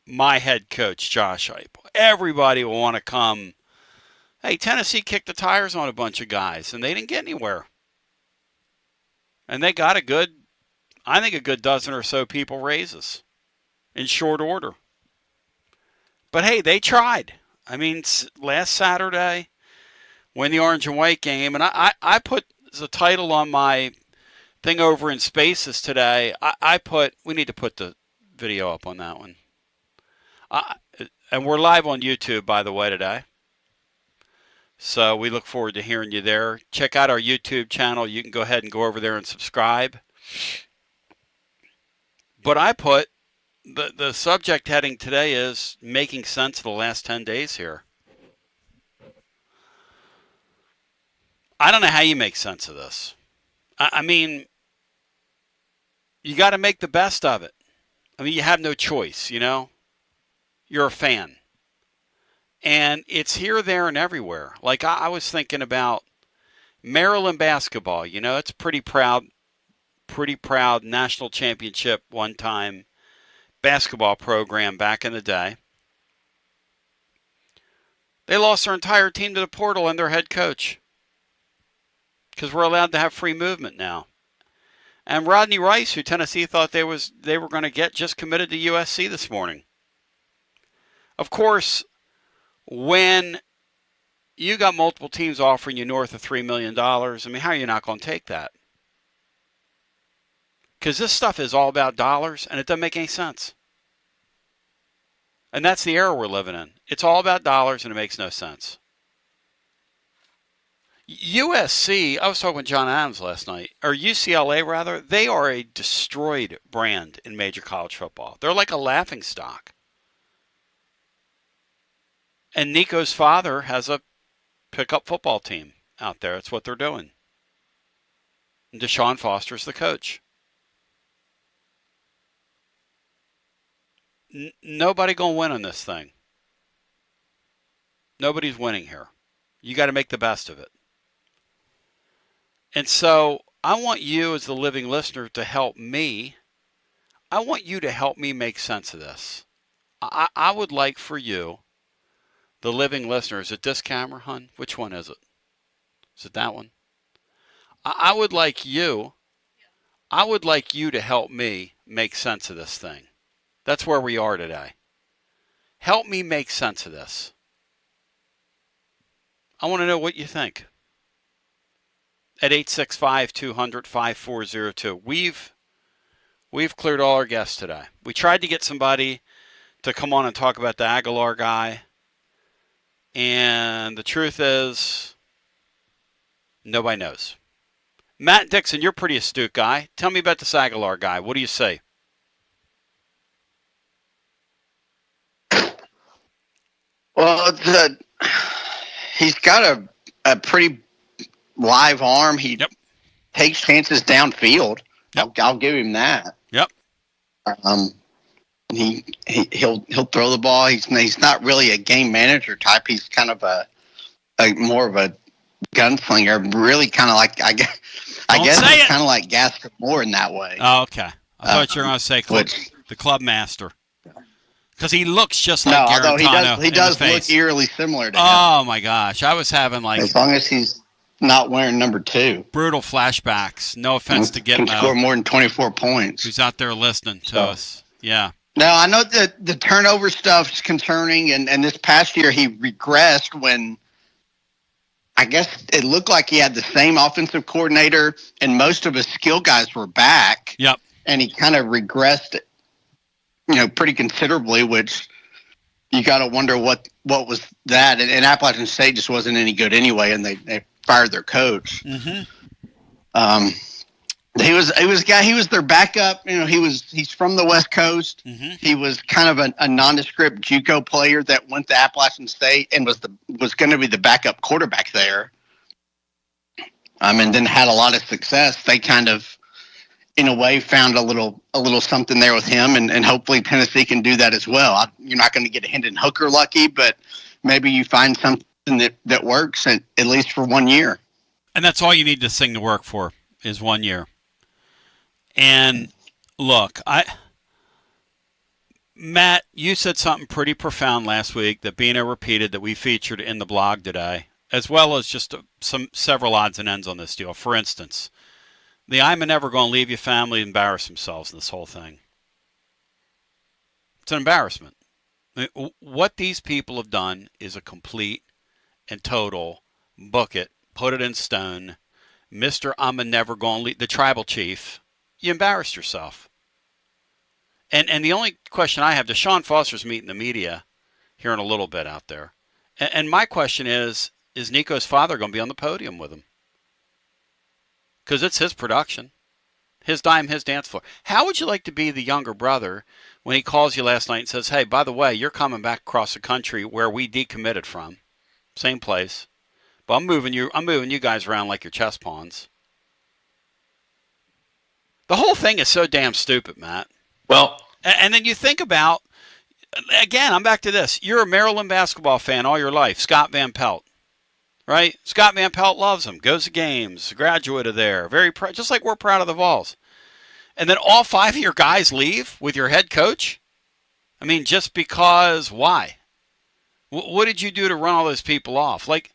my head coach, Josh Heupel. Everybody will want to come. Hey, Tennessee kicked the tires on a bunch of guys, and they didn't get anywhere. And they got I think a good dozen or so people raises in short order. But hey, they tried. I mean, last Saturday, when the orange and white game, and I put the title on my thing over in Spaces today. We need to put the video up on that one. And we're live on YouTube, by the way, today. So we look forward to hearing you there. Check out our YouTube channel. You can go ahead and go over there and subscribe. But I put the subject heading today is making sense of the last 10 days here. I don't know how you make sense of this. I mean, you got to make the best of it. I mean, you have no choice, you know? You're a fan. And it's here, there, and everywhere. Like, I was thinking about Maryland basketball. You know, it's pretty proud national championship one-time basketball program back in the day. They lost their entire team to the portal and their head coach because we're allowed to have free movement now. And Rodney Rice, who Tennessee thought they were going to get, just committed to USC this morning. Of course, when you got multiple teams offering you north of $3 million, I mean, how are you not going to take that? Because this stuff is all about dollars, and it doesn't make any sense. And that's the era we're living in. It's all about dollars, and it makes no sense. USC, I was talking with John Adams last night, or UCLA rather, they are a destroyed brand in major college football. They're like a laughingstock. And Nico's father has a pickup football team out there. That's what they're doing. And Deshaun Foster's the coach. Nobody going to win on this thing. Nobody's winning here. You got to make the best of it. And so I want you as the living listener to help me. I want you to help me make sense of this. I would like for you, the living listener, is it this camera, hun? Which one is it? Is it that one? I would like you to help me make sense of this thing. That's where we are today. Help me make sense of this. I want to know what you think. At 865-200-5402. We've cleared all our guests today. We tried to get somebody to come on and talk about the Aguilar guy. And the truth is, nobody knows. Matt Dixon, you're a pretty astute guy. Tell me about this Aguilar guy. What do you say? Well, he's got a pretty live arm. He takes chances downfield. Yep. I'll give him that. Yep. He'll throw the ball. He's not really a game manager type. He's kind of a more of a gunslinger. Really, kind of like I guess he's kind of like Gaston Moore in that way. Oh, okay. I thought you were going to say the club master. Because he looks just like Garantano. He does look eerily similar to him. Oh, my gosh. I was having as long as he's not wearing number 2. Brutal flashbacks. No offense to Gitmo. Can score more than 24 points. Who's out there listening to us. Yeah. Now, I know that the turnover stuff is concerning, and this past year he regressed when I guess it looked like he had the same offensive coordinator and most of his skill guys were back. Yep. And he kind of regressed, pretty considerably, which you got to wonder what was that. And Appalachian State just wasn't any good anyway, and they fired their coach. Mm-hmm. He was their backup. He's from the West Coast. Mm-hmm. He was kind of a nondescript JUCO player that went to Appalachian State and was going to be the backup quarterback there. And then had a lot of success. They kind of, in a way, found a little something there with him, and hopefully Tennessee can do that as well. You're not going to get a Hendon Hooker lucky, but maybe you find something that works at least for 1 year. And that's all you need this thing to work for is 1 year. And look, Matt, you said something pretty profound last week that Bino repeated that we featured in the blog today, as well as just several odds and ends on this deal. For instance, the I'm never going to leave your family embarrass themselves in this whole thing. It's an embarrassment. What these people have done is a complete and total book it, put it in stone. Mr. I'm never going to leave, the tribal chief, you embarrassed yourself. And the only question I have, Deshaun Foster's meeting the media here in a little bit out there. And my question is Nico's father going to be on the podium with him? Because it's his production. His dime, his dance floor. How would you like to be the younger brother when he calls you last night and says, hey, by the way, you're coming back across the country where we decommitted from. Same place. But I'm moving you guys around like your chess pawns. The whole thing is so damn stupid, Matt. Well, and then you think about, again, I'm back to this. You're a Maryland basketball fan all your life, Scott Van Pelt, right? Scott Van Pelt loves him, goes to games, graduate of there, just like we're proud of the Vols. And then all 5 of your guys leave with your head coach? I mean, just because, why? What did you do to run all those people off? Like,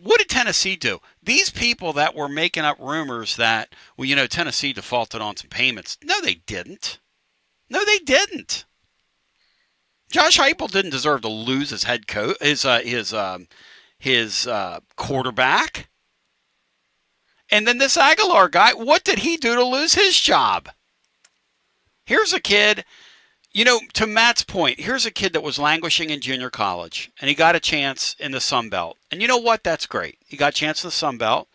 what did Tennessee do? These people that were making up rumors that, well, Tennessee defaulted on some payments. No, they didn't. No, they didn't. Josh Heupel didn't deserve to lose his head coach, his quarterback. And then this Aguilar guy, what did he do to lose his job? Here's a kid, to Matt's point, here's a kid that was languishing in junior college, and he got a chance in the Sun Belt. And you know what? That's great. He got a chance in the Sun Belt,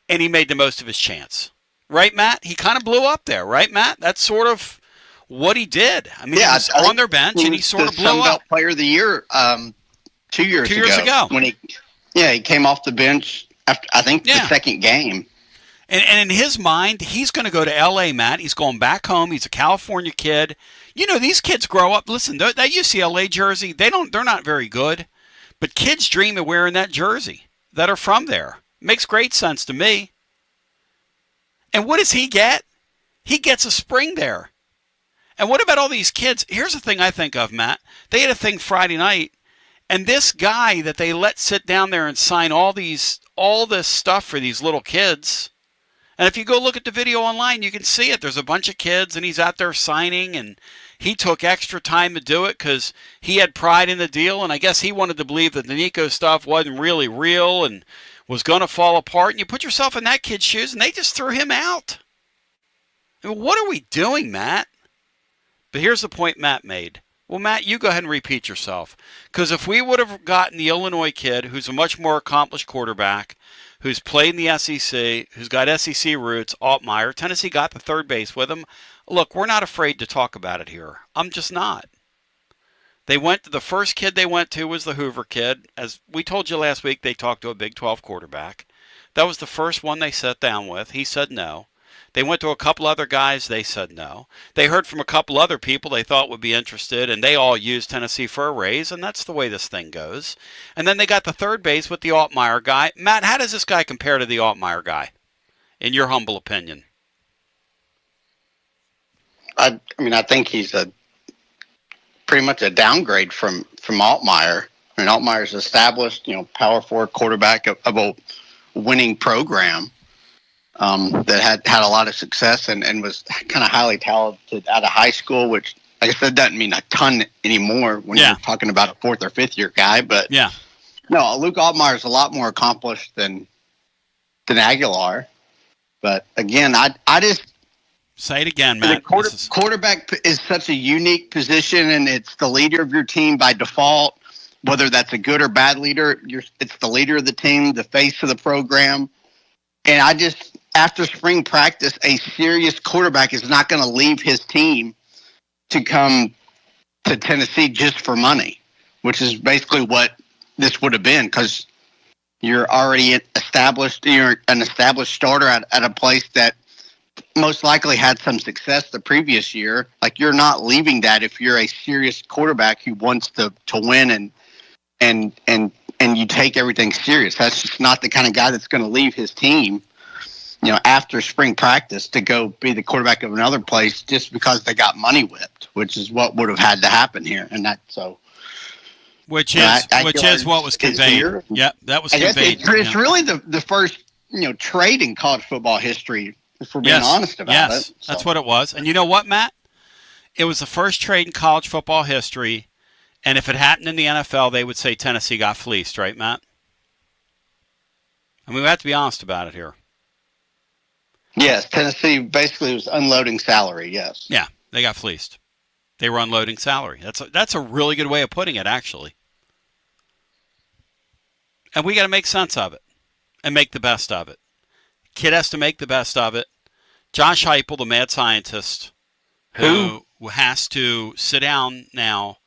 and he made the most of his chance. Right, Matt? He kind of blew up there, right, Matt? That's sort of what he did. I mean, he was on their bench, and he sort of blew Sun Belt up. Player of the Year 2 years ago. When he came off the bench after, I think, the second game. And in his mind, he's going to go to L.A., Matt. He's going back home. He's a California kid. These kids grow up. Listen, that UCLA jersey, they're not very good. But kids dream of wearing that jersey that are from there. Makes great sense to me. And what does he get? He gets a spring there. And what about all these kids? Here's the thing I think of, Matt. They had a thing Friday night, and this guy that they let sit down there and sign all this stuff for these little kids. And if you go look at the video online, you can see it. There's a bunch of kids, and he's out there signing, and he took extra time to do it because he had pride in the deal, and I guess he wanted to believe that the Nico stuff wasn't really real and was going to fall apart. And you put yourself in that kid's shoes, and they just threw him out. I mean, what are we doing, Matt? But here's the point Matt made. Well, Matt, you go ahead and repeat yourself. Because if we would have gotten the Illinois kid, who's a much more accomplished quarterback, who's played in the SEC, who's got SEC roots, Altmaier, Tennessee got the third base with him. Look, we're not afraid to talk about it here. I'm just not. The first kid they went to was the Hoover kid. As we told you last week, they talked to a Big 12 quarterback. That was the first one they sat down with. He said no. They went to a couple other guys. They said no. They heard from a couple other people they thought would be interested, and they all used Tennessee for a raise, and that's the way this thing goes. And then they got the third base with the Altmaier guy. Matt, how does this guy compare to the Altmaier guy, in your humble opinion? I think he's pretty much a downgrade from Altmaier. I mean, Altmaier's established, power forward quarterback of a winning program. That had a lot of success and was kind of highly talented out of high school, which I guess that doesn't mean a ton anymore when you're talking about a fourth or fifth year guy. But no, Luke Altmaier is a lot more accomplished than Aguilar. But again, I just say it again, Matt. Quarterback is such a unique position, and it's the leader of your team by default. Whether that's a good or bad leader, it's the leader of the team, the face of the program. And after spring practice, a serious quarterback is not going to leave his team to come to Tennessee just for money, which is basically what this would have been, because you're already established. You're an established starter at a place that most likely had some success the previous year. Like, you're not leaving that if you're a serious quarterback who wants to win and you take everything serious. That's just not the kind of guy that's going to leave his team. after spring practice to go be the quarterback of another place just because they got money whipped, which is what would have had to happen here. And that so. Which is Aguilar's what was conveyed. here. Yep, that was I guess conveyed. it's really the first trade in college football history, if we're being honest about it. So. That's what it was. And you know what, Matt? It was the first trade in college football history. And if it happened in the NFL, they would say Tennessee got fleeced, right, Matt? I mean, we have to be honest about it here. Yes, Tennessee basically was unloading salary, yes. Yeah, they got fleeced. They were unloading salary. That's a really good way of putting it, actually. And we got to make sense of it and make the best of it. Kid has to make the best of it. Josh Heupel, the mad scientist, who has to sit down now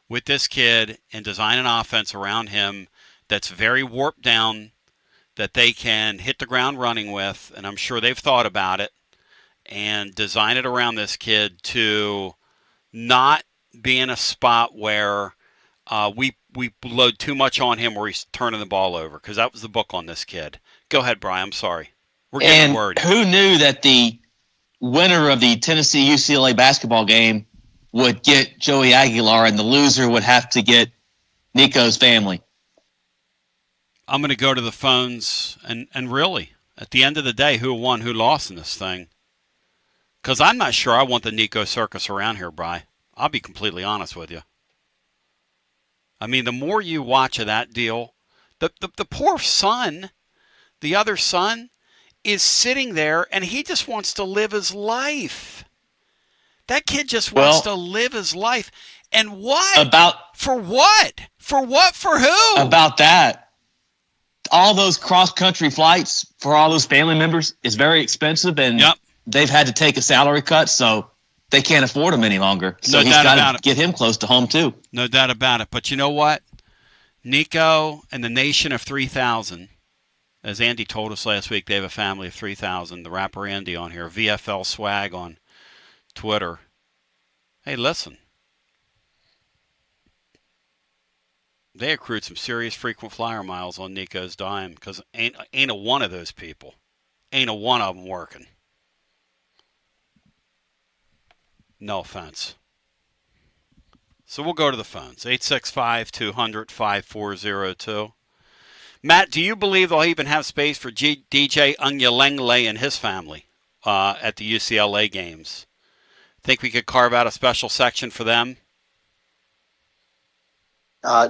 with this kid and design an offense around him that's very warped down, that they can hit the ground running with, and I'm sure they've thought about it, and design it around this kid to not be in a spot where we load too much on him where he's turning the ball over, because that was the book on this kid. Go ahead, Brian. I'm sorry. We're getting wordy. Who knew that the winner of the Tennessee-UCLA basketball game would get Joey Aguilar and the loser would have to get Nico's family? I'm going to go to the phones and really, at the end of the day, who won, who lost in this thing? Because I'm not sure I want the Nico circus around here, Bri. I'll be completely honest with you. I mean, the more you watch of that deal, the poor son, the other son, is sitting there and he just wants to live his life. That kid just wants to live his life. And what? For what? For what? For who? About that. All those cross-country flights for all those family members is very expensive, and they've had to take a salary cut, so they can't afford them any longer. So he's got to get him close to home, too. No doubt about it. But you know what? Nico and the nation of 3,000, as Andy told us last week, they have a family of 3,000. The rapper Andy on here, VFL Swag on Twitter. Hey, listen. They accrued some serious frequent flyer miles on Nico's dime, because ain't a one of those people. Ain't a one of them working. No offense. So we'll go to the phones. 865-200-5402. Matt, do you believe they'll even have space for DJ Unyalengle and his family at the UCLA games? Think we could carve out a special section for them?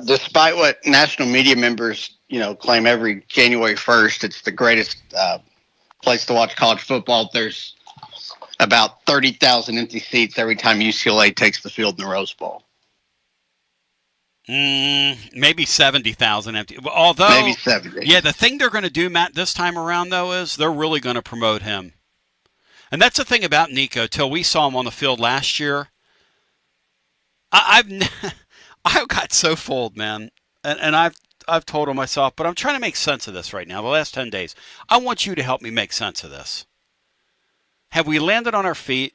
Despite what national media members, claim every January 1st, it's the greatest place to watch college football. There's about 30,000 empty seats every time UCLA takes the field in the Rose Bowl. Maybe 70,000 empty. Although, maybe 70. Yeah, the thing they're going to do, Matt, this time around, though, is they're really going to promote him. And that's the thing about Nico. Till we saw him on the field last year, I got so fooled, man. And I've told him myself, but I'm trying to make sense of this right now. The last 10 days, I want you to help me make sense of this. Have we landed on our feet?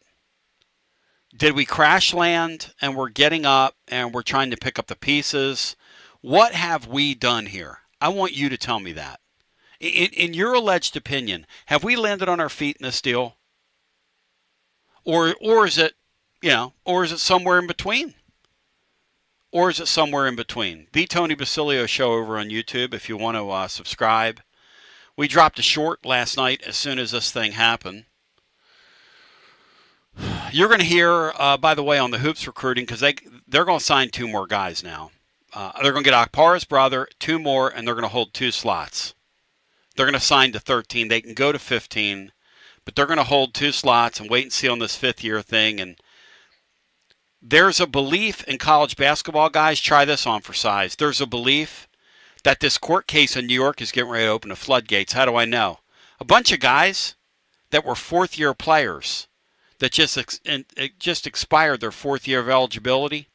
Did we crash land and we're getting up and we're trying to pick up the pieces? What have we done here? I want you to tell me that. In your alleged opinion, have we landed on our feet in this deal? Or is it, or is it somewhere in between? Or is it somewhere in between? The Tony Basilio Show over on YouTube, if you want to subscribe. We dropped a short last night as soon as this thing happened. You're going to hear, by the way, on the Hoops recruiting, because they're going to sign 2 more guys now. They're going to get Akpara's brother, 2 more, and they're going to hold 2 slots. They're going to sign to 13. They can go to 15, but they're going to hold 2 slots and wait and see on this 5th-year thing. And there's a belief in college basketball, guys, try this on for size. There's a belief that this court case in New York is getting ready to open the floodgates. How do I know? A bunch of guys that were 4th-year players that just expired their 4th year of eligibility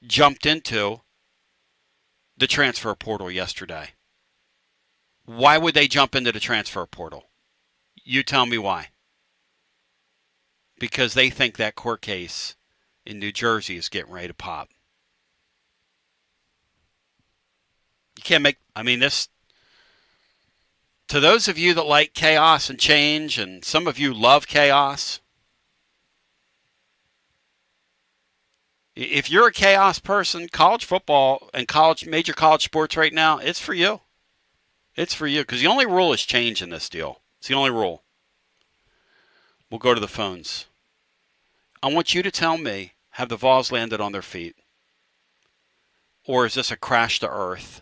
jumped into the transfer portal yesterday. Why would they jump into the transfer portal? You tell me why. Because they think that court case in New Jersey is getting ready to pop. You can't make, this, to those of you that like chaos and change, and some of you love chaos, if you're a chaos person, college football and major college sports right now, it's for you. It's for you, because the only rule is change in this deal. It's the only rule. We'll go to the phones. I want you to tell me, have the Vols landed on their feet? Or is this a crash to earth?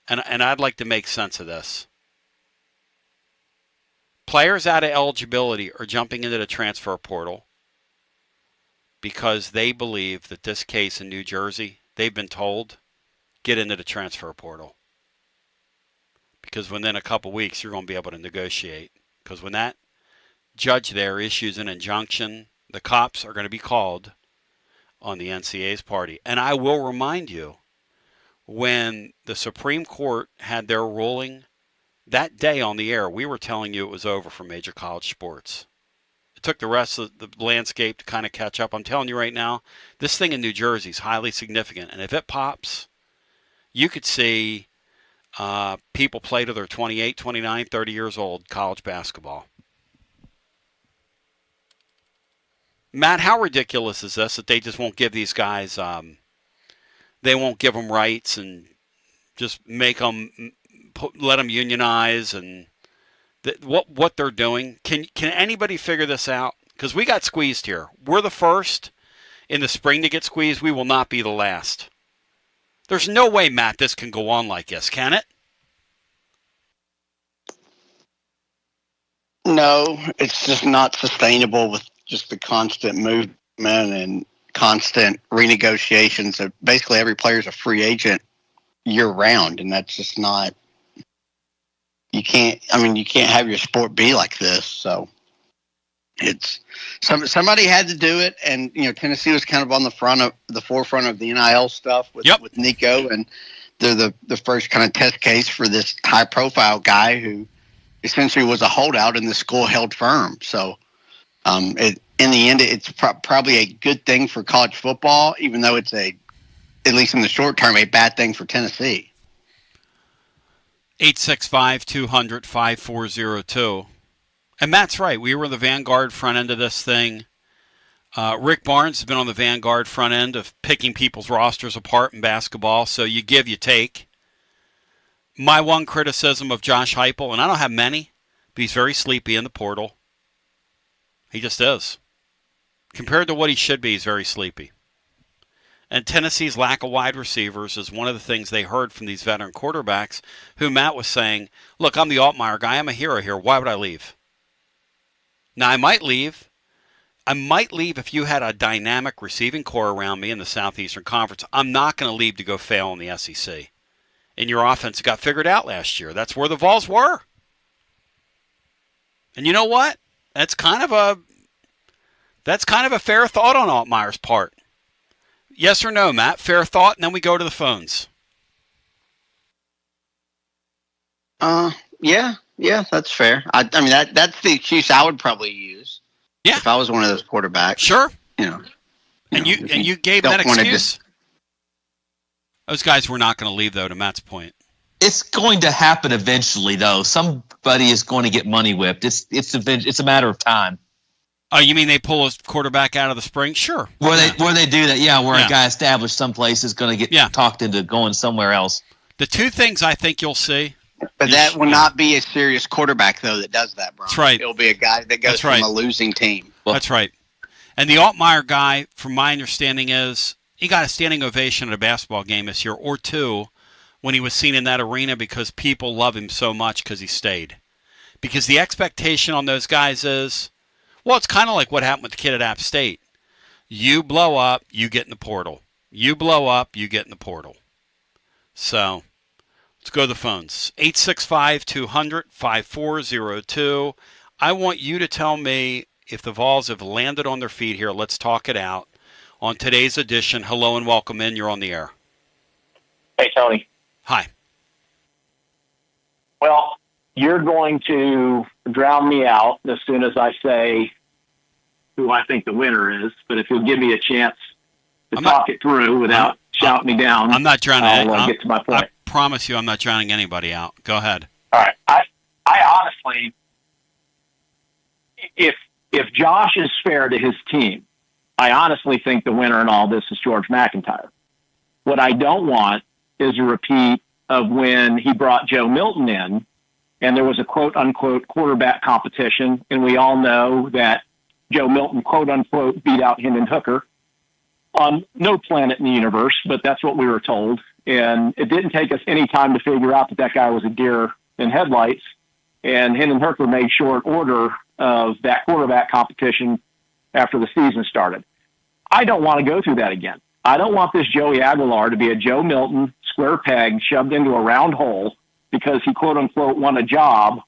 And I'd like to make sense of this. Players out of eligibility are jumping into the transfer portal because they believe that this case in New Jersey, they've been told, get into the transfer portal. Because within a couple weeks, you're going to be able to negotiate. Because when that judge there issues an injunction, the cops are going to be called on the NCAA's party. And I will remind you, when the Supreme Court had their ruling, that day on the air, we were telling you it was over for major college sports. It took the rest of the landscape to kind of catch up. I'm telling you right now, this thing in New Jersey is highly significant. And if it pops, you could see people play to their 28, 29, 30 years old college basketball. Matt, how ridiculous is this that they just won't give these guys, they won't give them rights and just make them, let them unionize and what they're doing? Can anybody figure this out? Because we got squeezed here. We're the first in the spring to get squeezed. We will not be the last. There's no way, Matt, this can go on like this, can it? No, it's just not sustainable with just the constant movement and constant renegotiations. So basically every player is a free agent year round, and that's just not, you can't have your sport be like this. So it's somebody had to do it. And, Tennessee was kind of on the forefront of the NIL stuff with Nico, and they're the first kind of test case for this high profile guy who essentially was a holdout and the school held firm. So, in the end, it's probably a good thing for college football, even though it's at least in the short term, a bad thing for Tennessee. 865-200-5402. And Matt's right. We were the vanguard front end of this thing. Rick Barnes has been on the vanguard front end of picking people's rosters apart in basketball. So you give, you take. My one criticism of Josh Heupel, and I don't have many, but he's very sleepy in the portal. He just is. Compared to what he should be, he's very sleepy. And Tennessee's lack of wide receivers is one of the things they heard from these veteran quarterbacks who Matt was saying, look, I'm the Altmaier guy. I'm a hero here. Why would I leave? Now, I might leave. I might leave if you had a dynamic receiving core around me in the Southeastern Conference. I'm not going to leave to go fail in the SEC. And your offense got figured out last year. That's where the Vols were. And you know what? That's kind of a fair thought on Altmaier's part. Yes or no, Matt? Fair thought, and then we go to the phones. Yeah, that's fair. I mean, that's the excuse I would probably use. Yeah. If I was one of those quarterbacks. Sure. And you gave that excuse? Those guys were not going to leave, though, to Matt's point. It's going to happen eventually, though. Somebody is going to get money whipped. It's a matter of time. Oh, you mean they pull a quarterback out of the spring? Sure. Where they do that, a guy established someplace is going to get talked into going somewhere else. The two things I think you'll see. But that will not be a serious quarterback, though, that does that, Brian. That's right. It'll be a guy that goes from a losing team. Well, that's right. And the Altmaier guy, from my understanding, is he got a standing ovation at a basketball game this year or two when he was seen in that arena because people love him so much because he stayed. Because the expectation on those guys is, well, it's kind of like what happened with the kid at App State. You blow up, you get in the portal. You blow up, you get in the portal. So, let's go to the phones. 865-200-5402. I want you to tell me if the Vols have landed on their feet here. Let's talk it out. On today's edition, hello and welcome in. You're on the air. Hey, Tony. Hi. Well, you're going to drown me out as soon as I say who I think the winner is. But if you'll give me a chance to talk it through without shouting me down, I'm not drowning. I'll get to my point. I promise you I'm not drowning anybody out. Go ahead. All right. I honestly, if Josh is fair to his team, I honestly think the winner in all this is George McIntyre. What I don't want is a repeat of when he brought Joe Milton in and there was a quote unquote quarterback competition. And we all know that Joe Milton, quote unquote, beat out Hendon Hooker on no planet in the universe, but that's what we were told. And it didn't take us any time to figure out that that guy was a deer in headlights. And Hendon Hooker made short order of that quarterback competition after the season started. I don't want to go through that again. I don't want this Joey Aguilar to be a Joe Milton square peg shoved into a round hole because he, quote unquote, won a job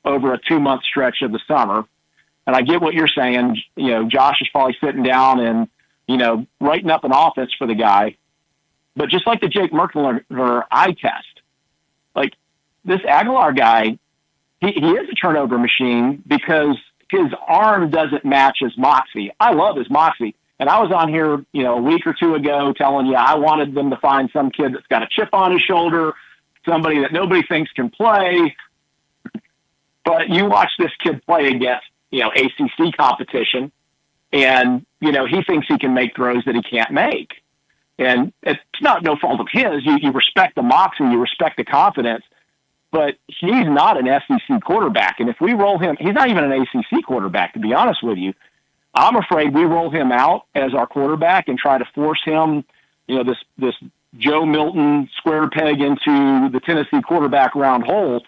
over a 2-month stretch of the summer. And I get what you're saying. You know, Josh is probably sitting down and, you know, writing up an offense for the guy. But just like the Jake Merkler eye test, like this Aguilar guy, he is a turnover machine because his arm doesn't match his moxie. I love his moxie. And I was on here, you know, a week or two ago telling you I wanted them to find some kid that's got a chip on his shoulder, somebody that nobody thinks can play. But you watch this kid play against, you know, ACC competition, and, you know, he thinks he can make throws that he can't make. And it's not no fault of his. You respect the moxie, you respect the confidence, but he's not an SEC quarterback. And if we roll him, he's not even an ACC quarterback, to be honest with you. I'm afraid we roll him out as our quarterback and try to force him, you know, this Joe Milton square peg into the Tennessee quarterback round hole.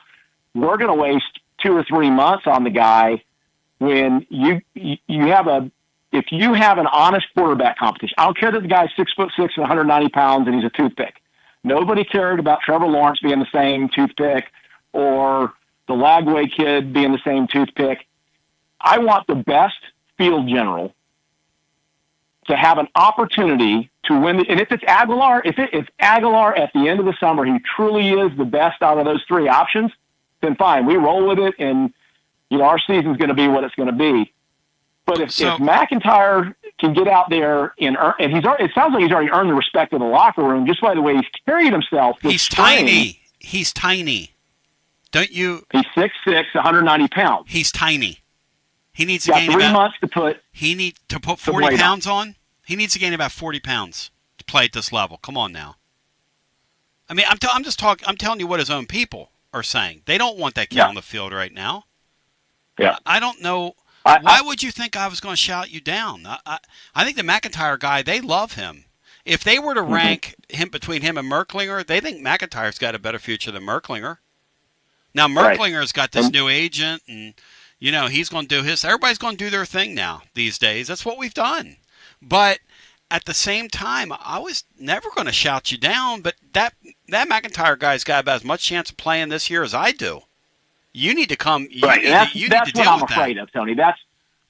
We're going to waste 2 or 3 months on the guy when you have if you have an honest quarterback competition. I don't care that the guy's 6'6" and 190 pounds and he's a toothpick. Nobody cared about Trevor Lawrence being the same toothpick or the Lagway kid being the same toothpick. I want the best field general to have an opportunity to win. And if it's Aguilar, if Aguilar at the end of the summer, he truly is the best out of those 3 options, then fine, we roll with it. And, you know, our season's going to be what it's going to be. But if McIntyre can get out there and it sounds like he's already earned the respect of the locker room just by the way he's carried himself. He's tiny. He's tiny. Don't you? He's 6'6", 190 pounds. He's tiny. He needs to gain 3 months to put. He needs to put 40 pounds on. He needs to gain about 40 pounds to play at this level. Come on now. I mean, I'm telling you what his own people are saying. They don't want that kid on the field right now. Yeah. I don't know. Why would you think I was going to shout you down? I think the McIntyre guy, they love him. If they were to rank him between him and Merklinger, they think McIntyre's got a better future than Merklinger. Now, Merklinger's got this new agent, and, you know, he's going to do his. Everybody's going to do their thing now these days. That's what we've done. But at the same time, I was never going to shout you down, but that McIntyre guy's got about as much chance of playing this year as I do. You need to come. That's what I'm afraid of, Tony. That's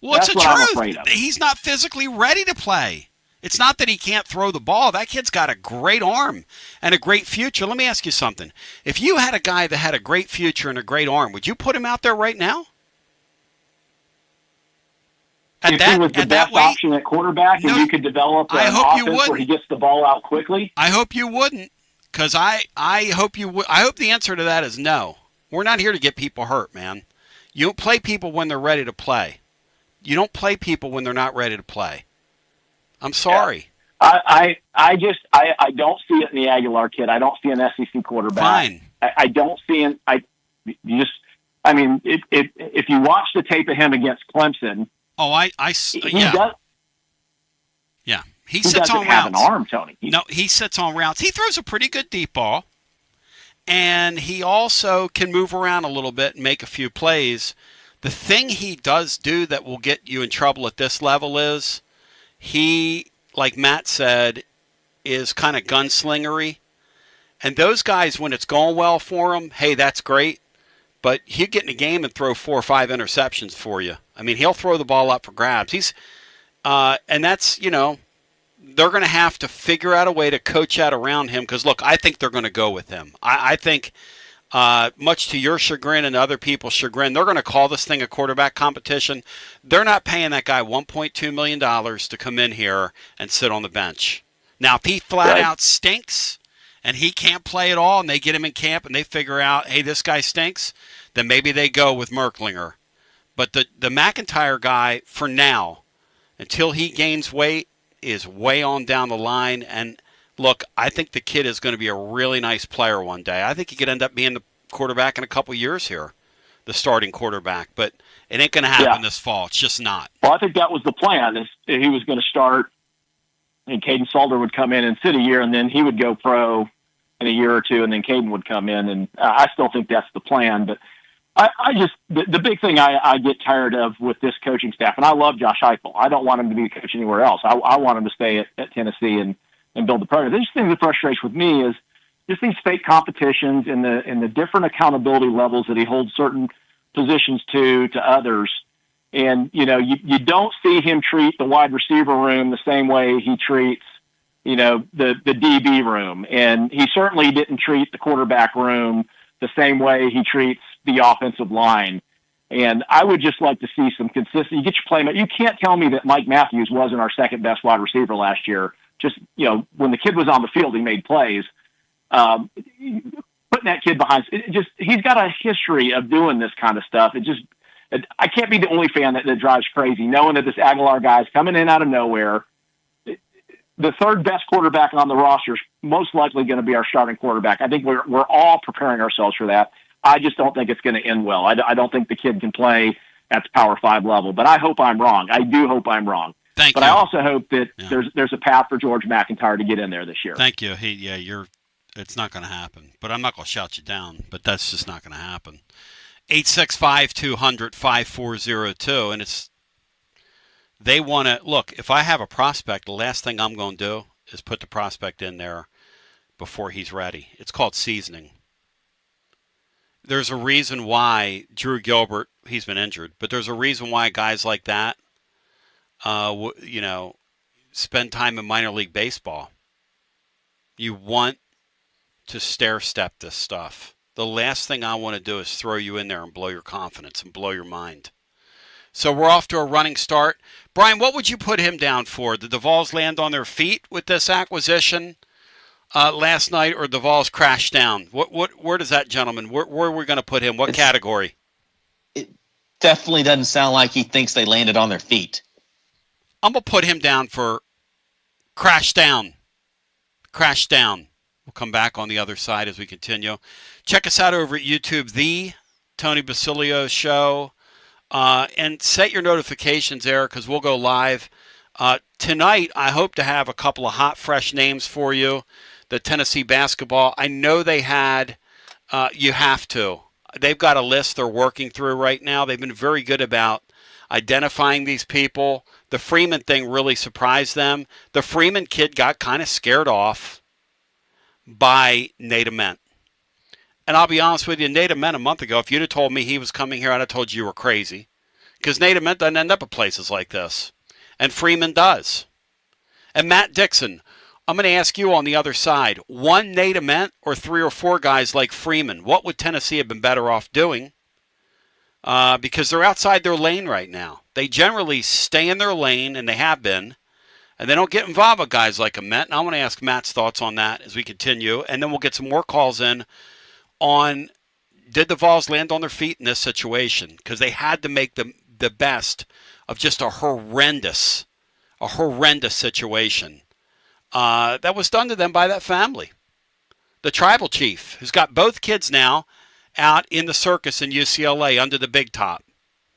the what I'm afraid of. He's not physically ready to play. It's not that he can't throw the ball. That kid's got a great arm and a great future. Let me ask you something. If you had a guy that had a great future and a great arm, would you put him out there right now? If he was the best option at quarterback and you could develop an offense where he gets the ball out quickly? I hope you wouldn't, because I hope you would. I hope the answer to that is no. We're not here to get people hurt, man. You don't play people when they're ready to play. You don't play people when they're not ready to play. I'm sorry. Yeah. I don't see it in the Aguilar kid. I don't see an SEC quarterback. Fine. I don't see it. If you watch the tape of him against Clemson. Yeah. He sits doesn't on have routes. An arm, Tony. He sits on routes. He throws a pretty good deep ball. And he also can move around a little bit and make a few plays. The thing he does do that will get you in trouble at this level is he, like Matt said, is kind of gunslingery. And those guys, when it's going well for them, hey, that's great. But he'll get in a game and throw 4 or 5 interceptions for you. I mean, he'll throw the ball up for grabs. And that's, you know, they're going to have to figure out a way to coach out around him because, look, I think they're going to go with him. I think, much to your chagrin and other people's chagrin, they're going to call this thing a quarterback competition. They're not paying that guy $1.2 million to come in here and sit on the bench. Now, if he flat out stinks and he can't play at all and they get him in camp and they figure out, hey, this guy stinks, then maybe they go with Merklinger. But the McIntyre guy, for now, until he gains weight, is way on down the line. And look, I think the kid is going to be a really nice player one day. I think he could end up being the quarterback in a couple years here, the starting quarterback. But it ain't going to happen this fall. It's just not. Well, I think that was the plan. Is he was going to start, and Caden Salter would come in and sit a year, and then he would go pro in a year or two, and then Caden would come in. And I still think that's the plan. But I just the big thing I get tired of with this coaching staff, and I love Josh Heupel. I don't want him to be a coach anywhere else. I want him to stay at Tennessee and build the program. The thing that frustrates with me is just these fake competitions and the different accountability levels that he holds certain positions to others. And, you don't see him treat the wide receiver room the same way he treats, the DB room. And he certainly didn't treat the quarterback room the same way he treats the offensive line. And I would just like to see some consistency. You get your playmaker. You can't tell me that Mike Matthews wasn't our second best wide receiver last year. Just, when the kid was on the field, he made plays. Putting that kid behind, he's got a history of doing this kind of stuff. I can't be the only fan that drives crazy, knowing that this Aguilar guy is coming in out of nowhere. The third best quarterback on the roster is most likely going to be our starting quarterback. I think we're all preparing ourselves for that. I just don't think it's going to end well. I don't think the kid can play at the Power 5 level, but I hope I'm wrong. I do hope I'm wrong. Thank you. I also hope that there's a path for George McIntyre to get in there this year. Thank you. It's not going to happen. But I'm not going to shout you down, but that's just not going to happen. 865-200-5402, and they want to look. If I have a prospect, the last thing I'm going to do is put the prospect in there before he's ready. It's called seasoning. There's a reason why Drew Gilbert, he's been injured, but there's a reason why guys like that, spend time in minor league baseball. You want to stair-step this stuff. The last thing I want to do is throw you in there and blow your confidence and blow your mind. So we're off to a running start. Brian, what would you put him down for? Did the Vols land on their feet with this acquisition last night, or the Vols crash down? Where does that gentleman, where are we going to put him? What category? It definitely doesn't sound like he thinks they landed on their feet. I'm going to put him down for crash down. Crash down. We'll come back on the other side as we continue. Check us out over at YouTube, The Tony Basilio Show. And set your notifications there because we'll go live. Tonight, I hope to have a couple of hot, fresh names for you. The Tennessee basketball. I know they had, you have to. They've got a list they're working through right now. They've been very good about identifying these people. The Freeman thing really surprised them. The Freeman kid got kind of scared off by Nate Ament. And I'll be honest with you, Nate Ament a month ago, if you'd have told me he was coming here, I'd have told you were crazy. Because Nate Ament doesn't end up at places like this. And Freeman does. And Matt Dixon, I'm going to ask you on the other side, one Nate Ament or 3 or 4 guys like Freeman, what would Tennessee have been better off doing? Because they're outside their lane right now. They generally stay in their lane, and they have been. And they don't get involved with guys like Ament. And I want to ask Matt's thoughts on that as we continue. And then we'll get some more calls in on, did the Vols land on their feet in this situation? Because they had to make the best of just a horrendous situation that was done to them by that family. The tribal chief, who's got both kids now out in the circus in UCLA under the big top.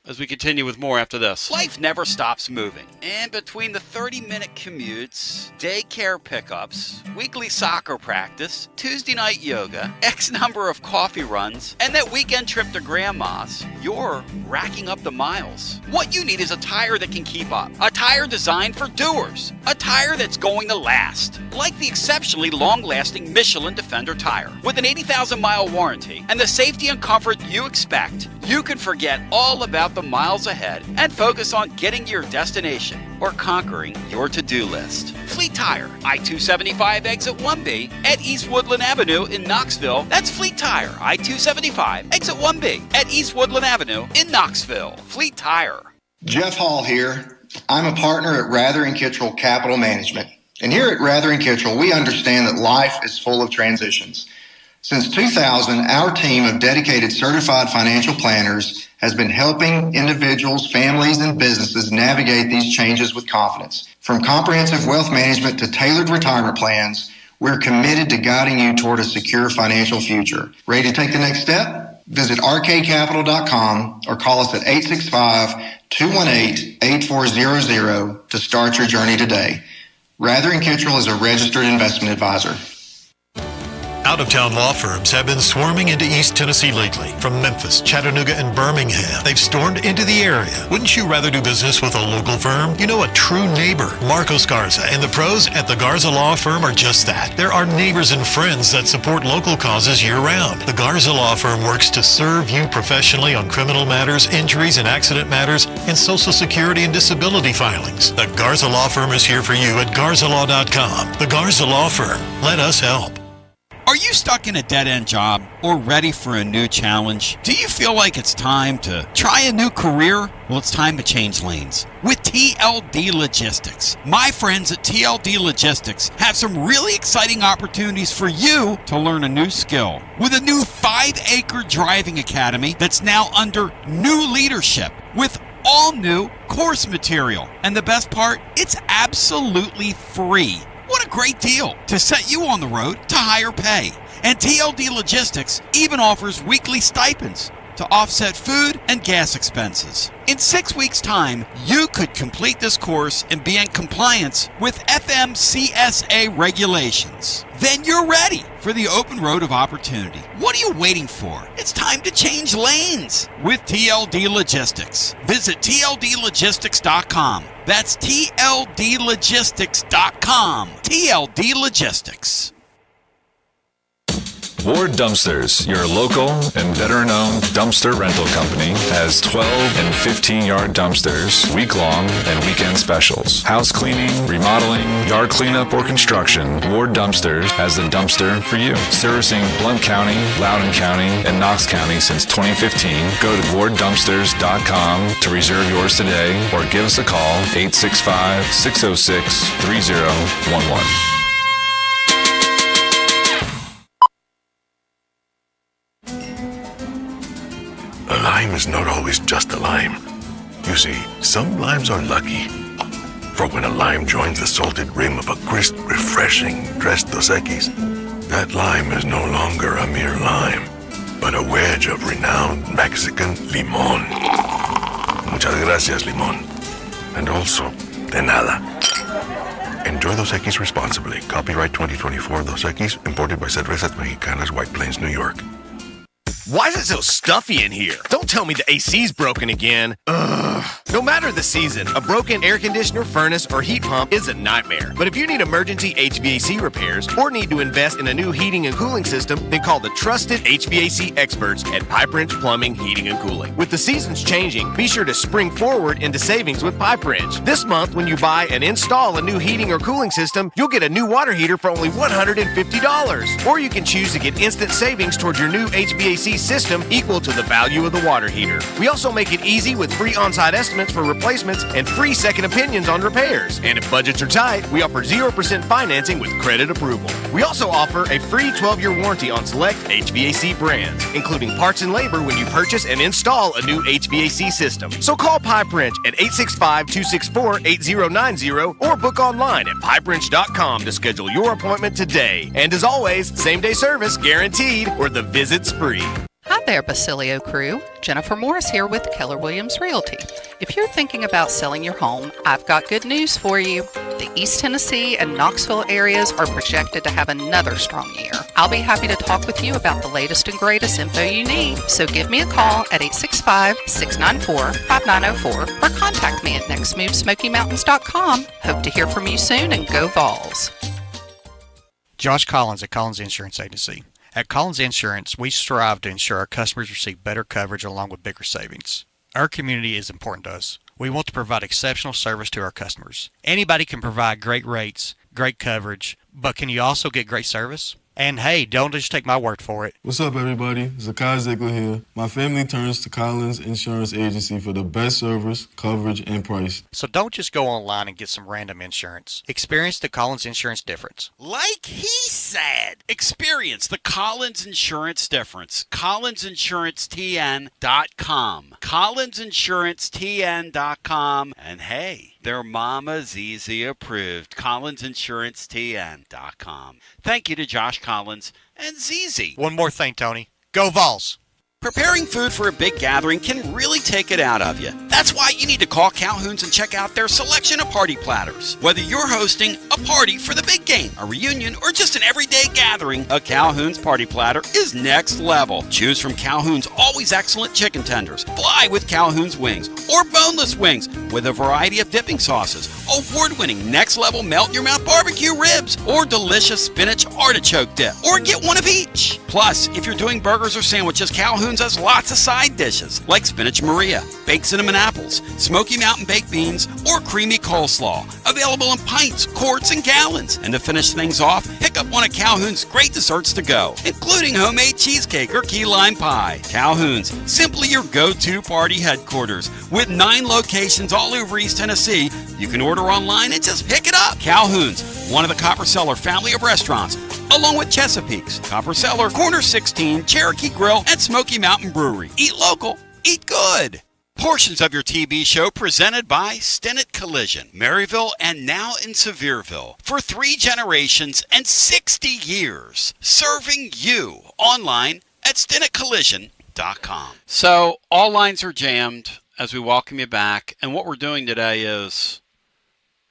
As we continue with more after this. Life never stops moving. And between the 30-minute commutes, daycare pickups, weekly soccer practice, Tuesday night yoga, X number of coffee runs, and that weekend trip to Grandma's, you're racking up the miles. What you need is a tire that can keep up. A tire designed for doers. A tire that's going to last. Like the exceptionally long-lasting Michelin Defender tire. With an 80,000-mile warranty and the safety and comfort you expect, you can forget all about the miles ahead and focus on getting to your destination or conquering your to-do list. Fleet Tire, I-275 exit 1B at East Woodland Avenue in Knoxville. That's Fleet Tire, I-275 exit 1B at East Woodland Avenue in Knoxville. Fleet Tire. Jeff Hall here. I'm a partner at Rather & Kittrell Capital Management. And here at Rather & Kittrell, we understand that life is full of transitions. Since 2000, our team of dedicated certified financial planners has been helping individuals, families, and businesses navigate these changes with confidence. From comprehensive wealth management to tailored retirement plans, we're committed to guiding you toward a secure financial future. Ready to take the next step? Visit rkcapital.com or call us at 865-218-8400 to start your journey today. Rather & Kittrell is a registered investment advisor. Out-of-town law firms have been swarming into East Tennessee lately. From Memphis, Chattanooga, and Birmingham, they've stormed into the area. Wouldn't you rather do business with a local firm? You know, a true neighbor. Marcos Garza and the pros at the Garza Law Firm are just that. There are neighbors and friends that support local causes year-round. The Garza Law Firm works to serve you professionally on criminal matters, injuries and accident matters, and Social Security and disability filings. The Garza Law Firm is here for you at garzalaw.com. The Garza Law Firm. Let us help. Are you stuck in a dead-end job or ready for a new challenge? Do you feel like it's time to try a new career? Well, it's time to change lanes with TLD Logistics. My friends at TLD Logistics have some really exciting opportunities for you to learn a new skill with a new 5-acre driving academy that's now under new leadership with all new course material. And the best part, it's absolutely free. What a great deal to set you on the road to higher pay. And TLD Logistics even offers weekly stipends to offset food and gas expenses. In 6 weeks' time, you could complete this course and be in compliance with FMCSA regulations. Then you're ready for the open road of opportunity. What are you waiting for? It's time to change lanes with TLD Logistics. Visit tldlogistics.com. That's tldlogistics.com. TLD Logistics. Ward Dumpsters, your local and veteran-owned dumpster rental company, has 12 and 15-yard dumpsters, week-long and weekend specials. House cleaning, remodeling, yard cleanup, or construction, Ward Dumpsters has the dumpster for you. Servicing Blount County, Loudoun County, and Knox County since 2015, go to warddumpsters.com to reserve yours today or give us a call, 865-606-3011. A lime is not always just a lime. You see, some limes are lucky. For when a lime joins the salted rim of a crisp, refreshing Tres Dos Equis, that lime is no longer a mere lime, but a wedge of renowned Mexican limón. Muchas gracias, limón. And also, de nada. Enjoy Dos Equis responsibly. Copyright 2024 Dos Equis, imported by Cervezas Mexicanas, White Plains, New York. Why is it so stuffy in here? Don't tell me the AC's broken again. Ugh. No matter the season, a broken air conditioner, furnace, or heat pump is a nightmare. But if you need emergency HVAC repairs or need to invest in a new heating and cooling system, then call the trusted HVAC experts at Pipe Wrench Plumbing, Heating, and Cooling. With the seasons changing, be sure to spring forward into savings with Pipe Wrench. This month, when you buy and install a new heating or cooling system, you'll get a new water heater for only $150. Or you can choose to get instant savings towards your new HVAC system equal to the value of the water heater. We also make it easy with free on-site estimates for replacements and free second opinions on repairs. And if budgets are tight, we offer 0% financing with credit approval. We also offer a free 12-year warranty on select HVAC brands, including parts and labor when you purchase and install a new HVAC system. So call Pipe Wrench at 865-264-8090 or book online at pipewrench.com to schedule your appointment today. And as always, same-day service guaranteed or the visit's free. Hi there, Basilio crew. Jennifer Morris here with Keller Williams Realty. If you're thinking about selling your home, I've got good news for you. The East Tennessee and Knoxville areas are projected to have another strong year. I'll be happy to talk with you about the latest and greatest info you need. So give me a call at 865-694-5904 or contact me at nextmovesmokymountains.com. Hope to hear from you soon and go Vols. Josh Collins at Collins Insurance Agency. At Collins Insurance, we strive to ensure our customers receive better coverage along with bigger savings. Our community is important to us. We want to provide exceptional service to our customers. Anybody can provide great rates, great coverage, but can you also get great service? And hey, don't just take my word for it. What's up, everybody? Zakai Ziegler here. My family turns to Collins Insurance Agency for the best service, coverage, and price. So don't just go online and get some random insurance. Experience the Collins Insurance difference. Like he said. sad. Experience the Collins Insurance difference. CollinsInsuranceTN.com. CollinsInsuranceTN.com. And hey, they're Mama ZZ approved. CollinsInsuranceTN.com. Thank you to Josh Collins and ZZ. One more thing, Tony. Go Vols! Preparing food for a big gathering can really take it out of you. That's why you need to call Calhoun's and check out their selection of party platters. Whether you're hosting a party for the big game, a reunion, or just an everyday gathering, a Calhoun's party platter is next level. Choose from Calhoun's always excellent chicken tenders, fly with Calhoun's wings, or boneless wings with a variety of dipping sauces, award-winning next-level melt-in-your-mouth barbecue ribs, or delicious spinach artichoke dip, or get one of each. Plus, if you're doing burgers or sandwiches, Calhoun's has lots of side dishes like spinach Maria, baked cinnamon apples, Smoky Mountain baked beans, or creamy coleslaw. Available in pints, quarts, and gallons. And to finish things off, pick up one of Calhoun's great desserts to go, including homemade cheesecake or key lime pie. Calhoun's, simply your go-to party headquarters. With 9 locations all over East Tennessee, you can order online and just pick it up. Calhoun's, one of the Copper Cellar family of restaurants, along with Chesapeake's, Copper Cellar, Corner 16, Cherokee Grill, and Smoky Mountain Brewery. Eat local, eat good. Portions of your TV show presented by Stinnett Collision, Maryville, and now in Sevierville. For 3 generations and 60 years, serving you online at StinnettCollision.com. So all lines are jammed as we welcome you back. And what we're doing today is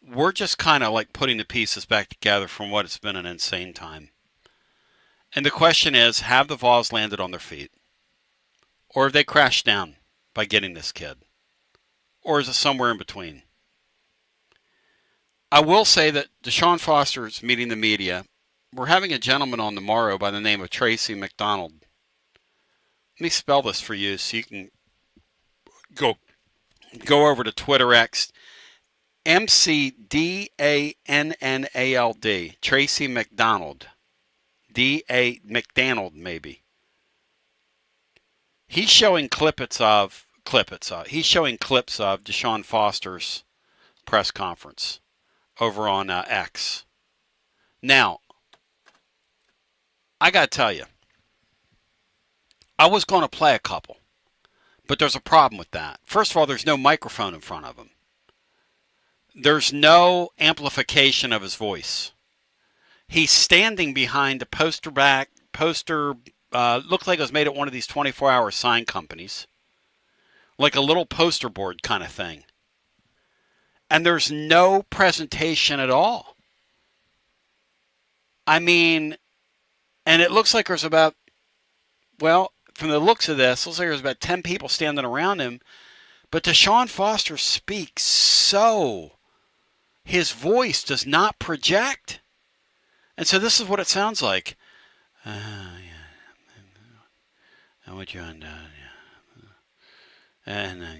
we're just kind of like putting the pieces back together from what it's been an insane time. And the question is, have the Vols landed on their feet? Or have they crashed down by getting this kid? Or is it somewhere in between? I will say that Deshaun Foster is meeting the media. We're having a gentleman on tomorrow by the name of Tracy McDonald. Let me spell this for you so you can go over to Twitter X. McDannald. Tracy McDonald. D.A. McDonald, maybe. He's showing clips of Deshaun Foster's press conference over on X. Now, I got to tell you, I was going to play a couple, but there's a problem with that. First of all, there's no microphone in front of him. There's no amplification of his voice. He's standing behind a poster, looked like it was made at one of these 24-hour sign companies. Like a little poster board kind of thing. And there's no presentation at all. I mean, and it looks like there's about, well, from the looks of this, it looks like there's about 10 people standing around him. But Deshaun Foster speaks so his voice does not project. And so this is what it sounds like. I want you on and I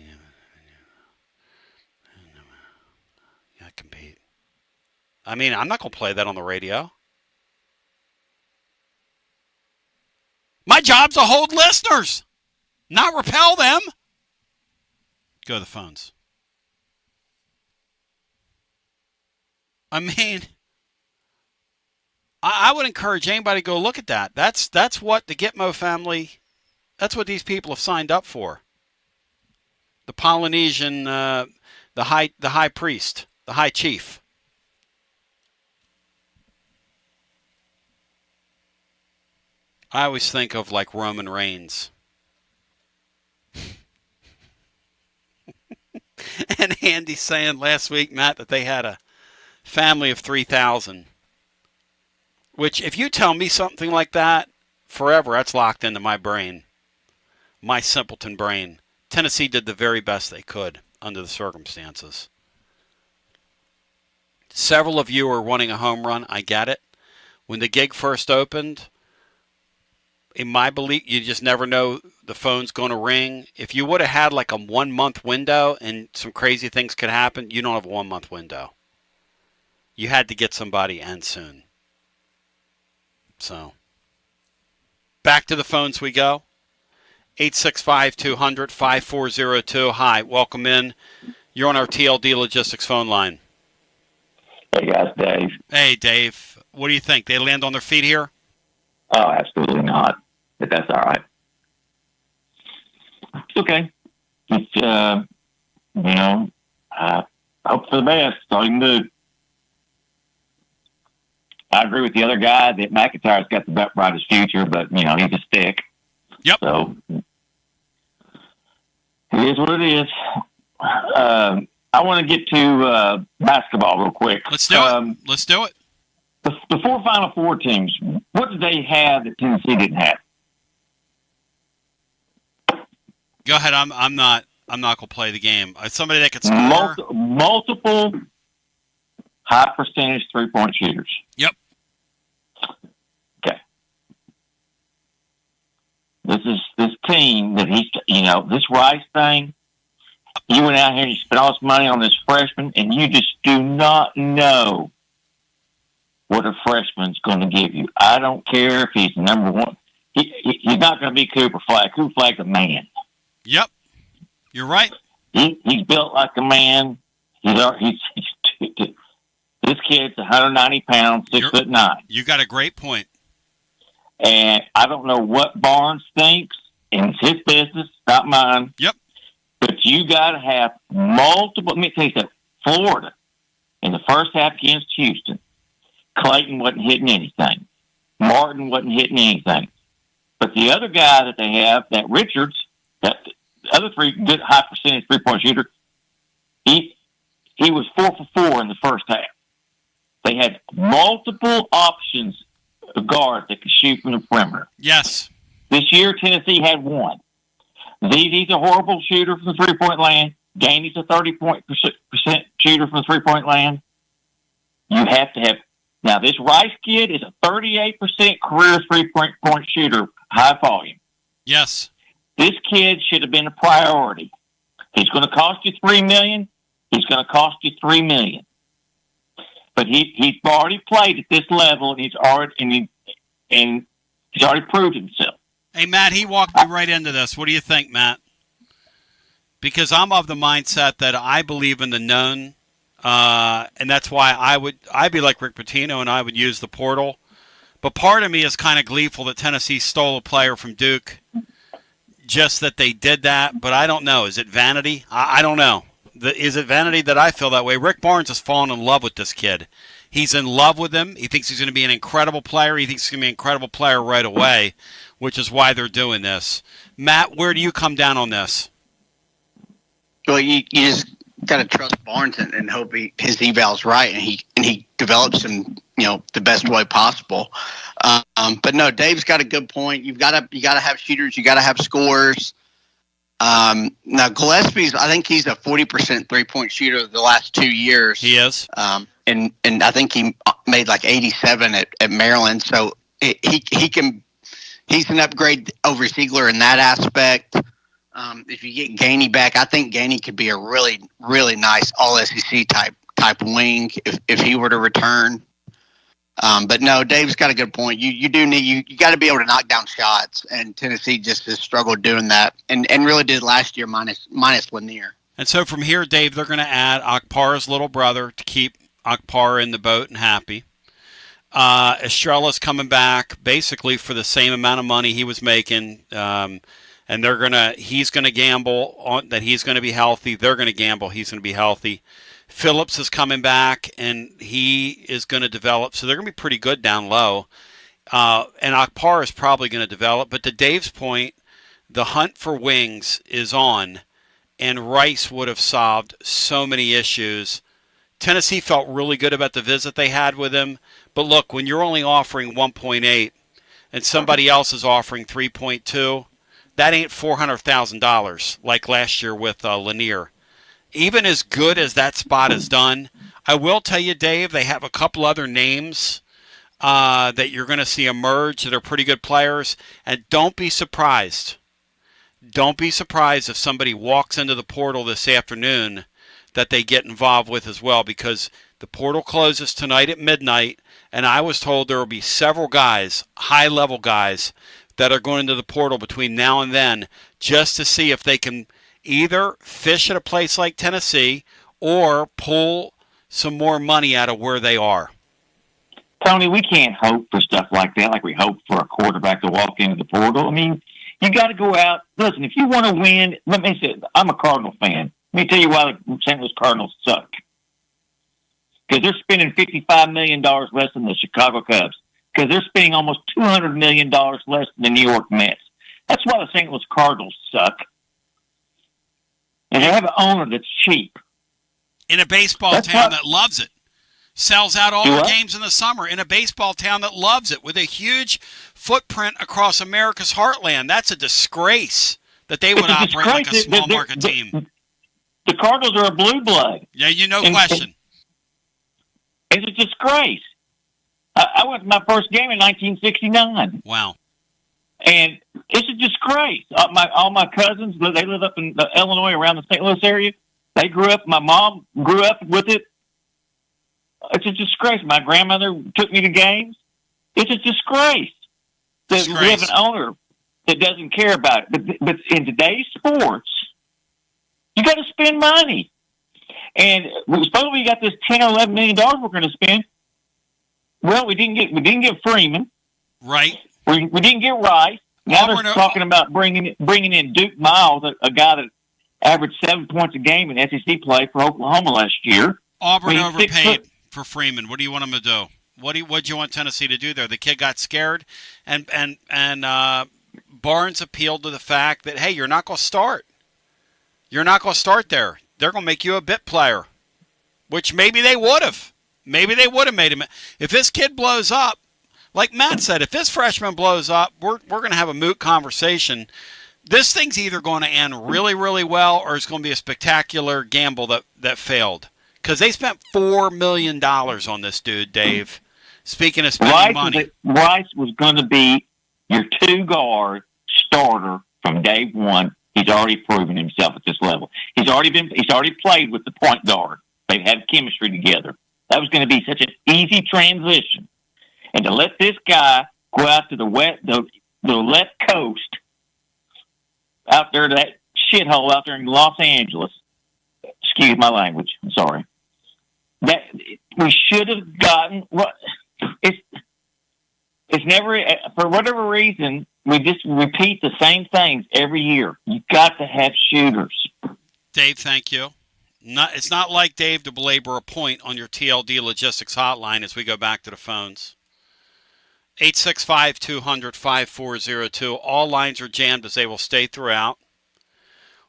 compete. I mean, I'm not going to play that on the radio. My job's to hold listeners, not repel them. Go to the phones. I mean, I would encourage anybody to go look at that. That's what the Gitmo family, that's what these people have signed up for. The Polynesian, the high priest, the high chief. I always think of like Roman Reigns. And Andy saying last week, Matt, that they had a family of 3,000. Which, if you tell me something like that, forever, that's locked into my brain. My simpleton brain. Tennessee did the very best they could under the circumstances. Several of you are wanting a home run. I get it. When the gig first opened, in my belief, you just never know the phone's going to ring. If you would have had like a 1 month window and some crazy things could happen, you don't have a 1 month window. You had to get somebody and soon. So, back to the phones we go. 865-200-5402. Hi, welcome in. You're on our TLD Logistics phone line. Hey, guys, Dave. Hey, Dave. What do you think? They land on their feet here? Oh, absolutely not. But that's all right. It's okay. It's, hope for the best. That's all you can do. I agree with the other guy that McIntyre's got the brightest future, but, he's a stick. Yep. So, it is what it is. I want to get to basketball real quick. Let's do it. Let's do it. The four Final Four teams, what did they have that Tennessee didn't have? Go ahead. I'm not going to play the game. Somebody that could score. Multiple high percentage 3-point shooters. Yep. Okay. This team that this Rice thing. You went out here and you spent all this money on this freshman, and you just do not know what a freshman's going to give you. I don't care if he's number one. He's not going to be Cooper Flagg. Cooper Flagg's a man. Yep. You're right. He's built like a man. This kid's 190 pounds, 6'9". You got a great point. And I don't know what Barnes thinks, and it's his business, not mine. Yep. But you got to have multiple. Let me tell you something. Florida, in the first half against Houston, Clayton wasn't hitting anything. Martin wasn't hitting anything. But the other guy that they have, that Richards, that the other three good high percentage 3-point shooter, he was 4 for 4 in the first half. They had multiple options of guards that could shoot from the perimeter. Yes. This year, Tennessee had one. ZZ's a horrible shooter from the 3-point land. Gainey's a 30% shooter from the 3-point land. You have to have. Now, this Rice kid is a 38% career 3-point shooter, high volume. Yes. This kid should have been a priority. He's going to cost you $3 million. He's going to cost you $3 million. But he's already played at this level, and he's already proved himself. Hey, Matt, he walked me right into this. What do you think, Matt? Because I'm of the mindset that I believe in the known, and that's why I'd be like Rick Pitino, and I would use the portal. But part of me is kind of gleeful that Tennessee stole a player from Duke, just that they did that. But I don't know. Is it vanity? I don't know. Is it vanity that I feel that way? Rick Barnes has fallen in love with this kid. He's in love with him. He thinks he's going to be an incredible player. He thinks he's going to be an incredible player right away, which is why they're doing this. Matt, where do you come down on this? Well, you just got to trust Barnes and hope his eval's right, and he develops him, the best way possible. But no, Dave's got a good point. You got to have shooters. You got to have scorers. Now Gillespie's, I think he's a 40% 3-point shooter the last 2 years. He is. And I think he made like 87 at Maryland. So he's an upgrade over Ziegler in that aspect. If you get Gainey back, I think Gainey could be a really, really nice all SEC type wing if he were to return. But no, Dave's got a good point. You do need you got to be able to knock down shots, and Tennessee just has struggled doing that, and really did last year minus Lanier. And so from here, Dave, they're going to add Akpar's little brother to keep Akpar in the boat and happy. Estrella's coming back basically for the same amount of money he was making, and he's gonna gamble on that he's going to be healthy. They're going to gamble he's going to be healthy. Phillips is coming back, and he is going to develop. So they're going to be pretty good down low. And Akpar is probably going to develop. But to Dave's point, the hunt for wings is on, and Rice would have solved so many issues. Tennessee felt really good about the visit they had with him. But look, when you're only offering 1.8 and somebody else is offering 3.2, that ain't $400,000 like last year with Lanier. Even as good as that spot is done, I will tell you, Dave, they have a couple other names that you're going to see emerge that are pretty good players. And don't be surprised. Don't be surprised if somebody walks into the portal this afternoon that they get involved with as well, because the portal closes tonight at midnight, and I was told there will be several guys, high-level guys, that are going into the portal between now and then just to see if they can either fish at a place like Tennessee or pull some more money out of where they are. Tony, we can't hope for stuff like that, like we hope for a quarterback to walk into the portal. I mean, you got to go out. Listen, if you want to win, let me say, I'm a Cardinal fan. Let me tell you why the St. Louis Cardinals suck. Because they're spending $55 million less than the Chicago Cubs. Because they're spending almost $200 million less than the New York Mets. That's why the St. Louis Cardinals suck. And they have an owner that's cheap. In a baseball town that loves it. Sells out all their games in the summer. In a baseball town that loves it. With a huge footprint across America's heartland. That's a disgrace that they would operate like a small market team. The Cardinals are a blue blood. Yeah, question. It's a disgrace. I went to my first game in 1969. Wow. And it's a disgrace. All my cousins, they live up in Illinois around the St. Louis area. They grew up, my mom grew up with it. It's a disgrace. My grandmother took me to games. It's a disgrace. We have an owner that doesn't care about it. But in today's sports, you got to spend money. And supposedly we got this $10 or $11 million we're going to spend. Well, we didn't get Freeman. Right. We didn't get Rice. Now they're talking about bringing in Duke Miles, a guy that averaged 7 points a game in SEC play for Oklahoma last year. Auburn overpaid for Freeman. What do you want him to do? What do you want Tennessee to do there? The kid got scared, and Barnes appealed to the fact that, hey, you're not going to start. You're not going to start there. They're going to make you a bit player, which maybe they would have. Maybe they would have made him. If this kid blows up, like Matt said, if this freshman blows up, we're going to have a moot conversation. This thing's either going to end really, really well, or it's going to be a spectacular gamble that failed. Because they spent $4 million on this dude, Dave. Speaking of spending money. Rice was going to be your two-guard starter from day one. He's already proven himself at this level. He's already played with the point guard. They've had chemistry together. That was going to be such an easy transition. And to let this guy go out to the left coast, out there, that shithole out there in Los Angeles, excuse my language, I'm sorry, that we should have gotten what it's never, for whatever reason, we just repeat the same things every year. You got to have shooters. Dave, thank you. It's not like Dave to belabor a point on your TLD logistics hotline as we go back to the phones. 865-200-5402. All lines are jammed as they will stay throughout.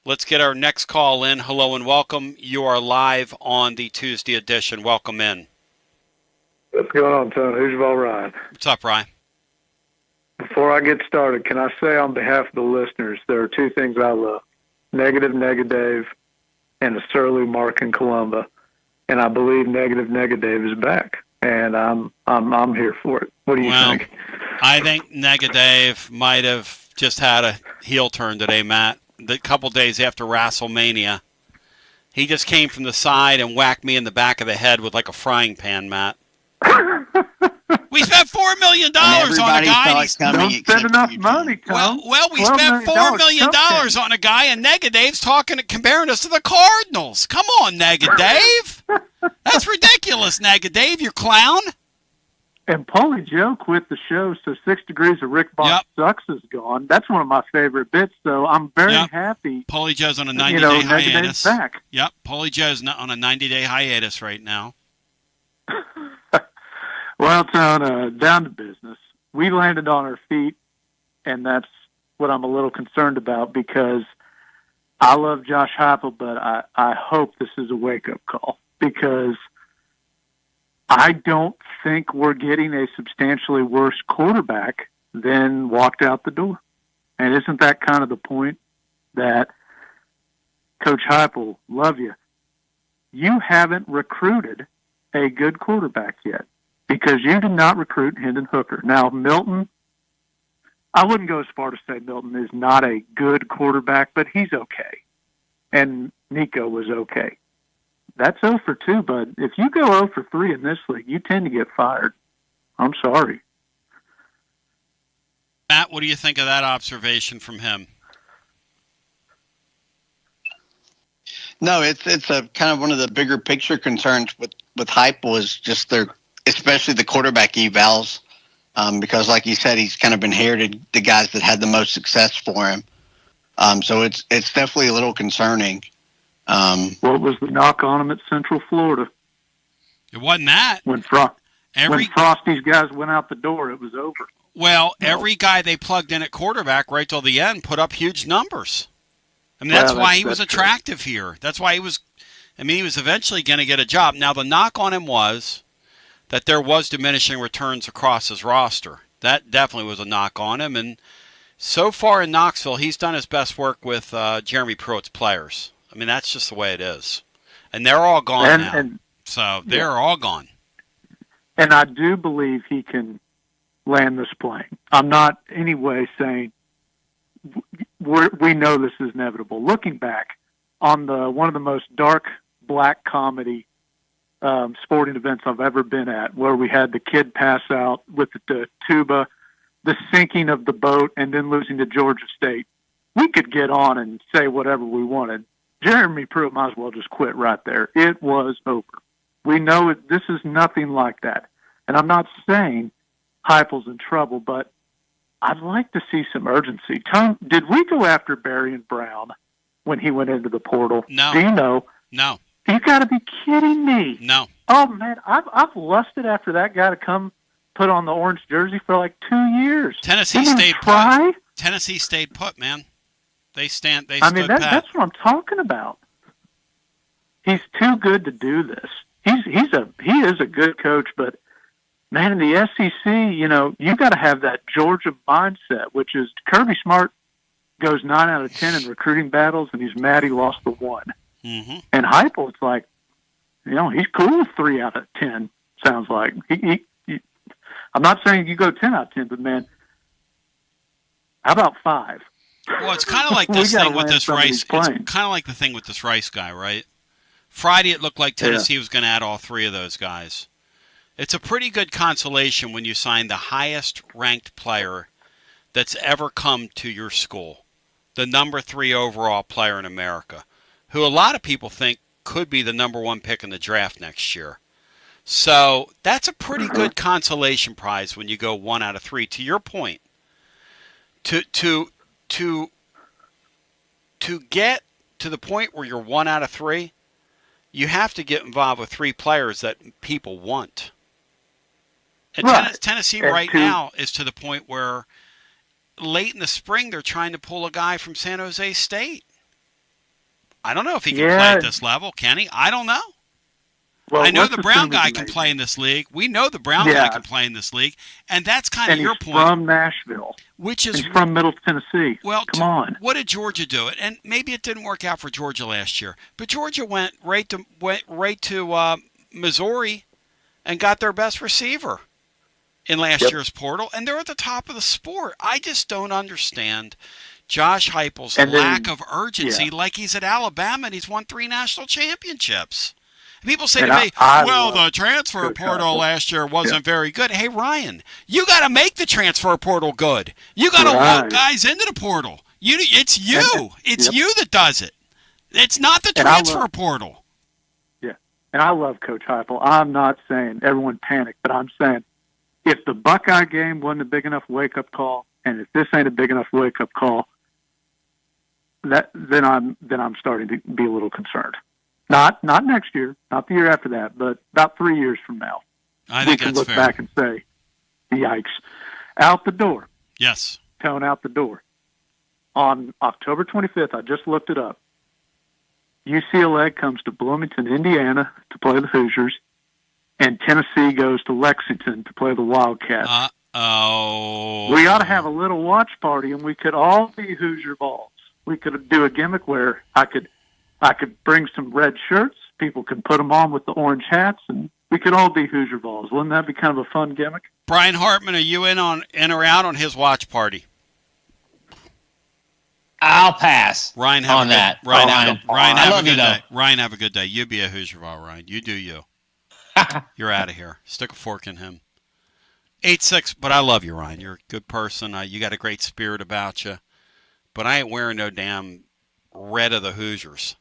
Let's get our next call in. Hello and welcome. You are live on the Tuesday edition. Welcome in. What's going on, Tony? Who's Vol Ryan? What's up, Ryan? Before I get started, can I say on behalf of the listeners, there are two things I love. Negative Dave and the Surly Mark in Columba. And I believe Negative Dave is back. And I'm here for it. What do you think? I think Dave might have just had a heel turn today, Matt. The couple days after WrestleMania, he just came from the side and whacked me in the back of the head with like a frying pan, Matt. We spent $4 million on a guy. Don't spend enough money, Tom. Well, we spent $4 million on a guy, and Dave's comparing us to the Cardinals. Come on, Dave. That's ridiculous, Dave, you clown. And Paulie Joe quit the show, so 6 Degrees of Rick Bob Sucks is gone. That's one of my favorite bits, so I'm very happy. Paulie Joe's on a 90-day hiatus. Back. Yep, Paulie Joe's on a 90-day hiatus right now. Well, Tone, down to business. We landed on our feet, and that's what I'm a little concerned about because I love Josh Heupel, but I hope this is a wake-up call because I don't think we're getting a substantially worse quarterback than walked out the door. And isn't that kind of the point that Coach Heupel, love you, you haven't recruited a good quarterback yet because you did not recruit Hendon Hooker. Now, Milton, I wouldn't go as far to say Milton is not a good quarterback, but he's okay. And Nico was okay. That's 0 for 2, bud. If you go 0 for 3 in this league, you tend to get fired. I'm sorry. Matt, what do you think of that observation from him? No, it's a kind of one of the bigger picture concerns with Heupel is just their especially the quarterback evals, because like you said, he's kind of inherited the guys that had the most success for him. So it's definitely a little concerning. What was the knock on him at Central Florida? It wasn't that. When Frosty's guys went out the door, it was over. Well, every guy they plugged in at quarterback right till the end put up huge numbers. I mean, that's why he was attractive here. That's why he was eventually going to get a job. Now, the knock on him was that there was diminishing returns across his roster. That definitely was a knock on him. And so far in Knoxville, he's done his best work with Jeremy Pruitt's players. I mean, that's just the way it is. And they're all gone now. So they're all gone. And I do believe he can land this plane. I'm not anyway saying we know this is inevitable. Looking back on one of the most dark black comedy sporting events I've ever been at, where we had the kid pass out with the tuba, the sinking of the boat, and then losing to Georgia State. We could get on and say whatever we wanted. Jeremy Pruitt might as well just quit right there. It was over. We know this is nothing like that. And I'm not saying Heupel's in trouble, but I'd like to see some urgency. Tom, did we go after Barry and Brown when he went into the portal? No. Do you know? No. You got to be kidding me. No. Oh, man, I've lusted after that guy to come put on the orange jersey for like 2 years. Tennessee stayed put. Tennessee stayed put, man. They stood pat. That's what I'm talking about. He's too good to do this. He is a good coach, but man, in the SEC, you got to have that Georgia mindset, which is Kirby Smart goes 9 out of 10 in recruiting battles, and he's mad he lost the one. Mm-hmm. And Heupel, it's like, he's cool with 3 out of 10. Sounds like I'm not saying you go 10 out of 10, but man, how about 5? Well, it's kind of like this thing with this Rice. It's kind of like the thing with this Rice guy, right? Friday, it looked like Tennessee was going to add all 3 of those guys. It's a pretty good consolation when you sign the highest-ranked player that's ever come to your school, the number 3 overall player in America, who a lot of people think could be the number 1 pick in the draft next year. So that's a pretty good consolation prize when you go 1 out of 3. To your point, to get to the point where you're 1 out of 3, you have to get involved with 3 players that people want. And Tennessee right now is to the point where late in the spring they're trying to pull a guy from San Jose State. I don't know if he can play at this level, can he? I don't know. Well, I know the Brown guy can play in this league. We know the Brown guy can play in this league, and that's kind of your point. He's from Nashville, he's from Middle Tennessee. Well, come on. What did Georgia do? And maybe it didn't work out for Georgia last year, but Georgia went right to Missouri and got their best receiver in last year's portal, and they're at the top of the sport. I just don't understand Josh Heupel's lack of urgency, like he's at Alabama and he's won 3 national championships. People say to me, the transfer portal last year wasn't very good. Hey, Ryan, you got to make the transfer portal good. You got to walk guys into the portal. It's you. It's you that does it. It's not the transfer portal. Yeah, and I love Coach Heupel. I'm not saying everyone panic, but I'm saying if the Buckeye game wasn't a big enough wake-up call, and if this ain't a big enough wake-up call, then I'm starting to be a little concerned. Not next year, not the year after that, but about 3 years from now. I think we can that's look fair. back and say, yikes. Out the door. Yes. Tone out the door. On October 25th, I just looked it up. UCLA comes to Bloomington, Indiana to play the Hoosiers, and Tennessee goes to Lexington to play the Wildcats. Uh-oh. We ought to have a little watch party, and we could all be Hoosier balls. We could do a gimmick where I could bring some red shirts. People could put them on with the orange hats, and we could all be Hoosier balls. Wouldn't that be kind of a fun gimmick? Brian Hartman, are you in or out on his watch party? I'll pass. Ryan, on that. Ryan, have a good day. Ryan, have a good day. You be a Hoosier ball, Ryan. You do you. You're out of here. Stick a fork in him. 8-6, but I love you, Ryan. You're a good person. You got a great spirit about you. But I ain't wearing no damn red of the Hoosiers.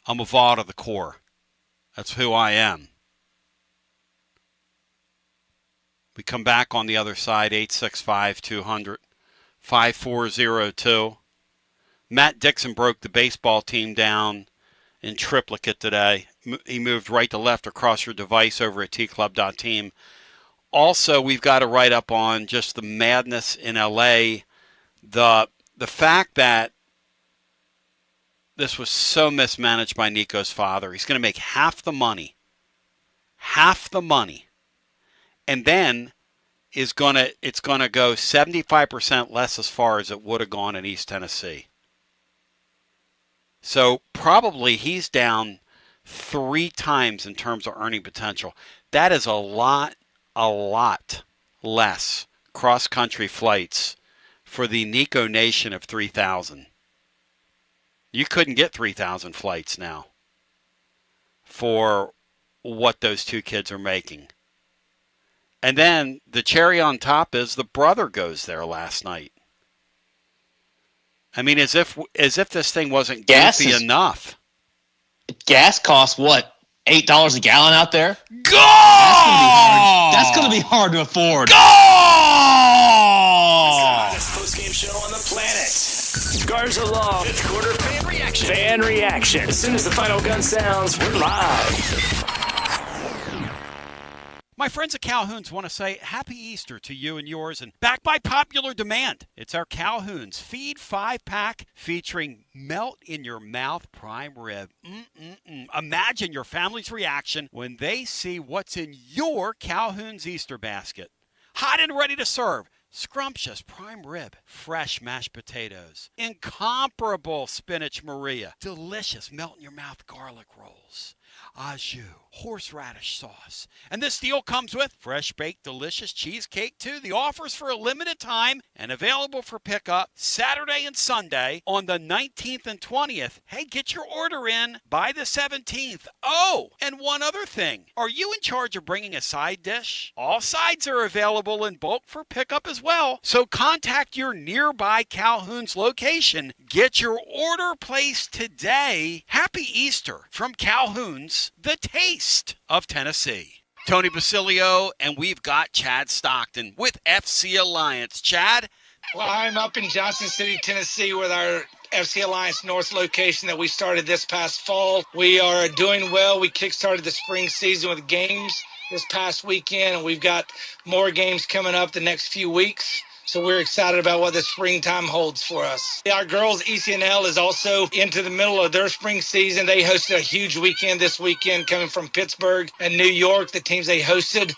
I'm a Vaught of the core. That's who I am. We come back on the other side, 865-200, 5402. Matt Dixon broke the baseball team down in triplicate today. He moved right to left across your device over at tclub.team. Also, we've got a write-up on just the madness in L.A., the fact that this was so mismanaged by Nico's father. He's going to make half the money, and then it's going to go 75% less as far as it would have gone in East Tennessee. So probably he's down 3 times in terms of earning potential. That is a lot less cross-country flights for the Nico Nation of 3,000. You couldn't get 3,000 flights now for what those 2 kids are making. And then the cherry on top is the brother goes there last night. I mean, as if this thing wasn't goofy enough. Gas costs what? $8 a gallon out there? Go! That's going to be hard to afford. Go! It's the hottest post-game show on the planet. Garza Law. 5th quarter fan reaction. Fan reaction. As soon as the final gun sounds, we're live. My friends at Calhoun's want to say Happy Easter to you and yours, and back by popular demand, it's our Calhoun's Feed 5-pack featuring melt-in-your-mouth prime rib. Imagine your family's reaction when they see what's in your Calhoun's Easter basket. Hot and ready to serve. Scrumptious prime rib, fresh mashed potatoes, incomparable spinach Maria, delicious melt-in-your-mouth garlic rolls, au jus, horseradish sauce. And this deal comes with fresh baked delicious cheesecake too. The offer's for a limited time and available for pickup Saturday and Sunday on the 19th and 20th. Hey, get your order in by the 17th. Oh, and one other thing. Are you in charge of bringing a side dish? All sides are available in bulk for pickup as well. So contact your nearby Calhoun's location. Get your order placed today. Happy Easter from Calhoun's, the taste of Tennessee. Tony Basilio, and we've got Chad Stockton with FC Alliance. Chad? Well, I'm up in Johnson City, Tennessee with our FC Alliance North location that we started this past fall. We are doing well. We kickstarted the spring season with games this past weekend, and we've got more games coming up the next few weeks. So we're excited about what the springtime holds for us. Our girls' ECNL is also into the middle of their spring season. They hosted a huge weekend this weekend coming from Pittsburgh and New York. The teams they hosted,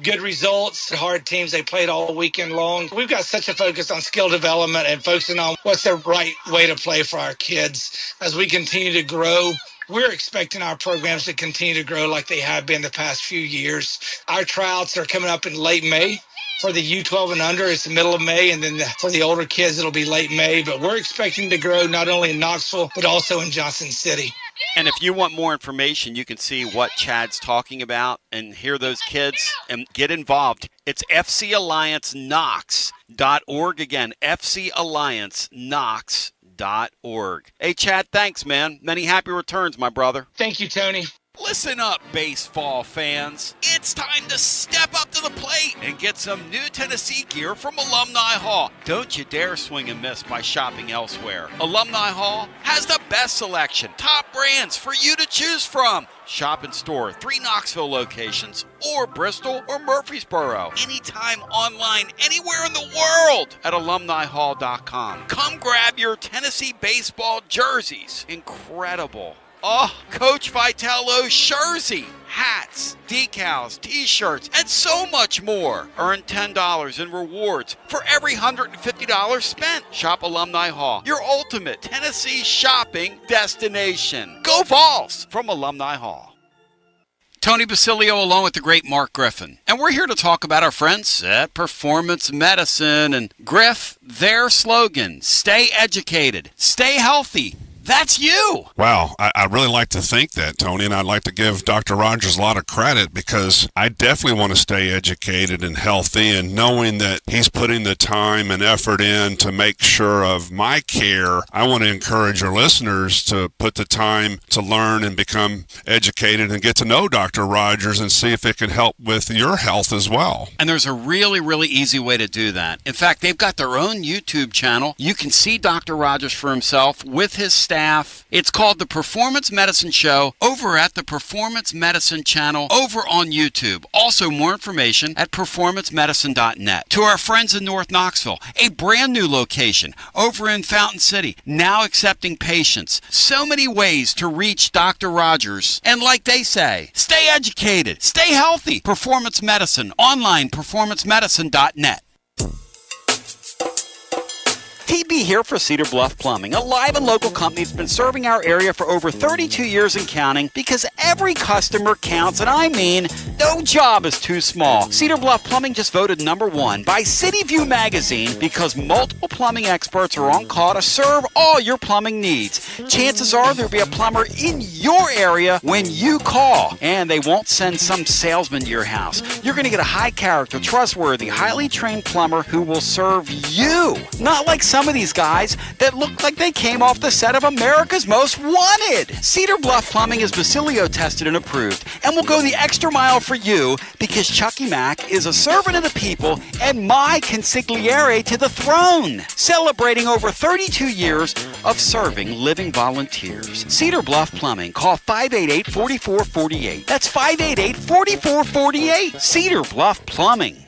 good results. Hard teams they played all weekend long. We've got such a focus on skill development and focusing on what's the right way to play for our kids as we continue to grow. We're expecting our programs to continue to grow like they have been the past few years. Our tryouts are coming up in late May. For the U12 and under, it's the middle of May, and then for the older kids, it'll be late May. But we're expecting to grow not only in Knoxville, but also in Johnson City. And if you want more information, you can see what Chad's talking about and hear those kids and get involved. It's FCAllianceKnox.org. Again, FCAllianceKnox.org. Hey, Chad, thanks, man. Many happy returns, my brother. Thank you, Tony. Listen up, baseball fans. It's time to step up to the plate and get some new Tennessee gear from Alumni Hall. Don't you dare swing and miss by shopping elsewhere. Alumni Hall has the best selection, top brands for you to choose from. Shop in store, 3 Knoxville locations, or Bristol or Murfreesboro. Anytime online, anywhere in the world at alumnihall.com. Come grab your Tennessee baseball jerseys. Incredible. Oh, Coach Vitello's jersey, hats, decals, t-shirts, and so much more. Earn $10 in rewards for every $150 spent. Shop Alumni Hall, your ultimate Tennessee shopping destination. Go Vols from Alumni Hall. Tony Basilio along with the great Mark Griffin. And we're here to talk about our friends at Performance Medicine. And Griff, their slogan, stay educated, stay healthy. That's you. Wow, I really like to think that, Tony, and I'd like to give Dr. Rogers a lot of credit because I definitely want to stay educated and healthy, and knowing that he's putting the time and effort in to make sure of my care, I want to encourage our listeners to put the time to learn and become educated and get to know Dr. Rogers and see if it can help with your health as well. And there's a really, really easy way to do that. In fact, they've got their own YouTube channel. You can see Dr. Rogers for himself with his staff. It's called The Performance Medicine Show over at the Performance Medicine channel over on YouTube. Also, more information at performancemedicine.net. To our friends in North Knoxville, a brand new location over in Fountain City, now accepting patients. So many ways to reach Dr. Rogers. And like they say, stay educated, stay healthy. Performance Medicine, online, performancemedicine.net. TB here for Cedar Bluff Plumbing, a live and local company that's been serving our area for over 32 years and counting because every customer counts, and I mean, no job is too small. Cedar Bluff Plumbing just voted #1 by City View magazine because multiple plumbing experts are on call to serve all your plumbing needs. Chances are there'll be a plumber in your area when you call, and they won't send some salesman to your house. You're going to get a high character, trustworthy, highly trained plumber who will serve you. Not like some of these guys that look like they came off the set of America's Most Wanted. Cedar Bluff Plumbing is Basilio tested and approved and will go the extra mile for you because Chucky Mack is a servant of the people and my consigliere to the throne, celebrating over 32 years of serving living volunteers. Cedar Bluff Plumbing. Call 588-4448. That's 588-4448. Cedar Bluff Plumbing.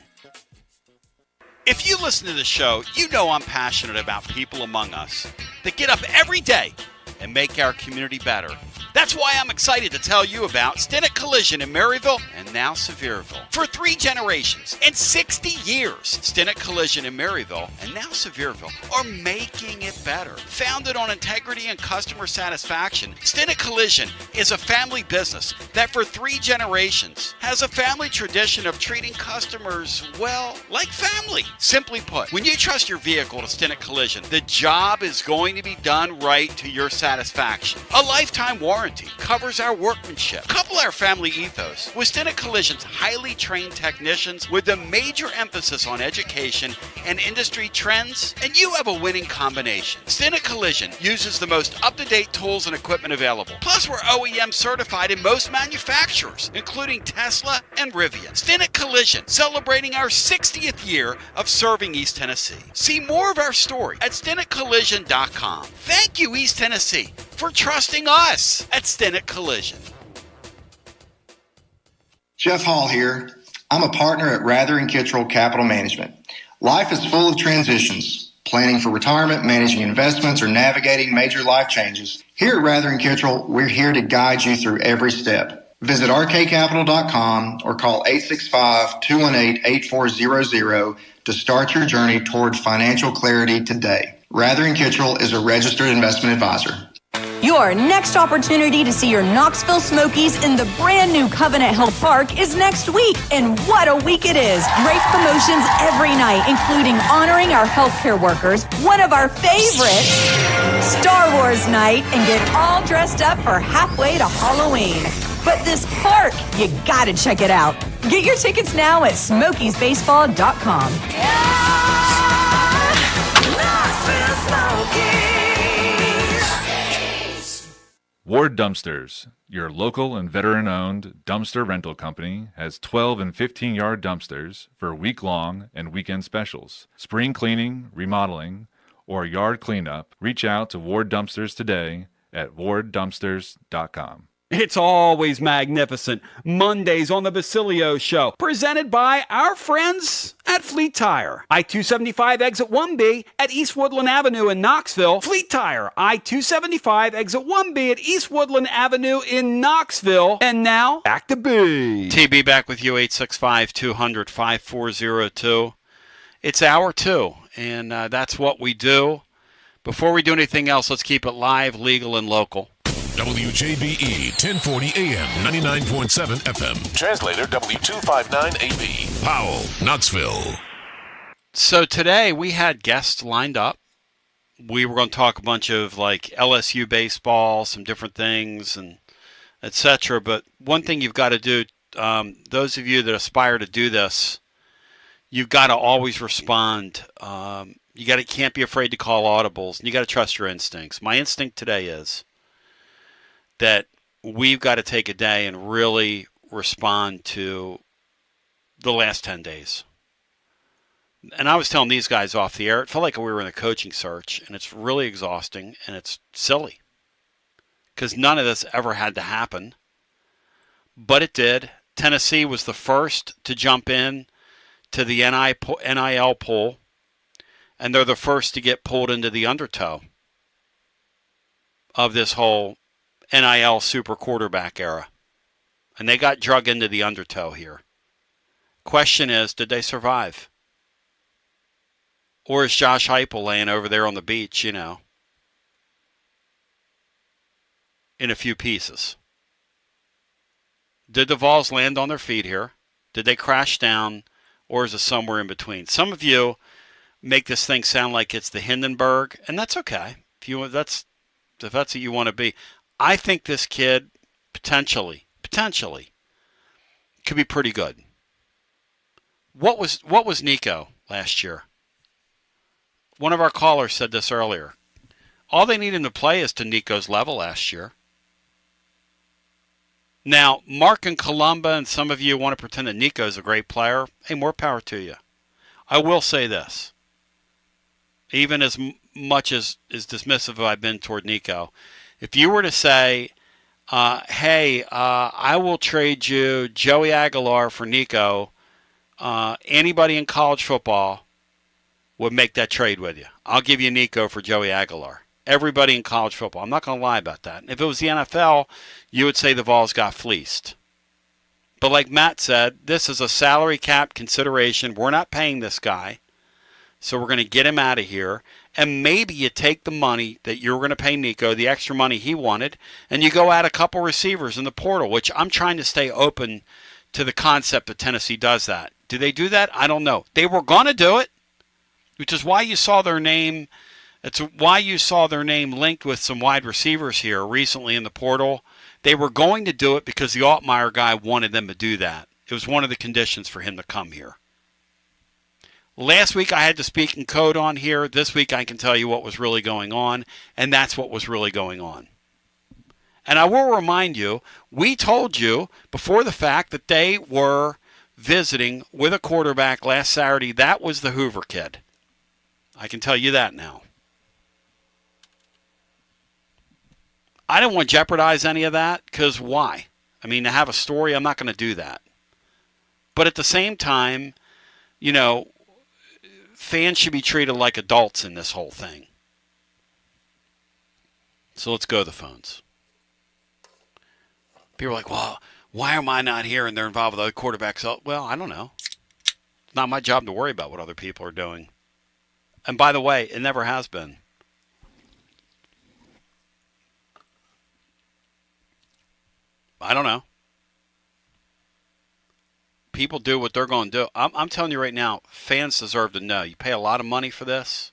If you listen to the show, you know I'm passionate about people among us that get up every day and make our community better. That's why I'm excited to tell you about Stinnett Collision in Maryville and now Sevierville. For 3 generations and 60 years, Stinnett Collision in Maryville and now Sevierville are making it better. Founded on integrity and customer satisfaction, Stinnett Collision is a family business that for 3 generations has a family tradition of treating customers, well, like family. Simply put, when you trust your vehicle to Stinnett Collision, the job is going to be done right to your satisfaction. A lifetime warranty covers our workmanship. Couple our family ethos with Stinnett Collision's highly trained technicians with a major emphasis on education and industry trends, and you have a winning combination. Stinnett Collision uses the most up-to-date tools and equipment available. Plus, we're OEM certified in most manufacturers, including Tesla and Rivian. Stinnett Collision, celebrating our 60th year of serving East Tennessee. See more of our story at StinnettCollision.com. Thank you, East Tennessee, for trusting us at Stinnett Collision. Jeff Hall here. I'm a partner at Rather & Kittrell Capital Management. Life is full of transitions. Planning for retirement, managing investments, or navigating major life changes. Here at Rather & Kittrell, we're here to guide you through every step. Visit rkcapital.com or call 865-218-8400 to start your journey toward financial clarity today. Rather & Kittrell is a registered investment advisor. Your next opportunity to see your Knoxville Smokies in the brand new Covenant Hill Park is next week. And what a week it is. Great promotions every night, including honoring our healthcare workers, one of our favorites, Star Wars night, and get all dressed up for halfway to Halloween. But this park, you gotta check it out. Get your tickets now at smokiesbaseball.com. Knoxville Smokies. Ward Dumpsters, your local and veteran-owned dumpster rental company, has 12 and 15-yard dumpsters for week-long and weekend specials. Spring cleaning, remodeling, or yard cleanup, reach out to Ward Dumpsters today at warddumpsters.com. It's always magnificent. Mondays on the Basilio Show, presented by our friends at Fleet Tire. I-275 exit 1B at East Woodland Avenue in Knoxville. Fleet Tire, I-275 exit 1B at East Woodland Avenue in Knoxville. And now, back to B. TB back with you, 865-200-5402. It's hour 2, and that's what we do. Before we do anything else, let's keep it live, legal, and local. WJBE 1040 AM 99.7 FM. Translator W259AB. Powell, Knoxville. So today we had guests lined up. we were going to talk a bunch of like LSU baseball, some different things, and etc. But one thing you've got to do, those of you that aspire to do this, you've got to always respond. Can't be afraid to call audibles, and you got to trust your instincts. My instinct today is that we've got to take a day and really respond to the last 10 days. And I was telling these guys off the air, it felt like we were in a coaching search, and it's really exhausting, and it's silly. Because none of this ever had to happen. But it did. Tennessee was the first to jump in to the NIL pool, and they're the first to get pulled into the undertow of this whole NIL super quarterback era. And they got drug into the undertow here. Question is, did they survive? Or is Josh Heupel laying over there on the beach, in a few pieces? Did the Vols land on their feet here? Did they crash down? Or is it somewhere in between? Some of you make this thing sound like it's the Hindenburg, and that's okay. If that's what you want to be. I think this kid potentially could be pretty good. What was Nico last year? One of our callers said this earlier. All they need him to play is to Nico's level last year. Now, Mark and Columba and some of you want to pretend that Nico's a great player. Hey, more power to you. I will say this. Even as much as dismissive I've been toward Nico, if you were to say, hey, I will trade you Joey Aguilar for Nico, anybody in college football would make that trade with you. I'll give you Nico for Joey Aguilar. Everybody in college football. I'm not going to lie about that. If it was the NFL, you would say the Vols got fleeced. But like Matt said, this is a salary cap consideration. We're not paying this guy, so we're going to get him out of here. And maybe you take the money that you're going to pay Nico, the extra money he wanted, and you go add a couple receivers in the portal, which I'm trying to stay open to the concept that Tennessee does that. Do they do that? I don't know. They were going to do it, which is why you saw their name. It's why you saw their name linked with some wide receivers here recently in the portal. They were going to do it because the Altmaier guy wanted them to do that. It was one of the conditions for him to come here. Last week I had to speak in code on here. This week I can tell you what was really going on, and that's what was really going on. And I will remind you, we told you before the fact that they were visiting with a quarterback last Saturday. That was the Hoover kid. I can tell you that now. I didn't want to jeopardize any of that, because why? I mean, to have a story, I'm not going to do that. But at the same time, fans should be treated like adults in this whole thing. So let's go to the phones. People are like, well, why am I not here and they're involved with other quarterbacks? Well, I don't know. It's not my job to worry about what other people are doing. And by the way, it never has been. I don't know. People do what they're going to do. I'm telling you right now, fans deserve to know. You pay a lot of money for this.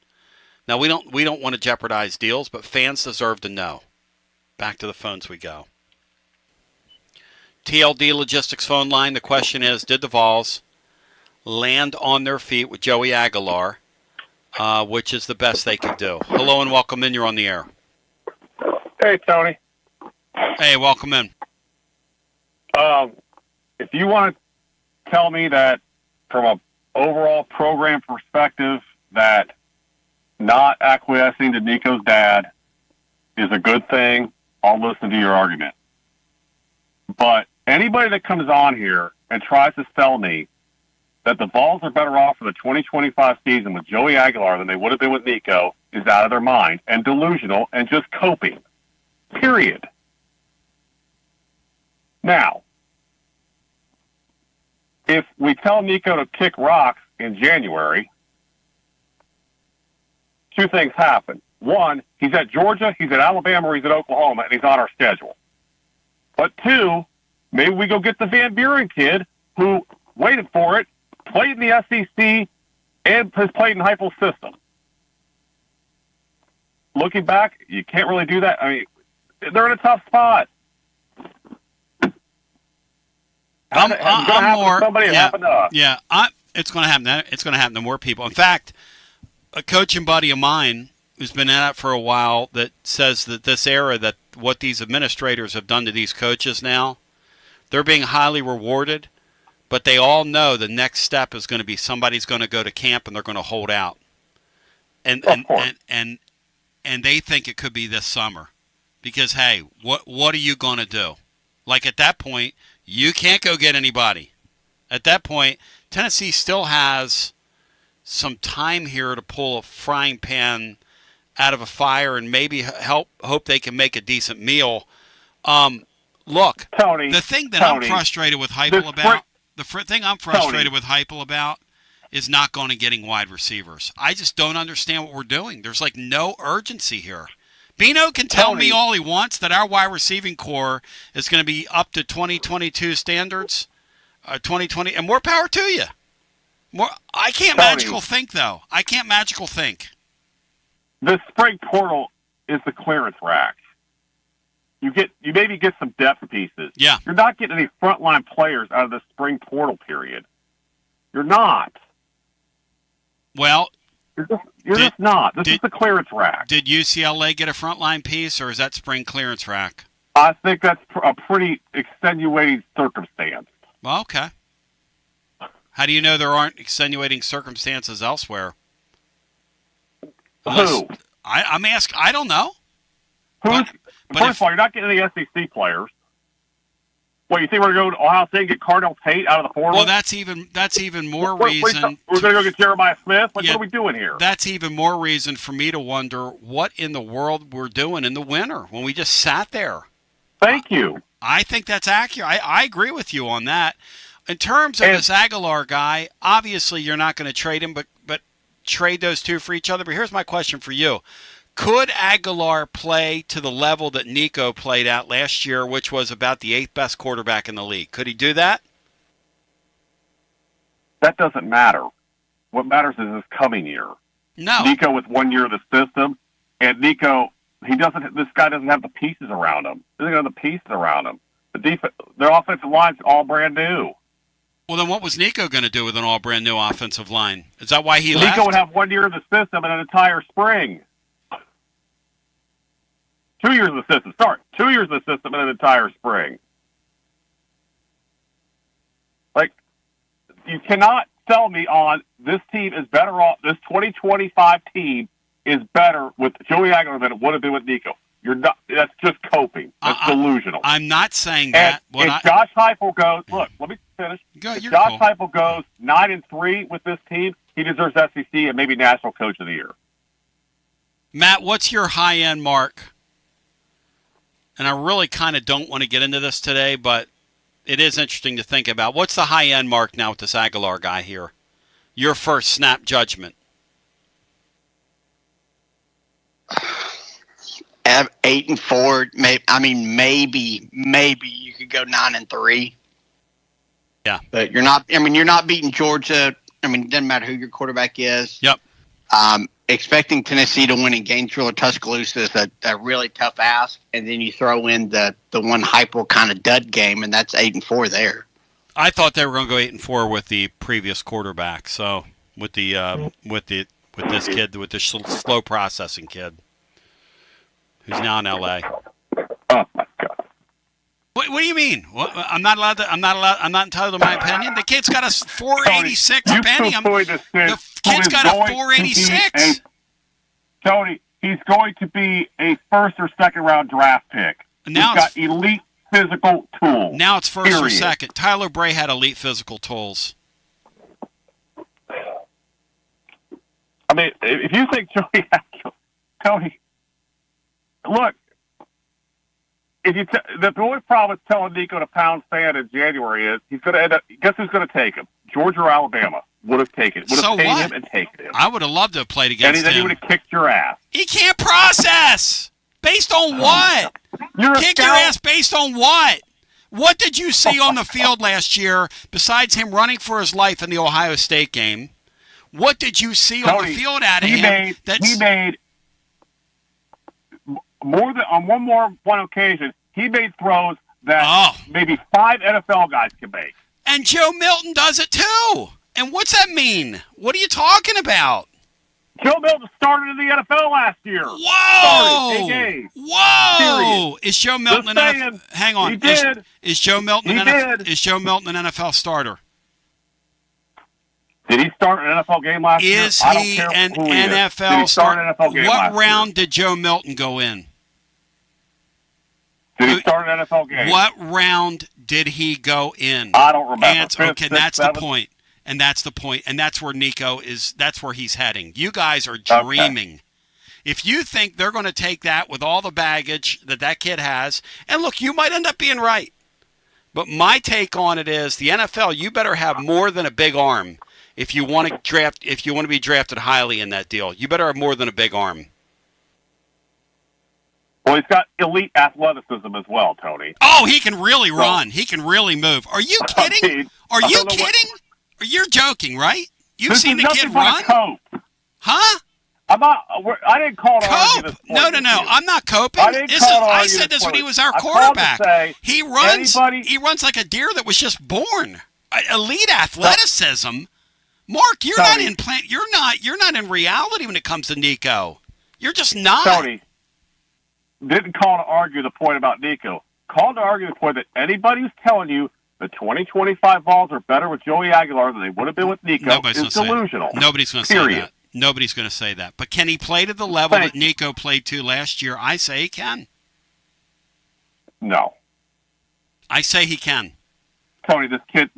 Now, we don't want to jeopardize deals, but fans deserve to know. Back to the phones we go. TLD Logistics phone line. The question is, did the Vols land on their feet with Joey Aguilar, which is the best they could do? Hello and welcome in. You're on the air. Hey, Tony. Hey, welcome in. If you want to tell me that from an overall program perspective that not acquiescing to Nico's dad is a good thing, I'll listen to your argument. But anybody that comes on here and tries to sell me that the Vols are better off for the 2025 season with Joey Aguilar than they would have been with Nico is out of their mind and delusional and just coping. Period. Now, if we tell Nico to kick rocks in January, two things happen. One, he's at Georgia, he's at Alabama, or he's at Oklahoma, and he's on our schedule. But two, maybe we go get the Van Buren kid who waited for it, played in the SEC, and has played in Heupel's system. looking back, you can't really do that. I mean, they're in a tough spot. I'm more. Yeah, it's going to happen. It's going to happen to more people. In fact, a coaching buddy of mine who's been at it for a while that says that this era, that what these administrators have done to these coaches now, they're being highly rewarded, but they all know the next step is going to be somebody's going to go to camp and they're going to hold out, and they think it could be this summer, because hey, what are you going to do? Like at that point, you can't go get anybody. At that point, Tennessee still has some time here to pull a frying pan out of a fire and maybe hope they can make a decent meal. Look, Tony, the thing that I'm frustrated with Heupel about, is not going and getting wide receivers. I just don't understand what we're doing. There's like no urgency here. Bino can tell me all he wants that our wide receiving core is going to be up to 2022 standards, 2020, and more power to you. I can't magical think, though. I can't magical think. The spring portal is the clearance rack. You maybe get some depth pieces. Yeah. You're not getting any frontline players out of the spring portal period. You're not. Well, you're just not. This is the clearance rack. Did UCLA get a frontline piece, or is that spring clearance rack? I think that's a pretty extenuating circumstance. Well, okay. How do you know there aren't extenuating circumstances elsewhere? Who? I'm asking. I don't know. First of all, you're not getting any SEC players. What, you think we're going to go to Ohio State and get Cardell Tate out of the portal? Well, that's even more reason. We're going to go get Jeremiah Smith? What are we doing here? That's even more reason for me to wonder what in the world we're doing in the winter when we just sat there. Thank you. I think that's accurate. I agree with you on that. In terms of this Aguilar guy, obviously you're not going to trade him, but trade those two for each other. But here's my question for you. Could Aguilar play to the level that Nico played at last year, which was about the 8th best quarterback in the league? Could he do that? That doesn't matter. What matters is this coming year. No. Nico with 1 year of the system, and Nico, this guy doesn't have the pieces around him. He doesn't have the pieces around him. Their offensive line's all brand new. Well, then what was Nico going to do with an all brand new offensive line? Is that why he left? Nico would have 1 year of the system and an entire spring. 2 years of the system. Sorry, 2 years of the system and an entire spring. Like, you cannot sell me on this team is better off. This 2025 team is better with Joey Aguilar than it would have been with Nico. You're not. That's just coping. That's delusional. I'm not saying that. If Josh Heupel goes, look, let me finish. If Josh Heupel goes 9-3 with this team, he deserves SEC and maybe National Coach of the Year. Matt, what's your high-end mark? And I really kind of don't want to get into this today, but it is interesting to think about. What's the high-end mark now with this Aguilar guy here? Your first snap judgment. 8-4. Maybe you could go 9-3. Yeah, but you're not. You're not beating Georgia. It doesn't matter who your quarterback is. Yep. Expecting Tennessee to win in Gainesville or Tuscaloosa is a really tough ask, and then you throw in the one Heupel kind of dud game, and that's 8-4 there. I thought they were going to go 8-4 with the previous quarterback. So with this kid, with this slow processing kid, who's now in LA. Oh my God! What do you mean? I'm not entitled to my opinion. The kid's got a 486 penny. The kid's got a 486. Tony, he's going to be a first or second round draft pick. Now he's got elite physical tools. Now it's first or second. Tyler Bray had elite physical tools. If you think Tony, look. The only problem with telling Nico to pound sand in January is he's going to end up. Guess who's going to take him? Georgia or Alabama would have taken it. Would have paid him and taken him. I would have loved to have played against him. And then he would have kicked your ass. He can't process. Based on what? Kick your ass based on what? What did you see on the field last year besides him running for his life in the Ohio State game? What did you see on the field out of him? on one occasion, he made throws that maybe 5 NFL guys can make. And Joe Milton does it too. And what's that mean? What are you talking about? Joe Milton started in the NFL last year. Whoa! Whoa! Period. Is Joe Milton hang on? He did. Is Joe Milton Is Joe Milton an NFL starter? Did he start an NFL game last year? Is he an NFL starter? What round did Joe Milton go in? Did he start an NFL game? What round did he go in? I don't remember. Okay, that's the point. And that's the point. And that's where Nico is. That's where he's heading. You guys are dreaming. Okay. If you think they're going to take that with all the baggage that kid has, and look, you might end up being right. But my take on it is the NFL, you better have more than a big arm if you want to be drafted highly in that deal. You better have more than a big arm. Well, he's got elite athleticism as well, Tony. Oh, he can really run. He can really move. Are you kidding? Are you kidding? You're joking, right? You've seen the kid run? Huh? I didn't call to argue this point. No. I'm not coping. I said this when he was our quarterback. He runs like a deer that was just born. Elite athleticism. Mark, you're not in reality when it comes to Nico. You're just not. Tony, didn't call to argue the point about Nico. Called to argue the point that anybody who's telling you the 2025 balls are better with Joey Aguilar than they would have been with Nico is delusional. Nobody's going to say that. Nobody's going to say that. But can he play to the level that Nico played to last year? I say he can. No. I say he can. Tony, this kid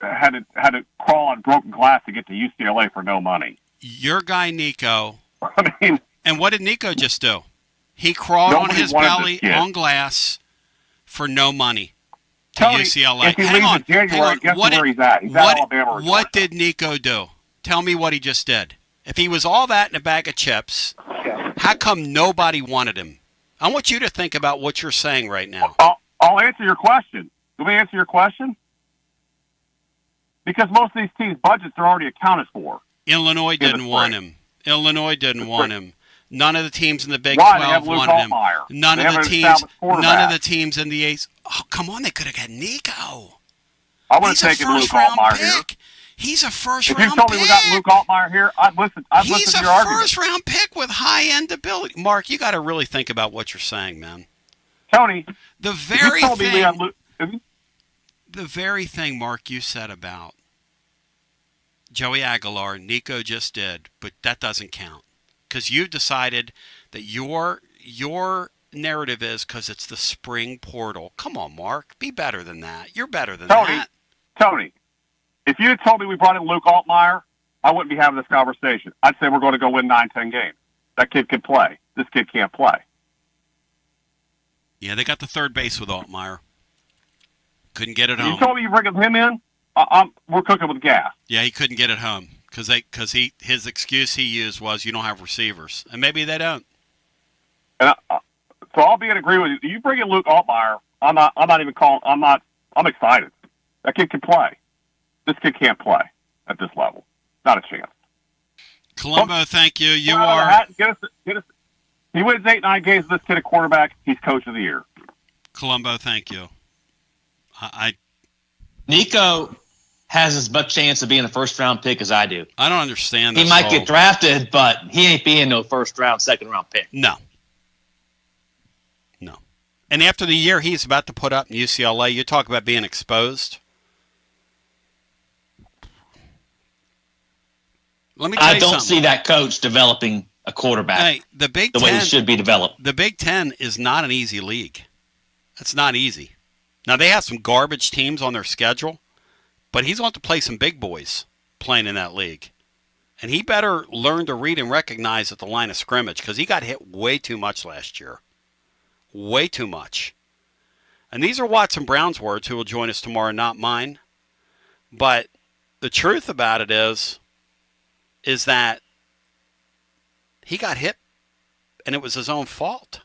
had to crawl on broken glass to get to UCLA for no money. Your guy Nico. I mean, and what did Nico just do? He crawled on his belly on glass for no money to Tony, UCLA. If he leaves in January, guess where he's at? He's at Alabama or What did Nico do? Tell me what he just did. If he was all that in a bag of chips, how come nobody wanted him? I want you to think about what you're saying right now. I'll answer your question. Let me answer your question. Because most of these teams' budgets are already accounted for. Illinois didn't want him. Illinois didn't want him. None of the teams in the Big 12 wanted him. None of the teams in the Ace. Oh, come on! They could have got Nico. I would have taken Luke Altmaier here. He's a first-round pick. If you told me we got Luke Altmaier here, I'd listen to your argument. He's a first-round pick with high-end ability. Mark, you got to really think about what you're saying, man. Tony, the very thing, Mark, you said about Joey Aguilar, Nico just did, but that doesn't count. Because you've decided that your narrative is because it's the spring portal. Come on, Mark. Be better than that. You're better than that. Tony, if you had told me we brought in Luke Altmaier, I wouldn't be having this conversation. I'd say we're going to go win 9-10 games. That kid can play. This kid can't play. Yeah, they got the third base with Altmaier. Couldn't get it home. You told me you bring him in? We're cooking with gas. Yeah, he couldn't get it home because his excuse he used was you don't have receivers, and maybe they don't. And so I'll be in agreement with you. You bring in Luke Altmaier, I'm excited. That kid can play. This kid can't play at this level. Not a chance. Colombo, thank you. Get us. He wins 8-9 games with this kid at quarterback. He's coach of the year. Colombo, thank you. Nico has as much chance of being a first-round pick as I do. I don't understand this. He might get drafted, but he ain't being no first-round, second-round pick. No. And after the year he's about to put up in UCLA, you talk about being exposed. Let me tell you something. I don't see that coach developing a quarterback the way he should be developed. The Big Ten is not an easy league. It's not easy. Now, they have some garbage teams on their schedule, but he's going to play some big boys playing in that league. And he better learn to read and recognize at the line of scrimmage because he got hit way too much last year. Way too much. And these are Watson Brown's words, who will join us tomorrow, not mine. But the truth about it is that he got hit, and it was his own fault.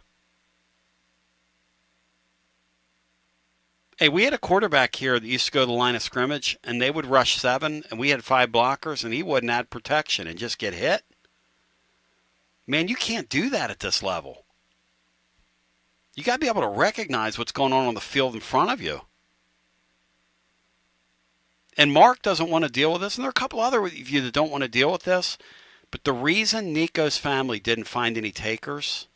Hey, we had a quarterback here that used to go to the line of scrimmage, and they would rush 7, and we had 5 blockers, and he wouldn't add protection and just get hit. Man, you can't do that at this level. You got to be able to recognize what's going on the field in front of you. And Mark doesn't want to deal with this, and there are a couple other of you that don't want to deal with this. But the reason Nico's family didn't find any takers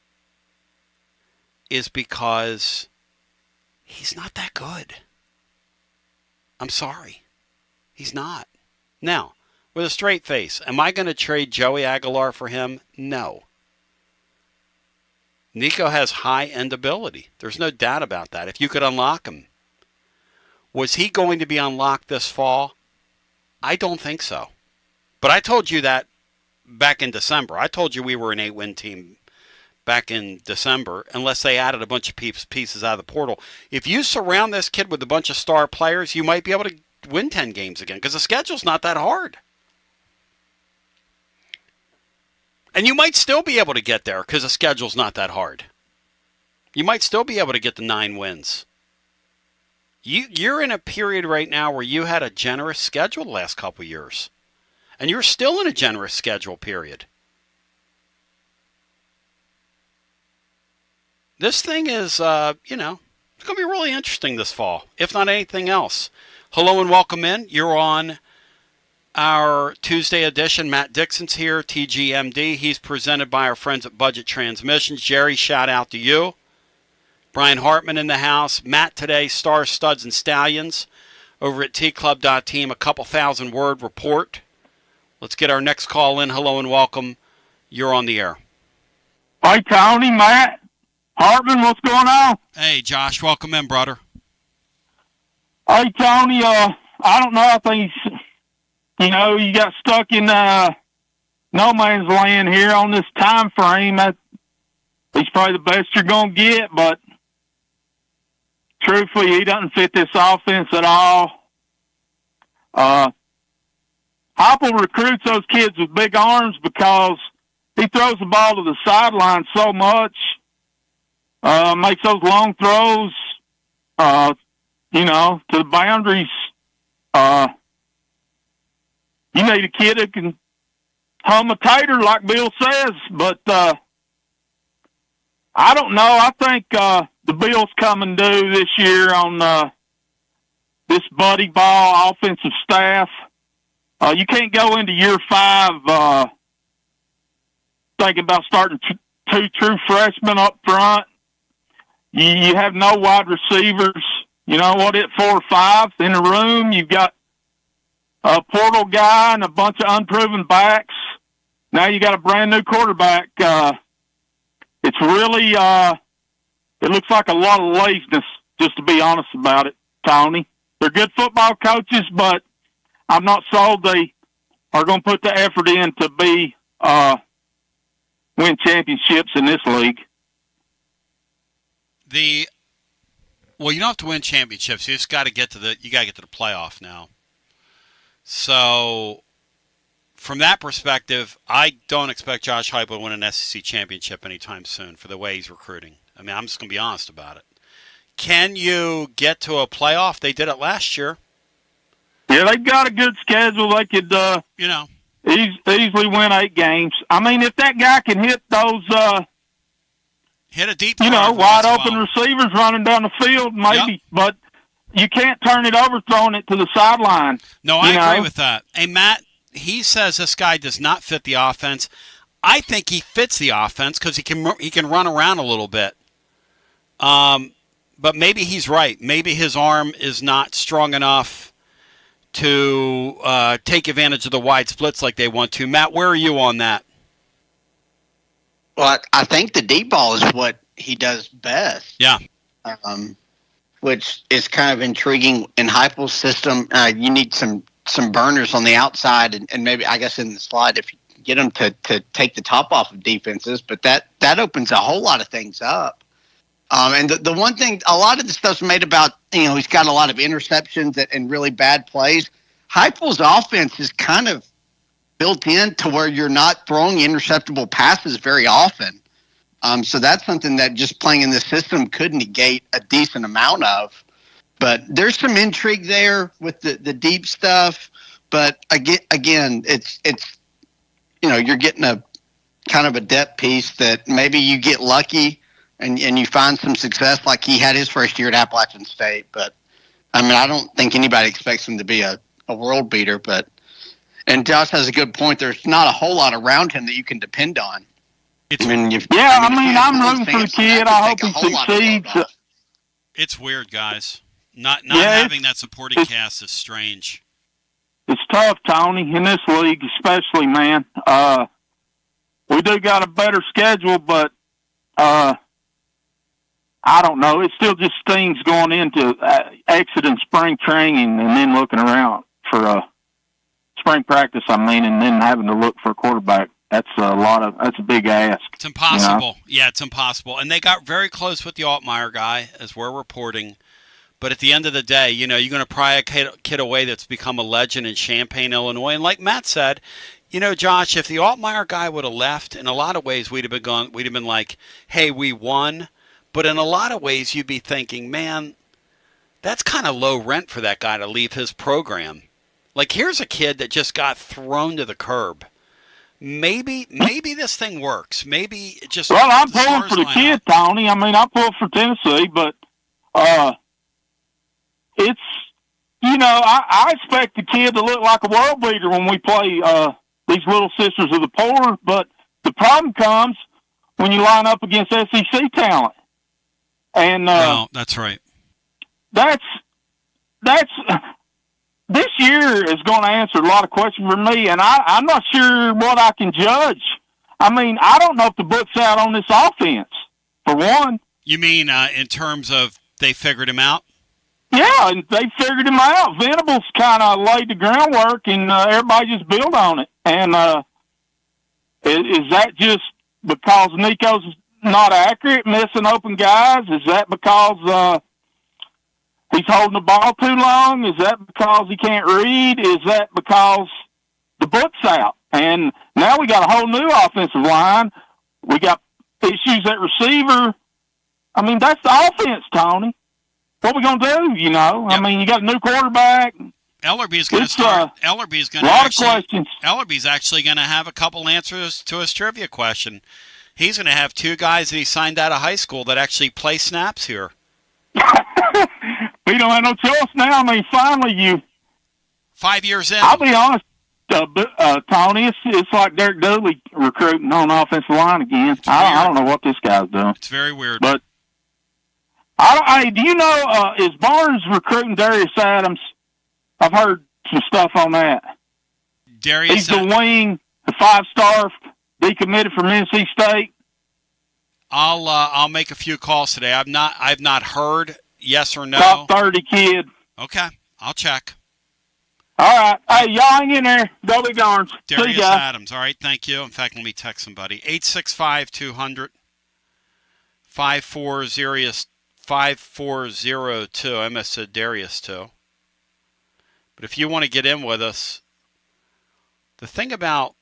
is because he's not that good. I'm sorry. He's not. Now, with a straight face, am I going to trade Joey Aguilar for him? No. Nico has high-end ability. There's no doubt about that. If you could unlock him. Was he going to be unlocked this fall? I don't think so. But I told you that back in December. I told you we were an 8-win team back in December, unless they added a bunch of pieces out of the portal. If you surround this kid with a bunch of star players, you might be able to win 10 games again, because the schedule's not that hard. And you might still be able to get there, because the schedule's not that hard. You might still be able to get the 9 wins. You're in a period right now where you had a generous schedule the last couple of years. And you're still in a generous schedule period. This thing is, it's going to be really interesting this fall, if not anything else. Hello and welcome in. You're on our Tuesday edition. Matt Dixon's here, TGMD. He's presented by our friends at Budget Transmissions. Jerry, shout out to you. Brian Hartman in the house. Matt today, Stars, Studs, and Stallions over at tclub.team. A couple thousand word report. Let's get our next call in. Hello and welcome. You're on the air. Hi, Tony, Matt, Hartman, what's going on? Hey, Josh, welcome in, brother. Hey, Tony, I don't know. I think, you got stuck in no man's land here on this time frame. He's probably the best you're going to get, but truthfully, he doesn't fit this offense at all. Heupel recruits those kids with big arms because he throws the ball to the sideline so much, makes those long throws, to the boundaries. You need a kid who can hum a tater, like Bill says, but I don't know. I think the Bills come and do this year on this buddy ball offensive staff. You can't go into year 5 thinking about starting 2 true freshmen up front. You have no wide receivers. You know what? At 4 or 5 in the room, you've got a portal guy and a bunch of unproven backs. Now you got a brand new quarterback. It's really, it looks like a lot of laziness, just to be honest about it, Tony. They're good football coaches, but I'm not sold they are going to put the effort in to win championships in this league. Well, you don't have to win championships. You just got to get to the playoff now. So, from that perspective, I don't expect Josh Heupel to win an SEC championship anytime soon for the way he's recruiting. I mean, I'm just going to be honest about it. Can you get to a playoff? They did it last year. Yeah, they've got a good schedule. They could, easily win 8 games. I mean, if that guy can hit those, hit a deep, wide open receivers running down the field, maybe. Yep. But you can't turn it over throwing it to the sideline. No, I agree with that. Hey, Matt, he says this guy does not fit the offense. I think he fits the offense because he can run around a little bit. But maybe he's right. Maybe his arm is not strong enough to take advantage of the wide splits like they want to. Matt, where are you on that? Well, I think the deep ball is what he does best. Yeah. Which is kind of intriguing in Heupel's system. You need some burners on the outside, and maybe, I guess, in the slide, if you get them to take the top off of defenses, but that opens a whole lot of things up. And the one thing, a lot of the stuff's made about, he's got a lot of interceptions and really bad plays. Heupel's offense is kind of built in to where you're not throwing interceptable passes very often. So that's something that just playing in the system could negate a decent amount of. But there's some intrigue there with the deep stuff. But again, it's you're getting a kind of a depth piece that maybe you get lucky and you find some success like he had his first year at Appalachian State. But, I mean, I don't think anybody expects him to be a world beater. And Josh has a good point. There's not a whole lot around him that you can depend on. I'm rooting for the kid. I hope he succeeds. It's weird, guys. Not having that supporting cast is strange. It's tough, Tony, in this league especially, man. We do got a better schedule, but I don't know. It still just stings going into exiting spring training and then looking around for spring practice, and then having to look for a quarterback. That's a big ask. It's impossible. You know? Yeah, it's impossible. And they got very close with the Altmaier guy, as we're reporting. But at the end of the day, you're going to pry a kid away that's become a legend in Champaign, Illinois. And like Matt said, Josh, if the Altmaier guy would have left, in a lot of ways we'd have been like, hey, we won. But in a lot of ways you'd be thinking, man, that's kind of low rent for that guy to leave his program. Like, here's a kid that just got thrown to the curb. Maybe this thing works. Maybe it just. Well, I'm pulling for the kid, Tony. I mean, I pull for Tennessee, but it's I expect the kid to look like a world beater when we play these little sisters of the poor. But the problem comes when you line up against SEC talent, and no, that's right. That's this year is going to answer a lot of questions for me, and I'm not sure what I can judge. I mean, I don't know if the book's out on this offense, for one. You mean in terms of they figured him out? Yeah, and they figured him out. Venables kind of laid the groundwork, and everybody just built on it. And is that just because Nico's not accurate, missing open guys? Is that because he's holding the ball too long? Is that because he can't read? Is that because the book's out? And now we got a whole new offensive line. We got issues at receiver. I mean, that's the offense, Tony. What we gonna do? Yep. I mean, you got a new quarterback. Ellerby's going to start. Ellerby's going to Ellerby's actually going to have a couple answers to his trivia question. He's going to have two guys that he signed out of high school that actually play snaps here. We don't have no choice now. I mean, finally 5 years in. I'll be honest, Tony, it's like Derek Dooley recruiting on the offensive line again. I don't know what this guy's doing. It's very weird. But do you know, is Barnes recruiting Darius Adams? I've heard some stuff on that. He's the wing, the 5-star, decommitted from NC State. I'll make a few calls today. I've not heard yes or no. Top 30 kid. Okay, I'll check. All right. Hey, y'all hang in there. Go Big Arms. Darius Adams. All right, thank you. In fact, let me text somebody. 865-200 5402. I must have said Darius too. But if you want to get in with us, the thing about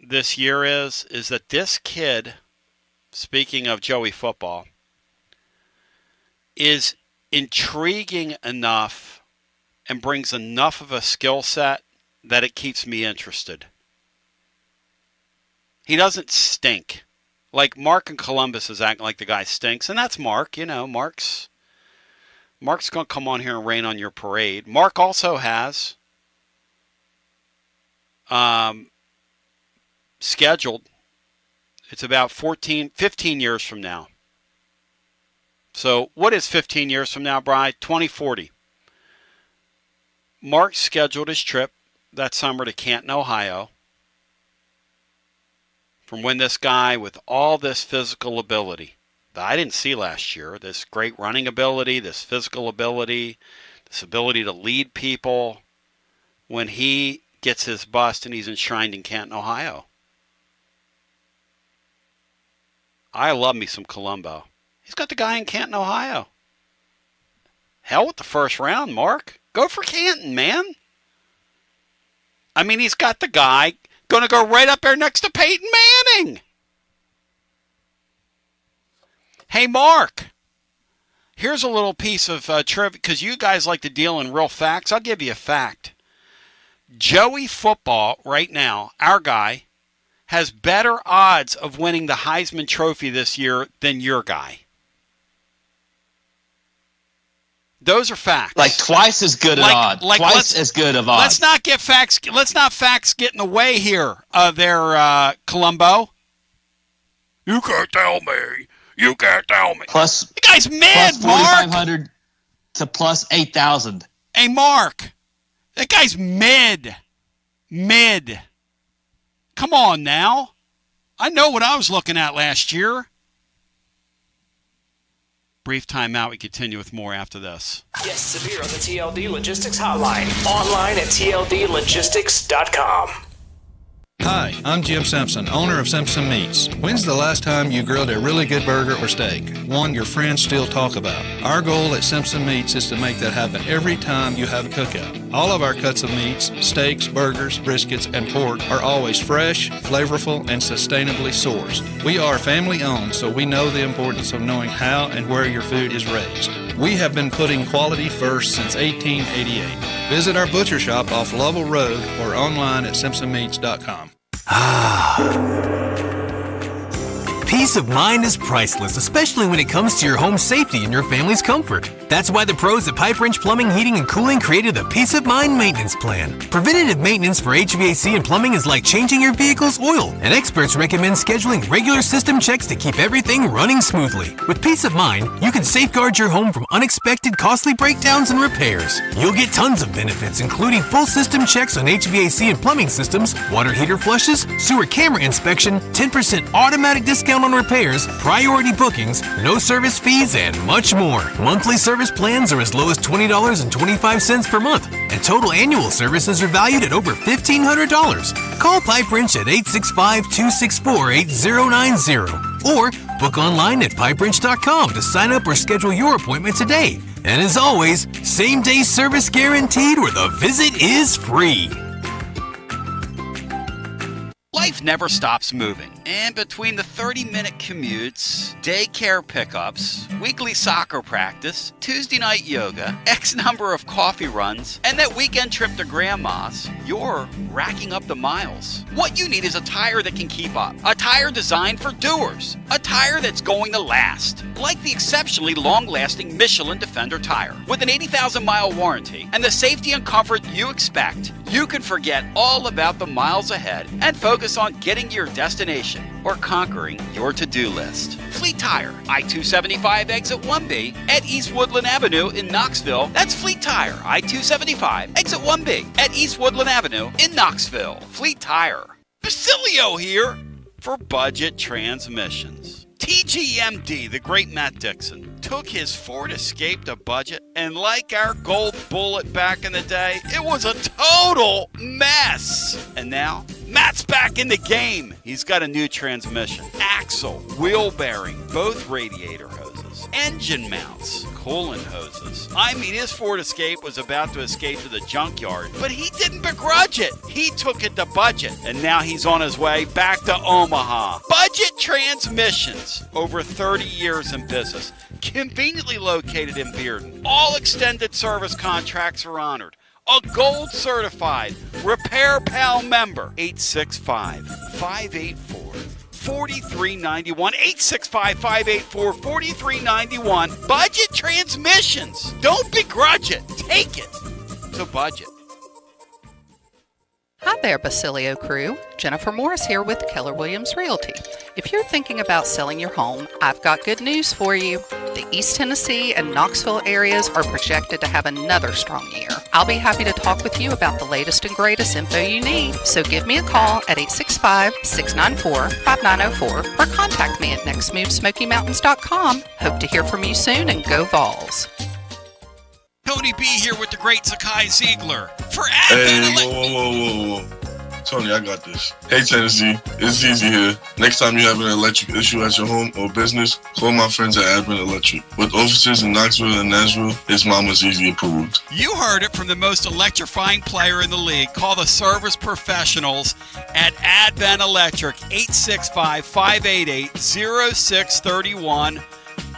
this year is that this kid, speaking of Joey football, is intriguing enough and brings enough of a skill set that it keeps me interested. He doesn't stink. Like Mark in Columbus is acting like the guy stinks, and that's Mark. Mark's going to come on here and rain on your parade. Mark also has scheduled, it's about 15 years from now. So what is 15 years from now, Bri? 2040. Mark scheduled his trip that summer to Canton, Ohio, from when this guy with all this physical ability that I didn't see last year, this great running ability, this physical ability, this ability to lead people, when he gets his bust and he's enshrined in Canton, Ohio. I love me some Colombo. He's got the guy in Canton, Ohio. Hell with the first round, Mark. Go for Canton, man. I mean, he's got the guy going to go right up there next to Peyton Manning. Hey, Mark. Here's a little piece of trivia, because you guys like to deal in real facts. I'll give you a fact. Joey Football, right now, our guy, has better odds of winning the Heisman Trophy this year than your guy. Those are facts. Like twice as good at odds. Twice as good of odds. Let's not facts get in the way here. Columbo. You can't tell me. You can't tell me. Plus, the guy's mid, plus Mark. 4,500 to plus 8,000. Hey, Mark. That guy's mid. Mid. Come on now. I know what I was looking at last year. Brief timeout. We continue with more after this. Guests appear on the TLD Logistics Hotline. Online at tldlogistics.com. Hi, I'm Jim Simpson, owner of Simpson Meats. When's the last time you grilled a really good burger or steak? One your friends still talk about. Our goal at Simpson Meats is to make that happen every time you have a cookout. All of our cuts of meats, steaks, burgers, briskets, and pork are always fresh, flavorful, and sustainably sourced. We are family owned, so we know the importance of knowing how and where your food is raised. We have been putting quality first since 1888. Visit our butcher shop off Lovell Road or online at simpsonmeats.com. Peace of mind is priceless, especially when it comes to your home safety and your family's comfort. That's why the pros at Pipe Wrench Plumbing, Heating, and Cooling created the Peace of Mind Maintenance Plan. Preventative maintenance for HVAC and plumbing is like changing your vehicle's oil, and experts recommend scheduling regular system checks to keep everything running smoothly. With Peace of Mind, you can safeguard your home from unexpected costly breakdowns and repairs. You'll get tons of benefits, including full system checks on HVAC and plumbing systems, water heater flushes, sewer camera inspection, 10% automatic discount on repairs, priority bookings, no service fees, and much more. Monthly service plans are as low as $20.25 per month, and total annual services are valued at over $1,500. Call Pipe Wrench at 865-264-8090 or book online at pipewrench.com to sign up or schedule your appointment today. And as always, same-day service guaranteed or the visit is free. Life never stops moving, and between the 30-minute commutes, daycare pickups, weekly soccer practice, Tuesday night yoga, X number of coffee runs, and that weekend trip to Grandma's, you're racking up the miles. What you need is a tire that can keep up, a tire designed for doers, a tire that's going to last, like the exceptionally long-lasting Michelin Defender tire. With an 80,000-mile warranty and the safety and comfort you expect, you can forget all about the miles ahead and focus on getting to your destination or conquering your to-do list. Fleet Tire, I-275 exit 1B at East Woodland Avenue in Knoxville. That's Fleet Tire, I-275 exit 1B at East Woodland Avenue in Knoxville. Fleet Tire. Basilio here for Budget Transmissions. TGMD, the great Matt Dixon, took his Ford Escape to budget, and like our gold bullet back in the day, it was a total mess. And now, Matt's back in the game. He's got a new transmission, axle, wheel bearing, both radiator hoses, engine mounts, coolant hoses. I mean, his Ford Escape was about to escape to the junkyard, but he didn't begrudge it. He took it to budget, and now he's on his way back to Omaha. Budget Transmissions, over 30 years in business, conveniently located in Bearden. All extended service contracts are honored. A gold certified Repair Pal member. 865-584-4391. 865-584-4391. Budget Transmissions. Don't begrudge it. Take it to budget. Hi there, Basilio crew. Jennifer Morris here with Keller Williams Realty. If you're thinking about selling your home, I've got good news for you. The East Tennessee and Knoxville areas are projected to have another strong year. I'll be happy to talk with you about the latest and greatest info you need. So give me a call at 865-694-5904 or contact me at nextmovesmokymountains.com. Hope to hear from you soon, and go Vols. Tony B here with the great Zakai Ziegler. For Hey, whoa. Tony, I got this. Hey, Tennessee, it's Easy here. Next time you have an electric issue at your home or business, call my friends at Advent Electric. With offices in Knoxville and Nashville, it's Mama's Easy approved. You heard it from the most electrifying player in the league. Call the service professionals at Advent Electric, 865-588-0631.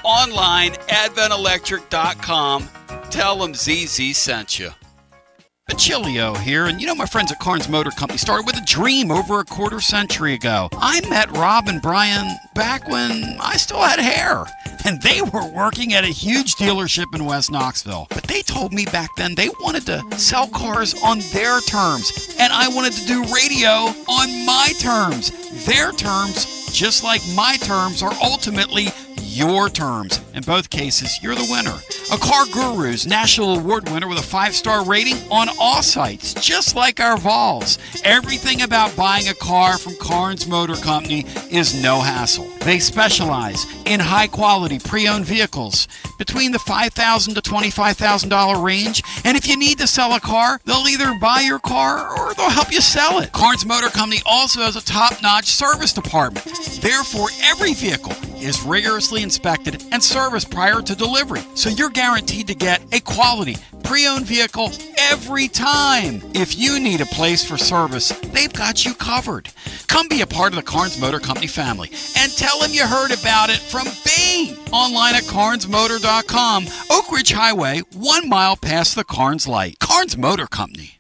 Online, adventelectric.com. Tell them ZZ sent you. Basilio here, and my friends at Carnes Motor Company started with a dream over a quarter century ago. I met Rob and Brian back when I still had hair, and they were working at a huge dealership in West Knoxville. But they told me back then they wanted to sell cars on their terms, and I wanted to do radio on my terms. Their terms, just like my terms, are ultimately your terms. In both cases, you're the winner. A Car Guru's National Award winner with a 5-star rating on all sites, just like our Vols. Everything about buying a car from Carnes Motor Company is no hassle. They specialize in high-quality pre-owned vehicles between the $5,000 to $25,000 range. And if you need to sell a car, they'll either buy your car or they'll help you sell it. Carnes Motor Company also has a top-notch service department. Therefore, every vehicle is rigorously inspected and serviced prior to delivery. So you're guaranteed to get a quality pre-owned vehicle every time. If you need a place for service, they've got you covered. Come be a part of the Carnes Motor Company family and tell them you heard about it from me. Online at carnesmotor.com, Oak Ridge Highway, 1 mile past the Carnes light. Carnes Motor Company.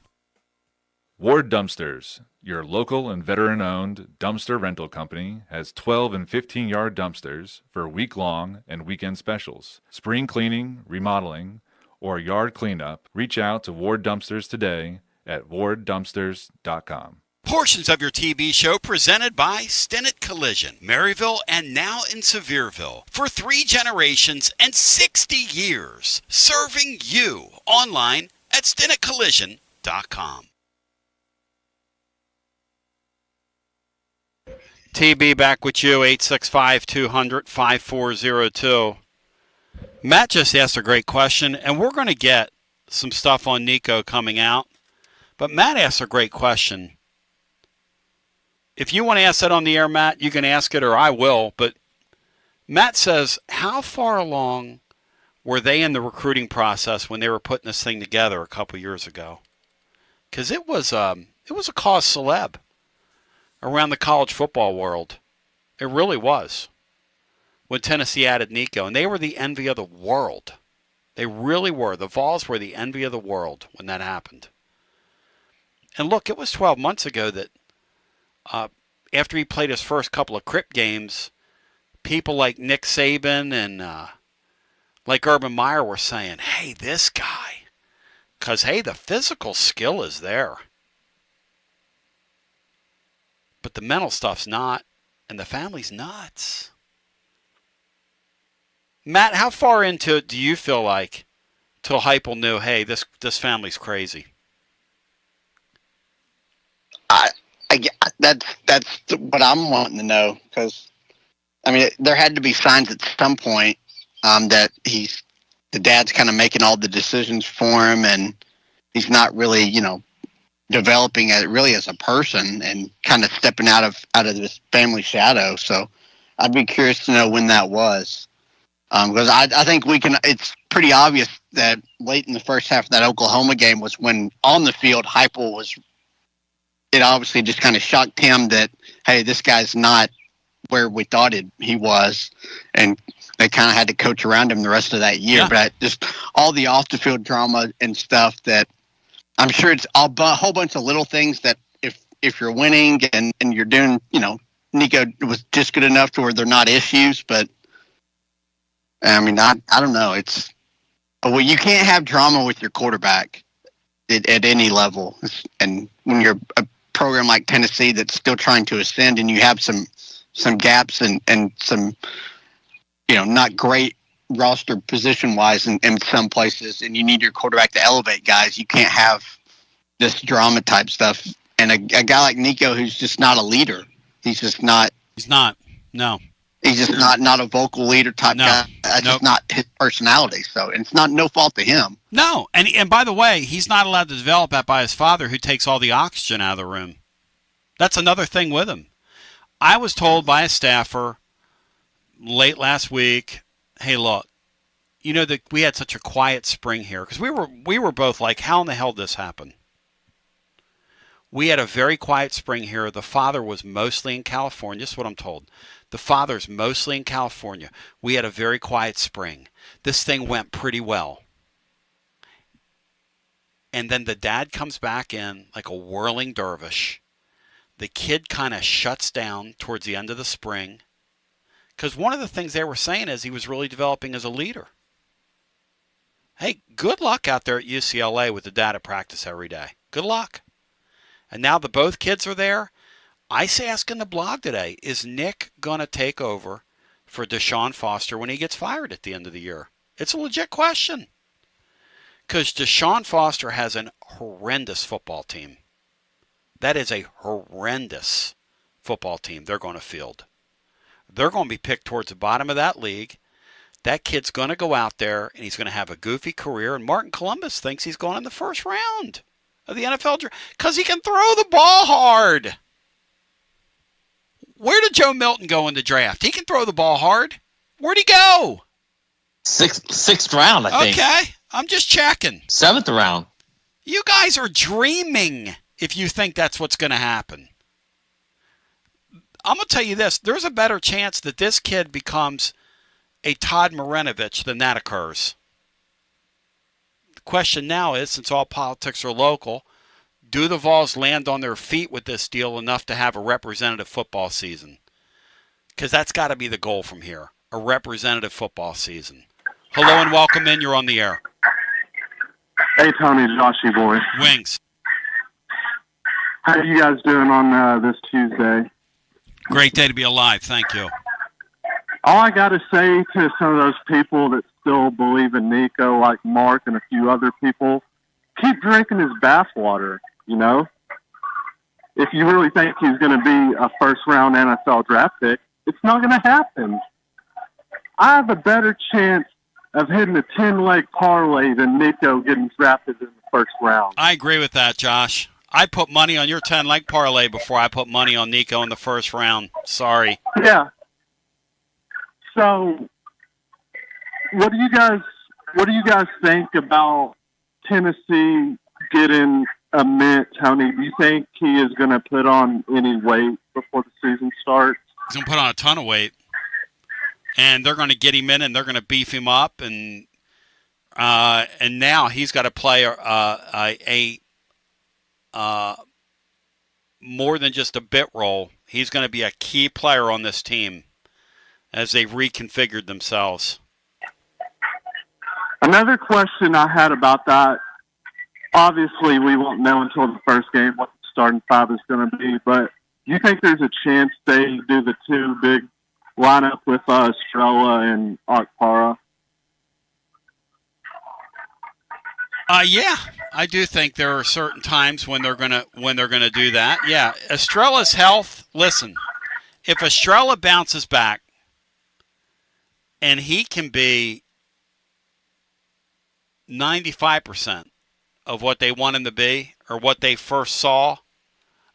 Ward Dumpsters, your local and veteran-owned dumpster rental company, has 12 and 15-yard dumpsters for week-long and weekend specials. Spring cleaning, remodeling, or yard cleanup, reach out to Ward Dumpsters today at warddumpsters.com. Portions of your TV show presented by Stinnett Collision, Maryville, and now in Sevierville. For 3 generations and 60 years, serving you online at StinnettCollision.com. TB back with you, 865-200-5402. Matt just asked a great question, and we're going to get some stuff on Nico coming out. But Matt asked a great question. If you want to ask that on the air, Matt, you can ask it or I will. But Matt says, how far along were they in the recruiting process when they were putting this thing together a couple years ago? Because it was a cause celeb around the college football world. It really was. When Tennessee added Nico, and they were the envy of the world. They really were. The Vols were the envy of the world when that happened. And look, it was 12 months ago that after he played his first couple of Crip games, people like Nick Saban and like Urban Meyer were saying, hey, this guy. Because, hey, the physical skill is there. But the mental stuff's not, and the family's nuts. Matt, how far into it do you feel like till Heupel knew, hey, this family's crazy? That's what I'm wanting to know, because I mean there had to be signs at some point that the dad's kind of making all the decisions for him, and he's not really developing it really as a person and kind of stepping out of this family shadow. So I'd be curious to know when that was, because I think it's pretty obvious that late in the first half of that Oklahoma game was when on the field Heupel was. It obviously just kind of shocked him that, hey, this guy's not where we thought he was, and they kind of had to coach around him the rest of that year. Yeah. But just all the off-the-field drama and stuff that I'm sure it's a whole bunch of little things that if you're winning and you're doing, Nico was just good enough to where they're not issues. But, I mean, I don't know. You can't have drama with your quarterback at any level. And when you're a program like Tennessee that's still trying to ascend and you have some gaps and some not great roster position wise in some places, and you need your quarterback to elevate guys, you can't have this drama type stuff. And a guy like Nico who's just not a leader, he's not a vocal leader type guy. That's just not his personality. So it's no fault to him. No, and by the way, he's not allowed to develop that by his father, who takes all the oxygen out of the room. That's another thing with him. I was told by a staffer late last week, hey, look, that we had such a quiet spring here, because we were both like, how in the hell did this happen? We had a very quiet spring here. The father was mostly in California. This is what I'm told. The father's mostly in California. We had a very quiet spring. This thing went pretty well. And then the dad comes back in like a whirling dervish. The kid kind of shuts down towards the end of the spring. Because one of the things they were saying is he was really developing as a leader. Hey, good luck out there at UCLA with the dad at practice every day. Good luck. And now that both kids are there, I say ask in the blog today, is Nick going to take over for Deshaun Foster when he gets fired at the end of the year? It's a legit question. Because Deshaun Foster has an horrendous football team. That is a horrendous football team they're going to field. They're going to be picked towards the bottom of that league. That kid's going to go out there, and he's going to have a goofy career. And Martin Columbus thinks he's going in the first round of the NFL draft because he can throw the ball hard. Where did Joe Milton go in the draft? He can throw the ball hard. Where'd he go? Sixth round, I think. Okay, I'm just checking. 7th round. You guys are dreaming if you think that's what's going to happen. I'm going to tell you this. There's a better chance that this kid becomes a Todd Marinovich than that occurs. The question now is, since all politics are local, do the Vols land on their feet with this deal enough to have a representative football season? Because that's got to be the goal from here, a representative football season. Hello and welcome in. You're on the air. Hey, Tony, Joshy boy. Wings. How are you guys doing on this Tuesday? Great day to be alive. Thank you. All I got to say to some of those people that still believe in Nico, like Mark and a few other people, keep drinking his bathwater, you know? If you really think he's going to be a first-round NFL draft pick, it's not going to happen. I have a better chance of hitting a 10-leg parlay than Nico getting drafted in the first round. I agree with that, Josh. I put money on your 10-leg parlay before I put money on Nico in the first round. Sorry. Yeah. So, what do you guys think about Tennessee getting a mint, Tony? Do you think he is going to put on any weight before the season starts? He's going to put on a ton of weight. And they're going to get him in, and they're going to beef him up, and now he's got to play a more than just a bit role. He's going to be a key player on this team as they've reconfigured themselves. Another question I had about that, obviously we won't know until the first game what the starting five is going to be, but do you think there's a chance they do the two big lineup with Estrella and Akpara? Yeah, I do think there are certain times when they're gonna do that. Yeah, Estrella's health. Listen, if Estrella bounces back, and he can be 95% of what they want him to be or what they first saw.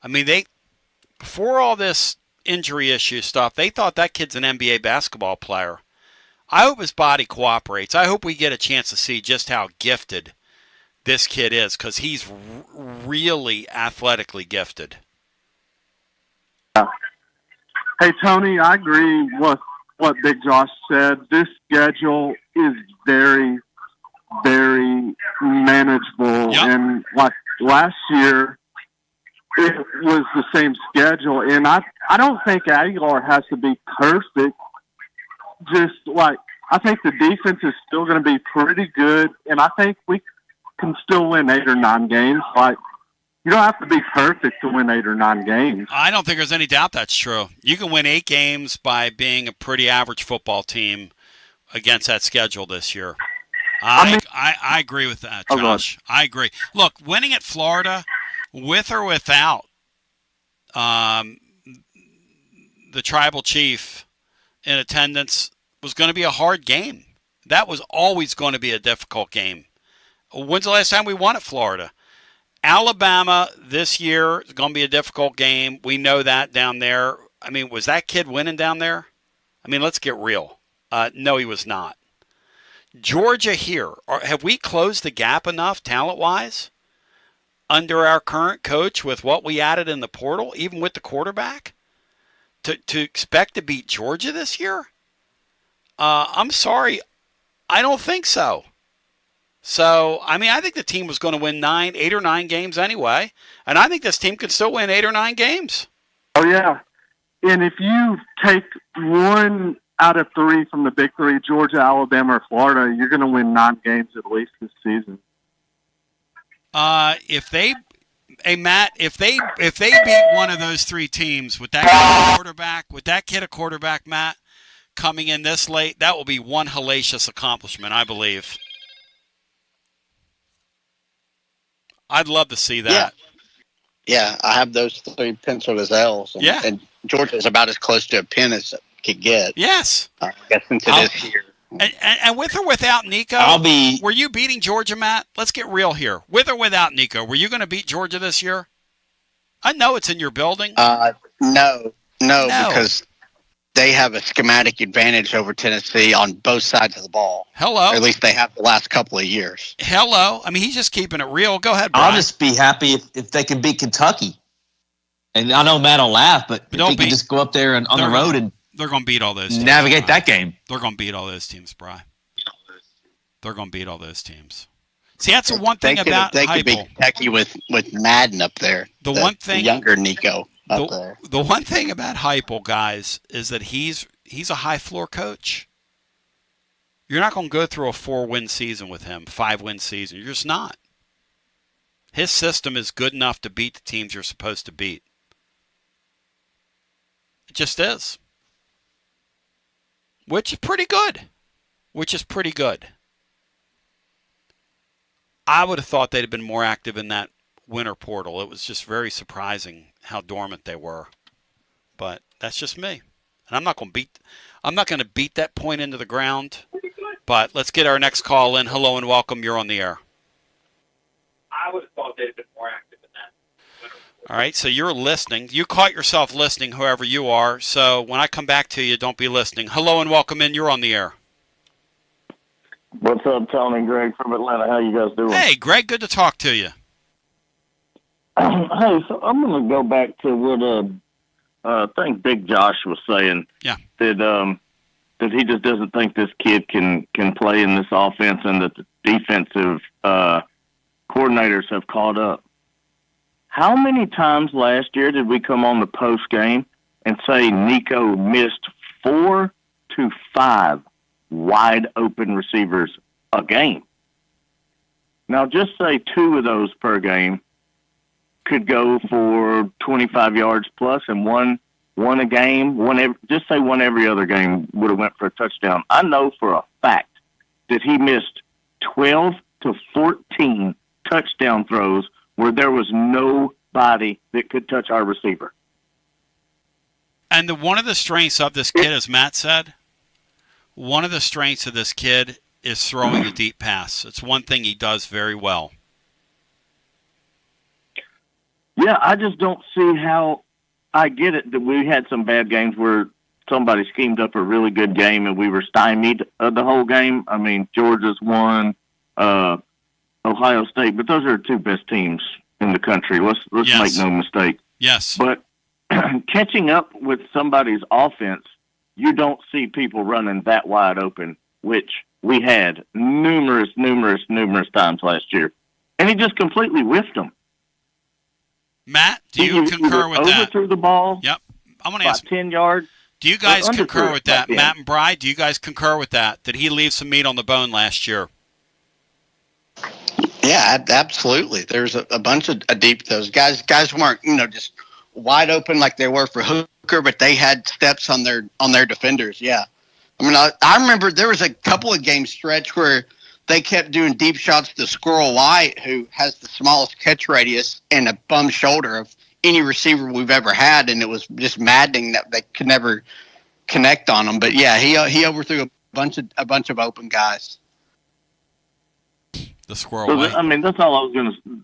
I mean, before all this injury issue stuff, they thought that kid's an NBA basketball player. I hope his body cooperates. I hope we get a chance to see just how gifted this kid is, because he's really athletically gifted. Hey, Tony, I agree with what Big Josh said. This schedule is very, very manageable. Yep. And like last year, it was the same schedule. And I don't think Aguilar has to be perfect. Just like, I think the defense is still going to be pretty good. And I think we can still win 8 or 9 games. Like, you don't have to be perfect to win 8 or 9 games. I don't think there's any doubt that's true. You can win 8 games by being a pretty average football team against that schedule this year. I agree with that, Josh. I agree. Look, winning at Florida, with or without the tribal chief in attendance, was going to be a hard game. That was always going to be a difficult game. When's the last time we won at Florida? Alabama this year is going to be a difficult game. We know that down there. I mean, was that kid winning down there? I mean, let's get real. No, he was not. Georgia here. Have we closed the gap enough talent-wise under our current coach with what we added in the portal, even with the quarterback, to expect to beat Georgia this year? I'm sorry. I don't think so. So, I mean, I think the team was going to win 8 or 9 games anyway. And I think this team could still win 8 or 9 games. Oh, yeah. And if you take 1 out of 3 from the big 3, Georgia, Alabama, or Florida, you're going to win 9 games at least this season. Matt, if they beat one of those 3 teams with that kid a quarterback, Matt, coming in this late, that will be one hellacious accomplishment, I believe. I'd love to see that. Yeah, I have those 3 penciled as L's. And Georgia's about as close to a pin as it could get. Yes. I guess into this year. And with or without Nico, were you beating Georgia, Matt? Let's get real here. With or without Nico, were you going to beat Georgia this year? I know it's in your building. No, because they have a schematic advantage over Tennessee on both sides of the ball. Hello. Or at least they have the last couple of years. Hello. I mean, he's just keeping it real. Go ahead, Brian. I'll just be happy if they can beat Kentucky. And I know Matt will laugh, but if he can just go up there and on the road and they're going to beat all those teams. Navigate that game. They're going to beat all those teams, Brian. They're going to beat all those teams. See, that's the one thing about they could beat Kentucky with Madden up there. The younger Nico up there. The one thing about Heupel, guys, is that he's a high floor coach. You're not going to go through a 4-win season with him, 5-win season. You're just not. His system is good enough to beat the teams you're supposed to beat. It just is. Which is pretty good. I would have thought they'd have been more active in that winter portal. It was just very surprising how dormant they were. But that's just me. And I'm not going to beat that point into the ground. But let's get our next call in. Hello and welcome. You're on the air. I would have thought they'd have been more active in that. All right, so you're listening. You caught yourself listening, whoever you are. So when I come back to you, don't be listening. Hello and welcome in. You're on the air. What's up, Tony and Greg from Atlanta? How you guys doing? Hey, Greg, good to talk to you. Hey, so I'm going to go back to what I think Big Josh was saying. Yeah. That he just doesn't think this kid can play in this offense, and that the defensive coordinators have caught up. How many times last year did we come on the post game and say Nico missed 4 to 5 wide open receivers a game? Now, just say 2 of those per game could go for 25 yards plus, and one a game. Just say one every other game would have went for a touchdown. I know for a fact that he missed 12 to 14 touchdown throws where there was nobody that could touch our receiver. And one of the strengths of this kid, as Matt said, one of the strengths of this kid is throwing the deep pass. It's one thing he does very well. Yeah, I just don't see how. I get it that we had some bad games where somebody schemed up a really good game and we were stymied the whole game. I mean, Georgia's won, Ohio State, but those are the 2 best teams in the country. Let's make no mistake. Yes. But catching up with somebody's offense, you don't see people running that wide open, which we had numerous times last year. And he just completely whiffed them. Matt, do you concur with that? Overthrew the ball. Yep. I'm going to ask 10 yards. Do you guys concur with that? Matt and Bry, do you guys concur with that? Did he leave some meat on the bone last year? Yeah, absolutely. There's a bunch of deep those guys. Guys weren't just wide open like they were for Hooker, but they had steps on their defenders. Yeah, I mean I remember there was a couple of game stretch where they kept doing deep shots to Squirrel White, who has the smallest catch radius and a bum shoulder of any receiver we've ever had, and it was just maddening that they could never connect on him. But yeah, he overthrew a bunch of open guys. The Squirrel White. I mean, that's all I was going to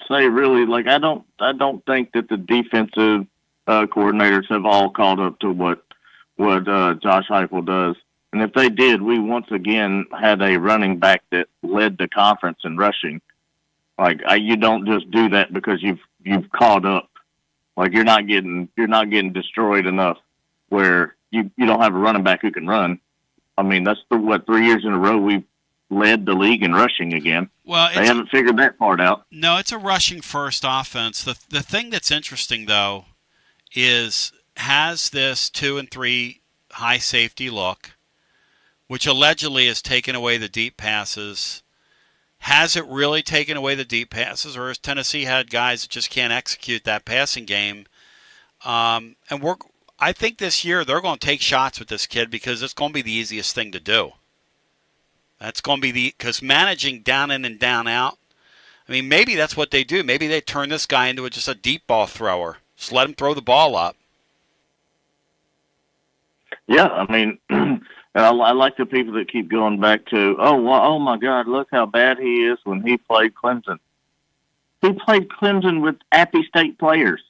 say. Really, like I don't think that the defensive coordinators have all called up to what Josh Heupel does. And if they did, we once again had a running back that led the conference in rushing. Like you don't just do that because you've caught up. Like you're not getting destroyed enough where you don't have a running back who can run. I mean that's 3 years in a row led the league in rushing again. Well, they haven't figured that part out. No, it's a rushing first offense. The thing that's interesting though is has this 2 and 3 high safety look, which allegedly has taken away the deep passes. Has it really taken away the deep passes, or has Tennessee had guys that just can't execute that passing game? I think this year they're going to take shots with this kid because it's going to be the easiest thing to do. That's going to be because managing down in and down out. I mean, maybe that's what they do. Maybe they turn this guy into just a deep ball thrower. Just let him throw the ball up. Yeah, I mean, I like the people that keep going back to, oh my God, look how bad he is when he played Clemson. He played Clemson with Appy State players.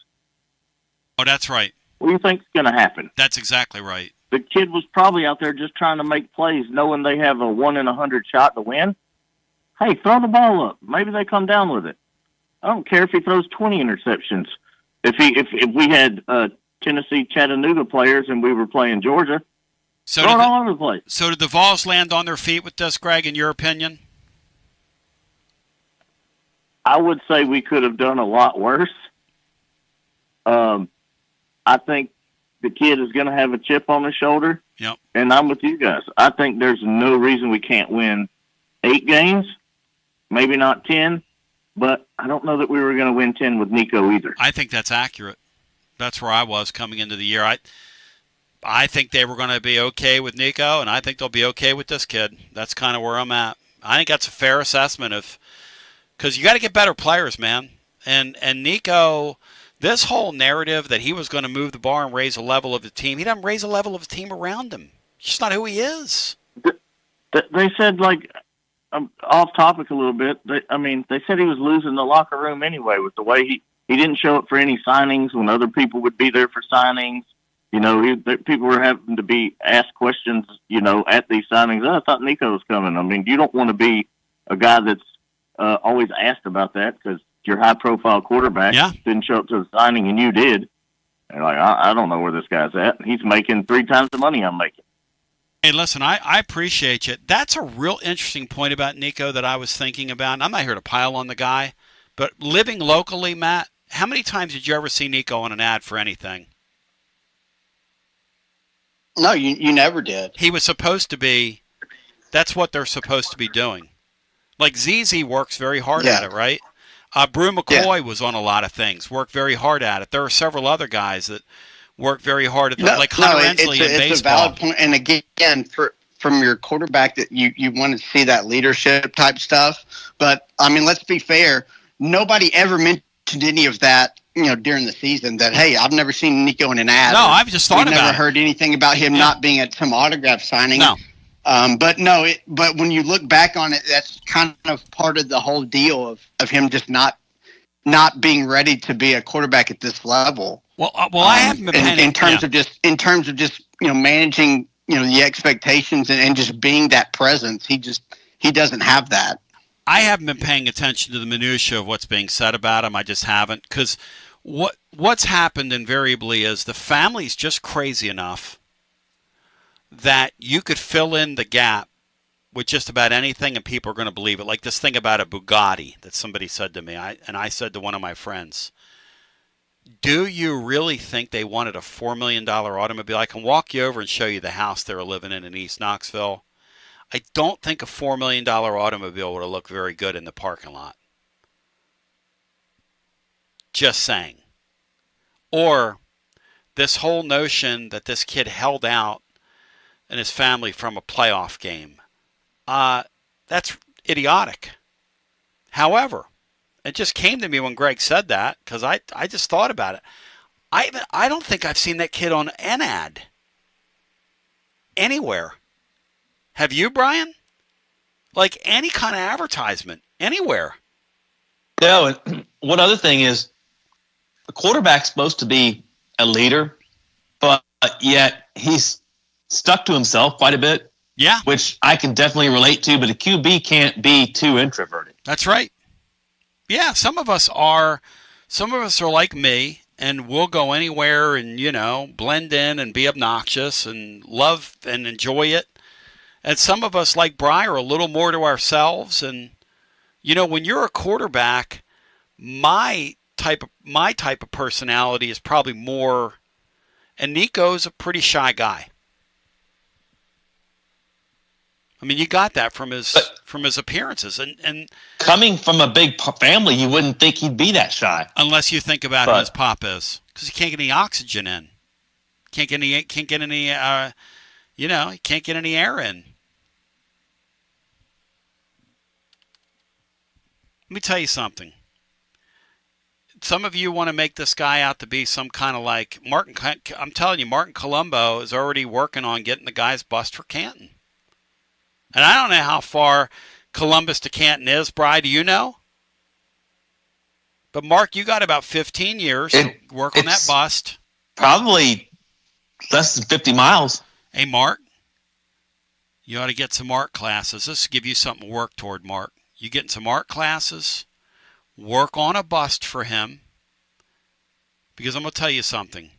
Oh, that's right. What do you think's going to happen? That's exactly right. The kid was probably out there just trying to make plays, knowing they have a 1 in 100 shot to win. Hey, throw the ball up. Maybe they come down with it. I don't care if he throws 20 interceptions. If we had Tennessee Chattanooga players and we were playing Georgia, throw it all over the place. So did the Vols land on their feet with this, Greg, in your opinion? I would say we could have done a lot worse. I think the kid is going to have a chip on his shoulder. Yep. And I'm with you guys. I think there's no reason we can't win 8 games, maybe not 10, but I don't know that we were going to win 10 with Nico either. I think that's accurate. That's where I was coming into the year. I think they were going to be okay with Nico, and I think they'll be okay with this kid. That's kind of where I'm at. I think that's a fair assessment of because you got to get better players, man. And Nico, this whole narrative that he was going to move the bar and raise the level of the team, he doesn't raise the level of the team around him. It's just not who he is. They said, like, off topic a little bit, they said he was losing the locker room anyway with the way he didn't show up for any signings when other people would be there for signings. You know, people were having to be asked questions, you know, at these signings. Oh, I thought Nico was coming. I mean, you don't want to be a guy that's always asked about that because your high-profile quarterback didn't show up to the signing and you did. And like, I don't know where this guy's at. He's making 3 times the money I'm making. Hey, listen, I appreciate you. That's a real interesting point about Nico that I was thinking about. And I'm not here to pile on the guy, but living locally, Matt, how many times did you ever see Nico on an ad for anything? No, you never did. He was supposed to be. That's what they're supposed to be doing. Like ZZ works very hard at it, right? Brew McCoy was on a lot of things, worked very hard at it. There are several other guys that work very hard at like Hunter Ensley in baseball. It's a valid point. And again, from your quarterback, that you want to see that leadership type stuff. But I mean, let's be fair. Nobody ever mentioned any of that, you know, during the season. That hey, I've never seen Nico in an ad. No, I've just thought about it. Never heard anything about him not being at some autograph signing. No. But when you look back on it, that's kind of part of the whole deal of him just not being ready to be a quarterback at this level. Well, I haven't been in terms of just you know managing the expectations and just being that presence. He doesn't have that. I haven't been paying attention to the minutia of what's being said about him. I just haven't because what's happened invariably is the family's just crazy enough that you could fill in the gap with just about anything and people are going to believe it. Like this thing about a Bugatti that somebody said to me, I said to one of my friends, do you really think they wanted a $4 million automobile? I can walk you over and show you the house they were living in East Knoxville. I don't think a $4 million automobile would have looked very good in the parking lot. Just saying. Or this whole notion that this kid held out and his family from a playoff game. That's idiotic. However, it just came to me when Greg said that because I just thought about it. I don't think I've seen that kid on an ad anywhere. Have you, Brian? Like any kind of advertisement anywhere? No. And one other thing is, the quarterback's supposed to be a leader, but yet he's stuck to himself quite a bit. Yeah. Which I can definitely relate to, but a QB can't be too introverted. That's right. Yeah, some of us are like me, and we'll go anywhere and, blend in and be obnoxious and love and enjoy it. And some of us, like Bry, are a little more to ourselves. And, when you're a quarterback, my type of personality is probably more, and Nico's a pretty shy guy. I mean, you got that from his appearances, and coming from a big family, you wouldn't think he'd be that shy. Unless you think about who his pop is, because he can't get any oxygen in, he can't get any air in. Let me tell you something. Some of you want to make this guy out to be some kind of like Martin. I'm telling you, Martin Colombo is already working on getting the guy's bust for Canton. And I don't know how far Columbus to Canton is. Bri, do you know? But, Mark, you got about 15 years to work on that bust. Probably less than 50 miles. Hey, Mark, you ought to get some art classes. This will give you something to work toward, Mark. You get in some art classes, work on a bust for him. Because I'm going to tell you something.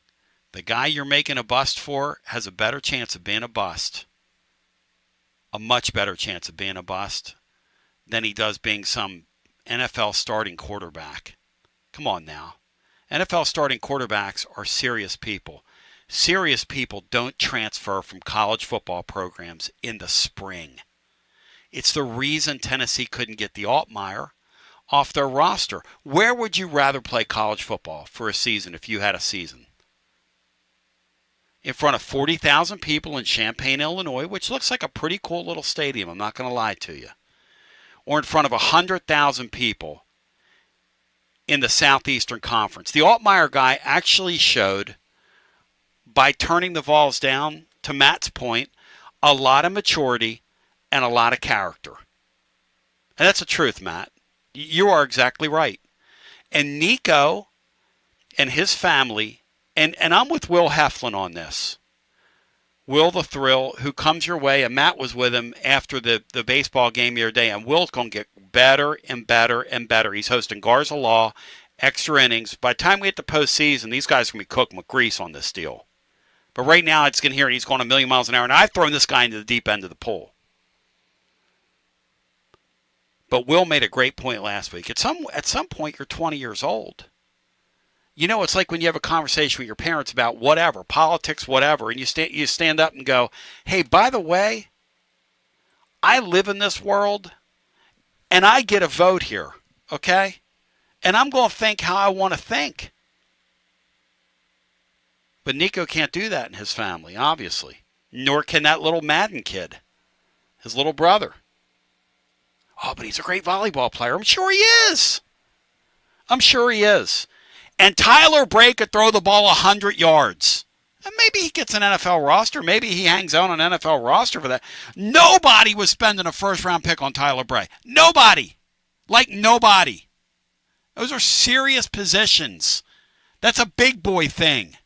The guy you're making a bust for has a better chance of being a bust. A much better chance of being a bust than he does being some NFL starting quarterback. Come on now. NFL starting quarterbacks are serious people. Serious people don't transfer from college football programs in the spring. It's the reason Tennessee couldn't get the Altmaier off their roster. Where would you rather play college football for a season if you had a season? In front of 40,000 people in Champaign, Illinois, which looks like a pretty cool little stadium, I'm not going to lie to you. Or in front of 100,000 people in the Southeastern Conference. The Altmaier guy actually showed, by turning the Vols down, to Matt's point, a lot of maturity and a lot of character. And that's the truth, Matt. You are exactly right. And Nico and his family, and I'm with Will Heflin on this. Will the Thrill, who comes your way, and Matt was with him after the baseball game the other day, and Will's going to get better and better and better. He's hosting Garza Law, extra innings. By the time we get to postseason, these guys are going to be cooking with grease on this deal. But right now, it's going to hear, and he's going a million miles an hour, and I've thrown this guy into the deep end of the pool. But Will made a great point last week. At some point, you're 20 years old. It's like when you have a conversation with your parents about whatever, politics, whatever, and you stand up and go, hey, by the way, I live in this world, and I get a vote here, okay? And I'm going to think how I want to think. But Nico can't do that in his family, obviously. Nor can that little Madden kid, his little brother. Oh, but he's a great volleyball player. I'm sure he is. And Tyler Bray could throw the ball 100 yards. And maybe he gets an NFL roster. Maybe he hangs out on an NFL roster for that. Nobody was spending a first-round pick on Tyler Bray. Nobody. Like nobody. Those are serious positions. That's a big boy thing.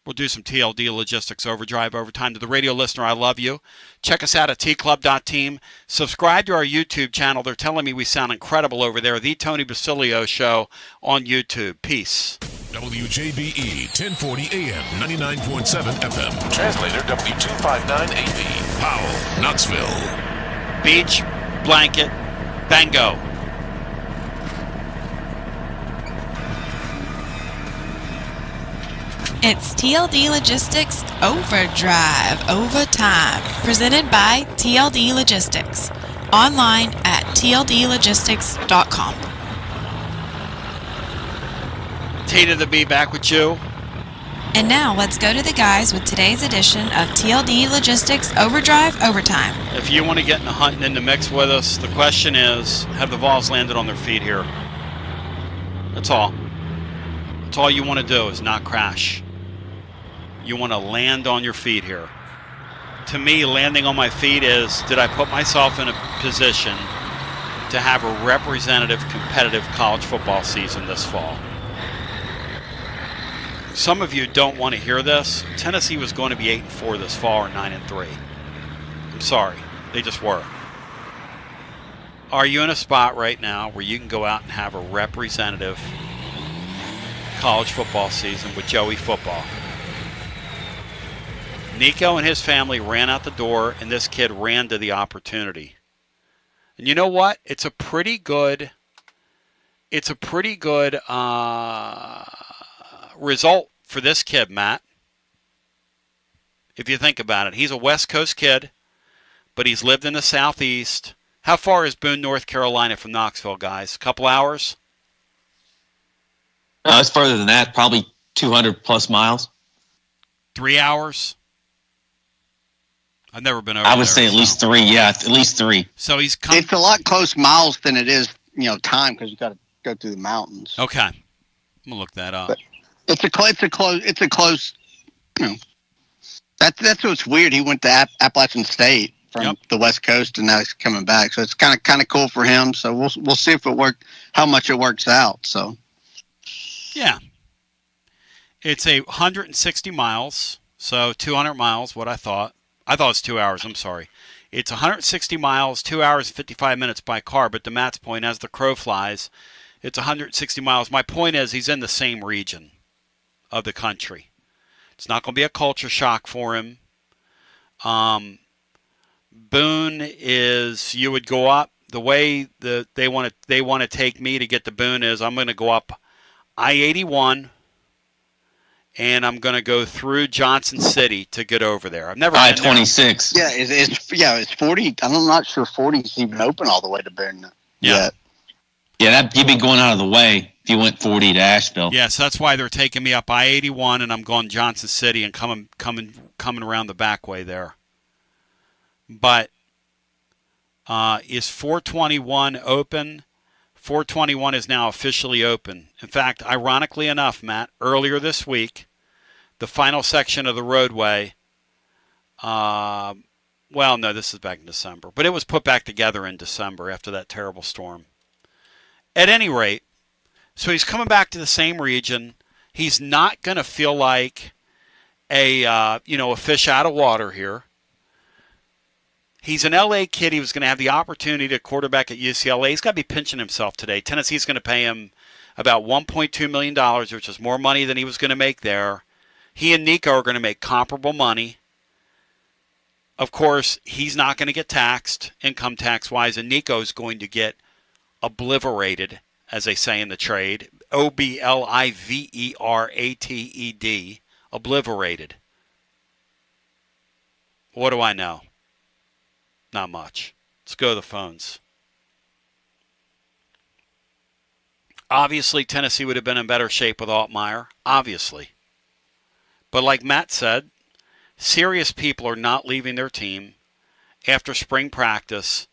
We'll do some TLD Logistics Overdrive Overtime. To the radio listener, I love you. Check us out at tclub.team. Subscribe to our YouTube channel. They're telling me we sound incredible over there. The Tony Basilio Show on YouTube. Peace. WJBE 1040 AM, 99.7 FM. Translator W259 AB. Powell, Knoxville. Beach, blanket, bango. It's TLD Logistics Overdrive Overtime, presented by TLD Logistics. Online at tldlogistics.com. Tina the Bee back with you. And now let's go to the guys with today's edition of TLD Logistics Overdrive Overtime. If you want to get in the hunting in the mix with us, the question is, have the Vols landed on their feet here? That's all. That's all you want to do is not crash. You want to land on your feet here. To me, landing on my feet is, did I put myself in a position to have a representative, competitive college football season this fall? Some of you don't want to hear this. Tennessee was going to be 8-4 this fall or 9-3. I'm sorry. They just were. Are you in a spot right now where you can go out and have a representative college football season with Joey football? Nico and his family ran out the door, and this kid ran to the opportunity. And you know what? It's a pretty good result for this kid, Matt. If you think about it, he's a West Coast kid, but he's lived in the Southeast. How far is Boone, North Carolina from Knoxville, guys? A couple hours? No, it's further than that. Probably 200 plus miles. 3 hours? I've never been over I would there, say at least 3. Yeah, at least 3. So he's it's a lot close miles than it is, time because you got to go through the mountains. Okay, I'm gonna look that up. But it's a close. That's what's weird. He went to Appalachian State from the West Coast, and now he's coming back. So it's kind of cool for him. So we'll see if how much it works out. So yeah, it's 160 miles, so 200 miles. What I thought it was 2 hours. I'm sorry. It's 160 miles, 2 hours and 55 minutes by car. But to Matt's point, as the crow flies, it's 160 miles. My point is, he's in the same region of the country. It's not going to be a culture shock for him. Boone is, you would go up the way they want to take me to get to Boone is I'm going to go up I-81 and I'm going to go through Johnson City to get over there. I've never been there. I-26. Yeah, it's 40. I'm not sure 40 is even open all the way to Boone yet. Yeah, you'd be going out of the way if you went 40 to Asheville. Yes, that's why they're taking me up I-81, and I'm going Johnson City and coming around the back way there. But is 421 open? 421 is now officially open. In fact, ironically enough, Matt, earlier this week, the final section of the roadway, well, no, this is back in December, but it was put back together in December after that terrible storm. At any rate, so he's coming back to the same region. He's not going to feel like a fish out of water here. He's an LA kid. He was going to have the opportunity to quarterback at UCLA. He's got to be pinching himself today. Tennessee's going to pay him about $1.2 million, which is more money than he was going to make there. He and Nico are going to make comparable money. Of course, he's not going to get taxed income tax-wise, and Nico's going to get obliterated, as they say in the trade. obliverated. Obliterated. What do I know? Not much. Let's go to the phones. Obviously, Tennessee would have been in better shape with Altmaier. Obviously. But like Matt said, serious people are not leaving their team after spring practice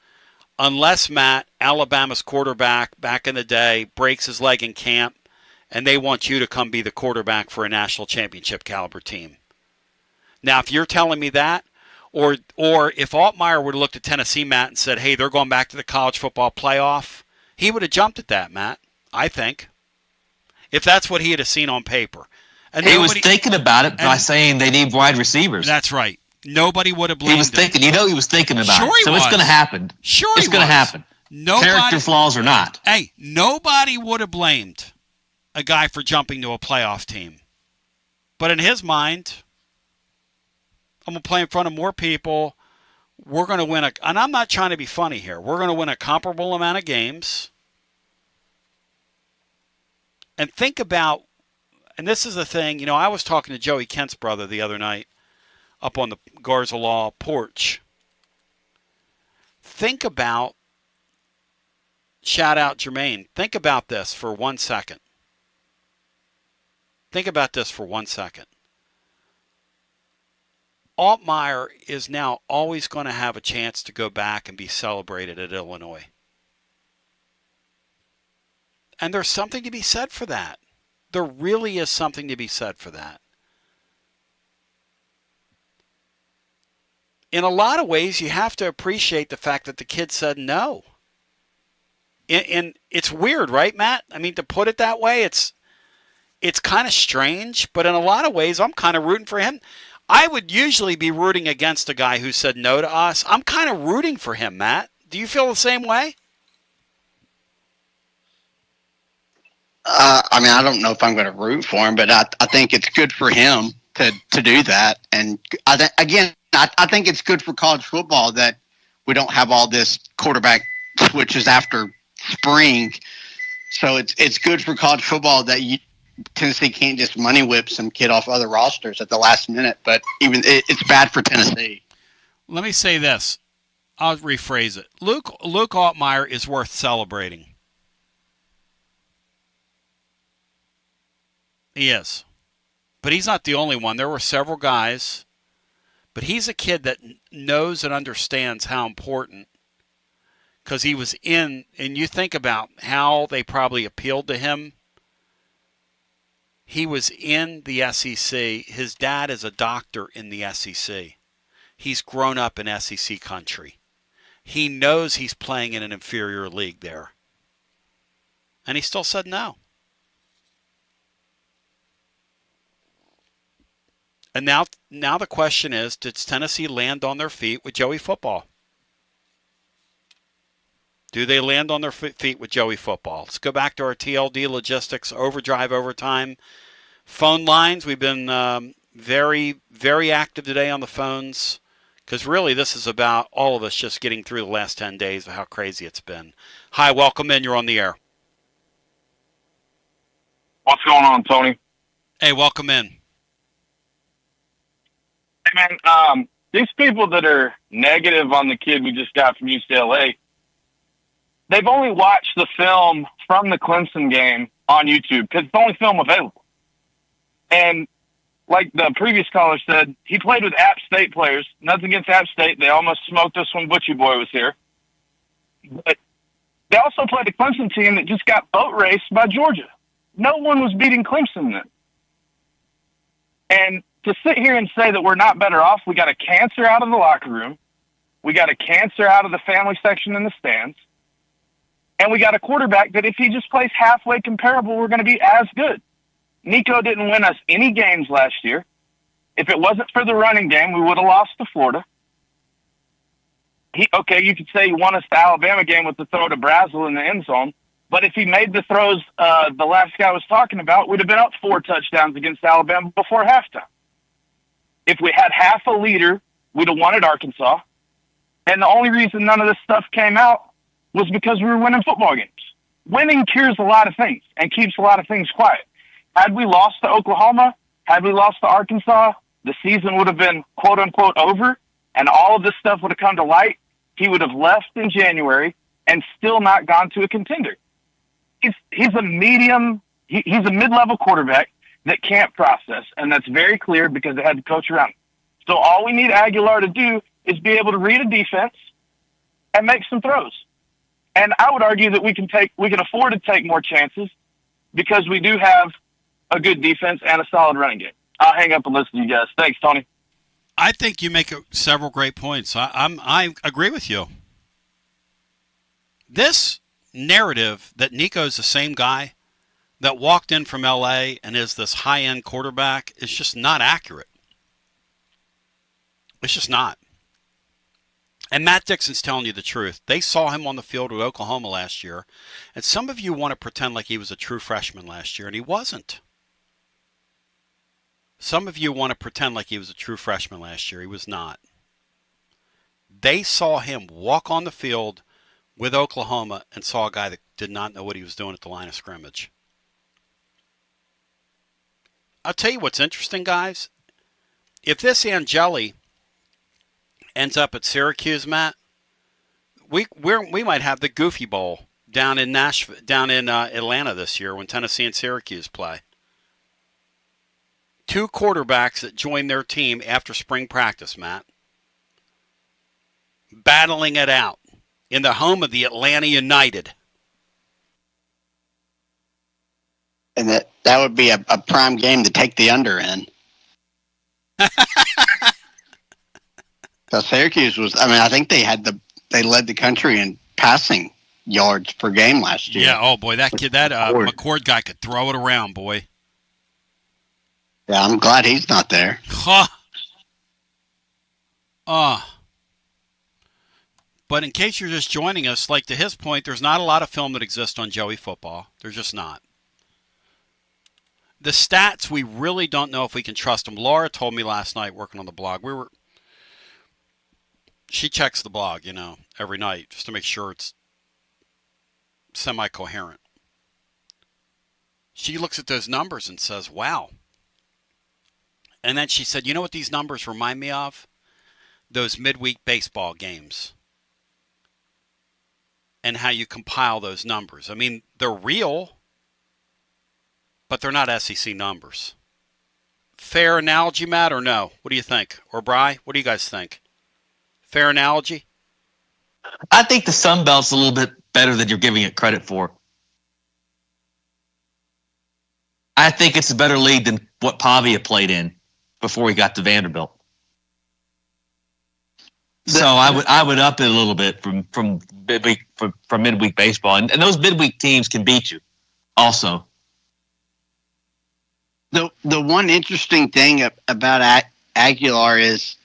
unless, Matt, Alabama's quarterback back in the day, breaks his leg in camp and they want you to come be the quarterback for a national championship caliber team. Now, if you're telling me that, or if Altmaier would have looked at Tennessee, Matt, and said, hey, they're going back to the college football playoff, he would have jumped at that, Matt, I think, if that's what he had seen on paper. And he was thinking about it by saying they need wide receivers. That's right. Nobody would have blamed him. He was thinking, he was thinking about it. So it's going to happen. Sure, it's going to happen. Character flaws or not. Hey, nobody would have blamed a guy for jumping to a playoff team. But in his mind, I'm going to play in front of more people. We're going to win and I'm not trying to be funny here. We're going to win a comparable amount of games. And think about, and this is the thing, I was talking to Joey Kent's brother the other night up on the Garza Law porch. Think about, shout out Jermaine, think about this for 1 second. Think about this for 1 second. Altmaier is now always going to have a chance to go back and be celebrated at Illinois. And there's something to be said for that. There really is something to be said for that. In a lot of ways, you have to appreciate the fact that the kid said no. And it's weird, right, Matt? I mean, to put it that way, it's kind of strange, but in a lot of ways, I'm kind of rooting for him. I would usually be rooting against a guy who said no to us. I'm kind of rooting for him, Matt. Do you feel the same way? I don't know if I'm going to root for him, but I think it's good for him to do that. And I think it's good for college football that we don't have all this quarterback switches after spring. So it's good for college football that Tennessee can't just money whip some kid off other rosters at the last minute. But even it's bad for Tennessee. Let me say this. I'll rephrase it. Luke Altmaier is worth celebrating. He is. But he's not the only one. There were several guys. But he's a kid that knows and understands how important, because he was in, and you think about how they probably appealed to him. He was in the SEC. His dad is a doctor in the SEC. He's grown up in SEC country. He knows he's playing in an inferior league there. And he still said no. And now the question is, does Tennessee land on their feet with Joey Football? Do they land on their feet with Joey Football? Let's go back to our TLD Logistics Overdrive Overtime phone lines. We've been very, very active today on the phones, because really this is about all of us just getting through the last 10 days of how crazy it's been. Hi, welcome in. You're on the air. What's going on, Tony? Hey, welcome in. Hey, man, these people that are negative on the kid we just got from UCLA, they've only watched the film from the Clemson game on YouTube because it's the only film available. And like the previous caller said, he played with App State players. Nothing against App State. They almost smoked us when Butchie Boy was here. But they also played a Clemson team that just got boat raced by Georgia. No one was beating Clemson then. And to sit here and say that we're not better off, we got a cancer out of the locker room. We got a cancer out of the family section in the stands. And we got a quarterback that if he just plays halfway comparable, we're going to be as good. Nico didn't win us any games last year. If it wasn't for the running game, we would have lost to Florida. You could say he won us the Alabama game with the throw to Brazel in the end zone. But if he made the throws the last guy was talking about, we'd have been up 4 touchdowns against Alabama before halftime. If we had half a leader, we'd have won at Arkansas. And the only reason none of this stuff came out was because we were winning football games. Winning cures a lot of things and keeps a lot of things quiet. Had we lost to Oklahoma, had we lost to Arkansas, the season would have been quote-unquote over, and all of this stuff would have come to light. He would have left in January and still not gone to a contender. He's a mid-level quarterback that can't process, and that's very clear because they had to coach around him. So all we need Aguilar to do is be able to read a defense and make some throws. And I would argue that we can afford to take more chances because we do have a good defense and a solid running game. I'll hang up and listen to you guys. Thanks, Tony. I think you make several great points. I agree with you. This narrative that Nico's the same guy that walked in from L.A. and is this high-end quarterback is just not accurate. It's just not. And Matt Dixon's telling you the truth. They saw him on the field with Oklahoma last year, and some of you want to pretend like he was a true freshman last year, and he wasn't. Some of you want to pretend like he was a true freshman last year. He was not. They saw him walk on the field with Oklahoma and saw a guy that did not know what he was doing at the line of scrimmage. I'll tell you what's interesting, guys. If this Angeli ends up at Syracuse, Matt, we might have the Goofy Bowl down in Atlanta this year when Tennessee and Syracuse play. 2 quarterbacks that join their team after spring practice, Matt, battling it out in the home of the Atlanta United. And that would be a prime game to take the under in. So Syracuse was, I think they led the country in passing yards per game last year. Yeah, oh boy, that kid, McCord guy could throw it around, boy. Yeah, I'm glad he's not there. Huh. But in case you're just joining us, like to his point, there's not a lot of film that exists on Joey Football. There's just not. the stats, we really don't know if we can trust them. Laura told me last night working on the blog. She checks the blog, every night just to make sure it's semi-coherent. She looks at those numbers and says, wow. And then she said, you know what these numbers remind me of? Those midweek baseball games. And how you compile those numbers. I mean, they're real, but they're not SEC numbers. Fair analogy, Matt, or no? What do you think? Or Bri, what do you guys think? Fair analogy? I think the Sun Belt's a little bit better than you're giving it credit for. I think it's a better league than what Pavia played in before he got to Vanderbilt. So I would up it a little bit from midweek baseball, and those midweek teams can beat you. Also, the one interesting thing about Aguilar is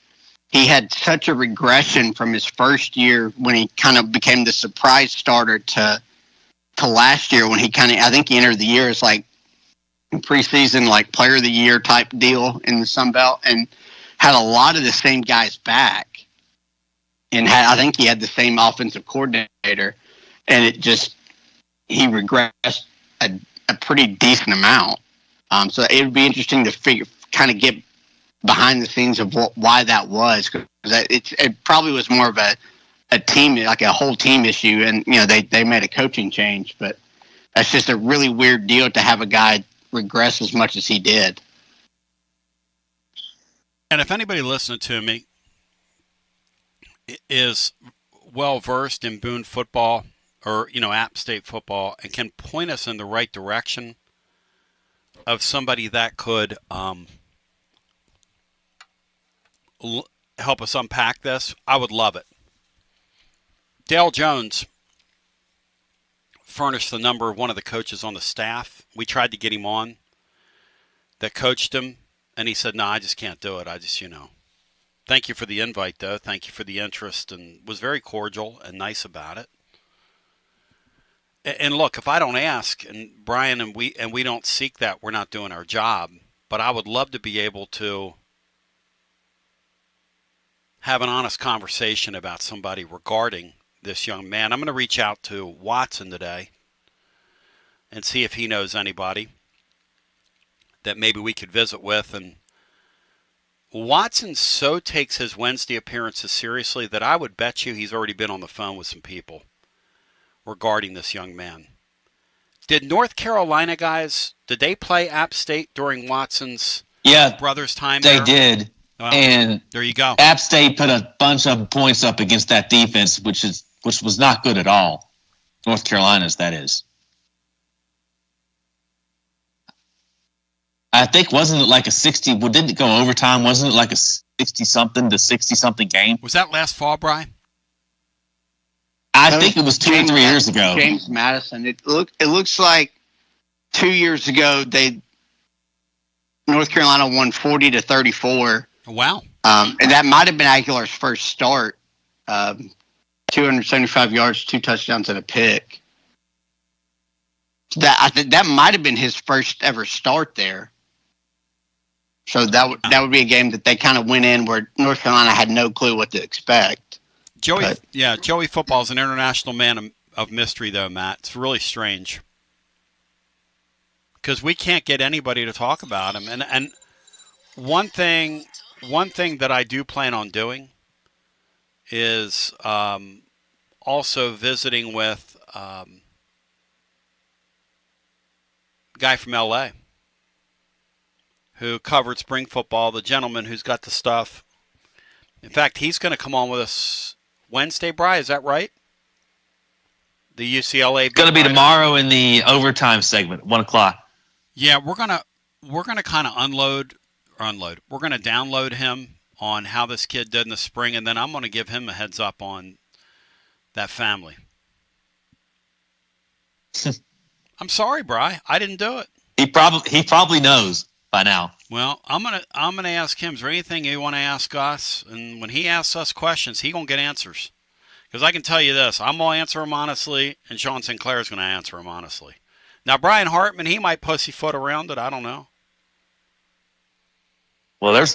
he had such a regression from his first year when he kind of became the surprise starter to last year when I think he entered the year as like preseason like player of the year type deal in the Sun Belt and had a lot of the same guys back. And I think he had the same offensive coordinator, and he regressed a pretty decent amount. So it would be interesting to kind of get behind the scenes of why that was, because it probably was more of a team, like a whole team issue, and they made a coaching change, but that's just a really weird deal to have a guy regress as much as he did. And if anybody listening to me is well versed in Boone football or App State football and can point us in the right direction of somebody that could help us unpack this, I would love it. Dale Jones furnished the number of one of the coaches on the staff. We tried to get him on that coached him, and he said, no, I just can't do it. I just, Thank you for the invite, though. Thank you for the interest, and was very cordial and nice about it. And look, if I don't ask, and Brian and we don't seek that, we're not doing our job. But I would love to be able to have an honest conversation about somebody regarding this young man. I'm going to reach out to Watson today and see if he knows anybody that maybe we could visit with. And Watson so takes his Wednesday appearances seriously that I would bet you he's already been on the phone with some people regarding this young man. Did North Carolina guys, did they play App State during Watson's brother's time they there? did. Well, and there you go. App State put a bunch of points up against that defense, which was not good at all. North Carolina's, that is. I think, wasn't it like a 60? Well, didn't it go overtime? Wasn't it like a 60-something to 60-something game? Was that last fall, Brian? I think it was 2 or 3 years ago. James Madison. It looks like 2 years ago North Carolina won 40-34. Oh, wow. And that might have been Aguilar's first start. 275 yards, 2 touchdowns, and a pick. That might have been his first ever start there. So that would be a game that they kind of went in where North Carolina had no clue what to expect. Joey Football is an international man of mystery, though, Matt. It's really strange because we can't get anybody to talk about him. And one thing that I do plan on doing is also visiting with a guy from L.A. who covered spring football, the gentleman who's got the stuff. In fact, he's going to come on with us Wednesday, Bri, is that right? The UCLA. It's going to be tomorrow in the overtime segment, 1 o'clock. Yeah, we're gonna kind of unload. We're going to download him on how this kid did in the spring, and then I'm going to give him a heads up on that family. I'm sorry, Bri, I didn't do it. He probably knows by now. Well, I'm gonna ask him. Is there anything you want to ask us? And when he asks us questions, he gonna get answers. Because I can tell you this, I'm gonna answer him honestly, and Sean Sinclair's gonna answer him honestly. Now, Brian Hartman, he might pussyfoot around it. I don't know. Well,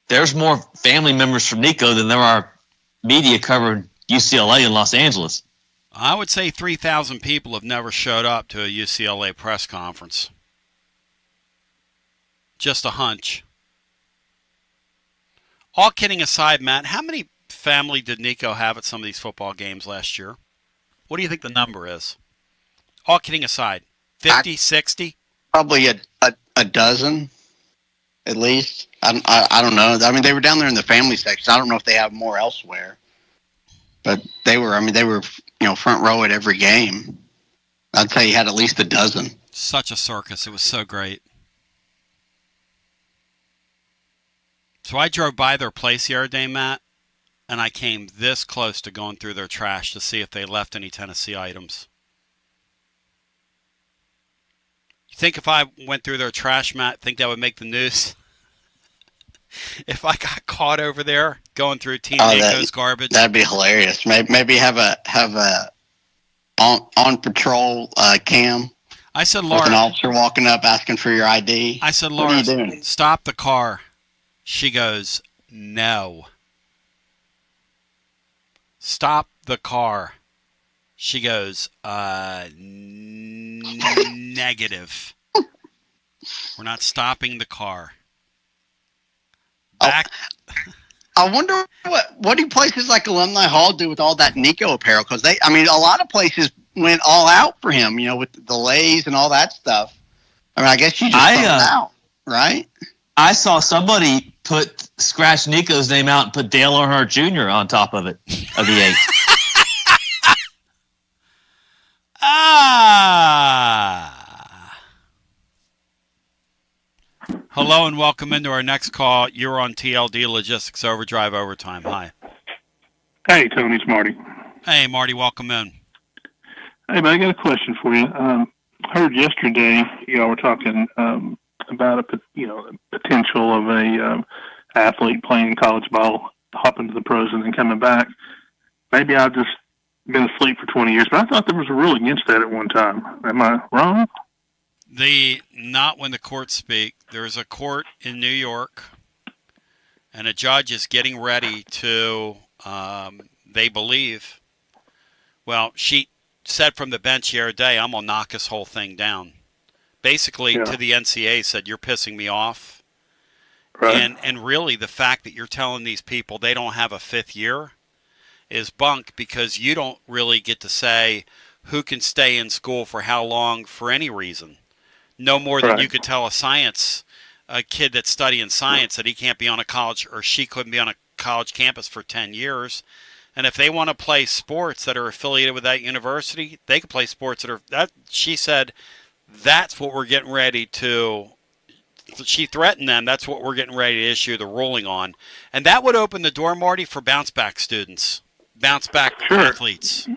there's more family members from Nico than there are media covering UCLA in Los Angeles. I would say 3,000 people have never showed up to a UCLA press conference. Just a hunch. All kidding aside, Matt, how many family did Nico have at some of these football games last year? What do you think the number is? All kidding aside, 50, 60? Probably a dozen, at least. I don't know. I mean, they were down there in the family section. I don't know if they have more elsewhere, but they were front row at every game. I'd say he had at least a dozen. Such a circus. It was so great. So I drove by their place the other day, Matt, and I came this close to going through their trash to see if they left any Tennessee items. You think if I went through their trash, Matt, think that would make the news? If I got caught over there going through Team Nico's garbage, that'd be hilarious. Maybe have a on patrol cam. I said, Laura, with an officer walking up asking for your ID. I said, Laura, stop the car. She goes, no. Stop the car. She goes, negative. We're not stopping the car. Back. I wonder what do places like Alumni Hall do with all that Nico apparel? Because a lot of places went all out for him, with the delays and all that stuff. I mean, I guess you just throw it out, right? I saw somebody scratch Nico's name out and put Dale Earnhardt Jr. on top of it, of the 8. Hello and welcome into our next call. You're on TLD Logistics Overdrive Overtime. Hi. Hey, Tony, it's Marty. Hey, Marty, welcome in. Hey, man, I got a question for you. I heard yesterday y'all were talking about a potential of a athlete playing college ball, hopping to the pros and then coming back. Maybe I've just been asleep for 20 years, but I thought there was a rule against that at one time. Am I wrong? Not when the courts speak. There's a court in New York, and a judge is getting ready to, they believe, well, she said from the bench the other day, I'm going to knock this whole thing down. Basically, to the NCAA said, you're pissing me off. Right. And really, the fact that you're telling these people they don't have a fifth year is bunk, because you don't really get to say who can stay in school for how long for any reason. No more than you could tell a kid that's studying science that he can't be on a college, or she couldn't be on a college campus for 10 years. And if they want to play sports that are affiliated with that university, they can play sports she said, that's what we're getting ready to, she threatened them, that's what we're getting ready to issue the ruling on. And that would open the door, Marty, for bounce-back students, bounce-back athletes.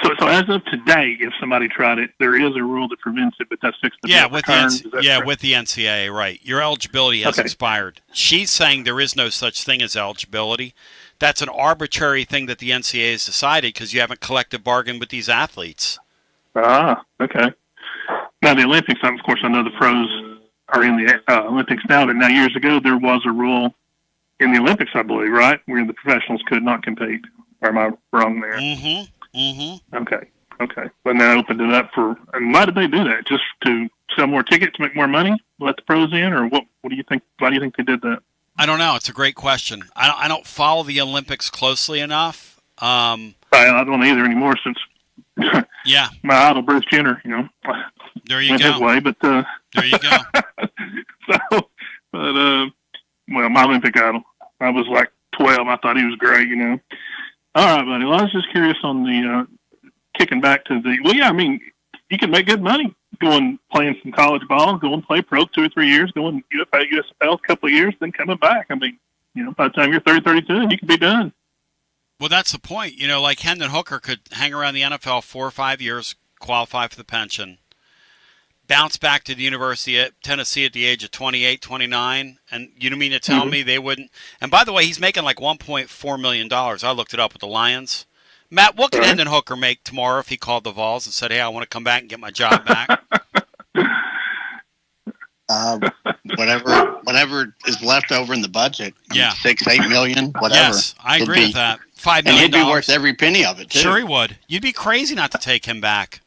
So as of today, if somebody tried it, there is a rule that prevents it, but that's fixed. With the NCAA, right. Your eligibility has expired. She's saying there is no such thing as eligibility. That's an arbitrary thing that the NCAA has decided because you haven't collective bargained with these athletes. Okay. Now, the Olympics, of course, I know the pros are in the Olympics now, but now years ago there was a rule in the Olympics, I believe, right, where the professionals could not compete. Or am I wrong there? Mm-hmm. Okay. But now opened it up for, and why did they do that? Just to sell more tickets, make more money, let the pros in, or what do you think? Why do you think they did that? I don't know. It's a great question. I don't follow the Olympics closely enough. I don't either anymore since my idol Bruce Jenner, there you went go. His way, but there you go. Well, my Olympic idol, I was like 12. I thought he was great, All right, buddy. Well, I was just curious on the kicking back to the. Well, yeah, I mean, you can make good money playing some college ball, going play pro 2 or 3 years, going USFL a couple of years, then coming back. I mean, by the time you're 30, 32, you can be done. Well, that's the point. Like Hendon Hooker could hang around the NFL 4 or 5 years, qualify for the pension, bounce back to the University of Tennessee at the age of 28, 29, and you don't mean to tell me they wouldn't? And by the way, he's making like $1.4 million. I looked it up with the Lions. Matt, what could Hendon Hooker make tomorrow if he called the Vols and said, hey, I want to come back and get my job back? Whatever is left over in the budget. Yeah. 6-8 million, whatever. Yes, I agree with that. $5 million. And he'd be worth every penny of it, too. Sure he would. You'd be crazy not to take him back.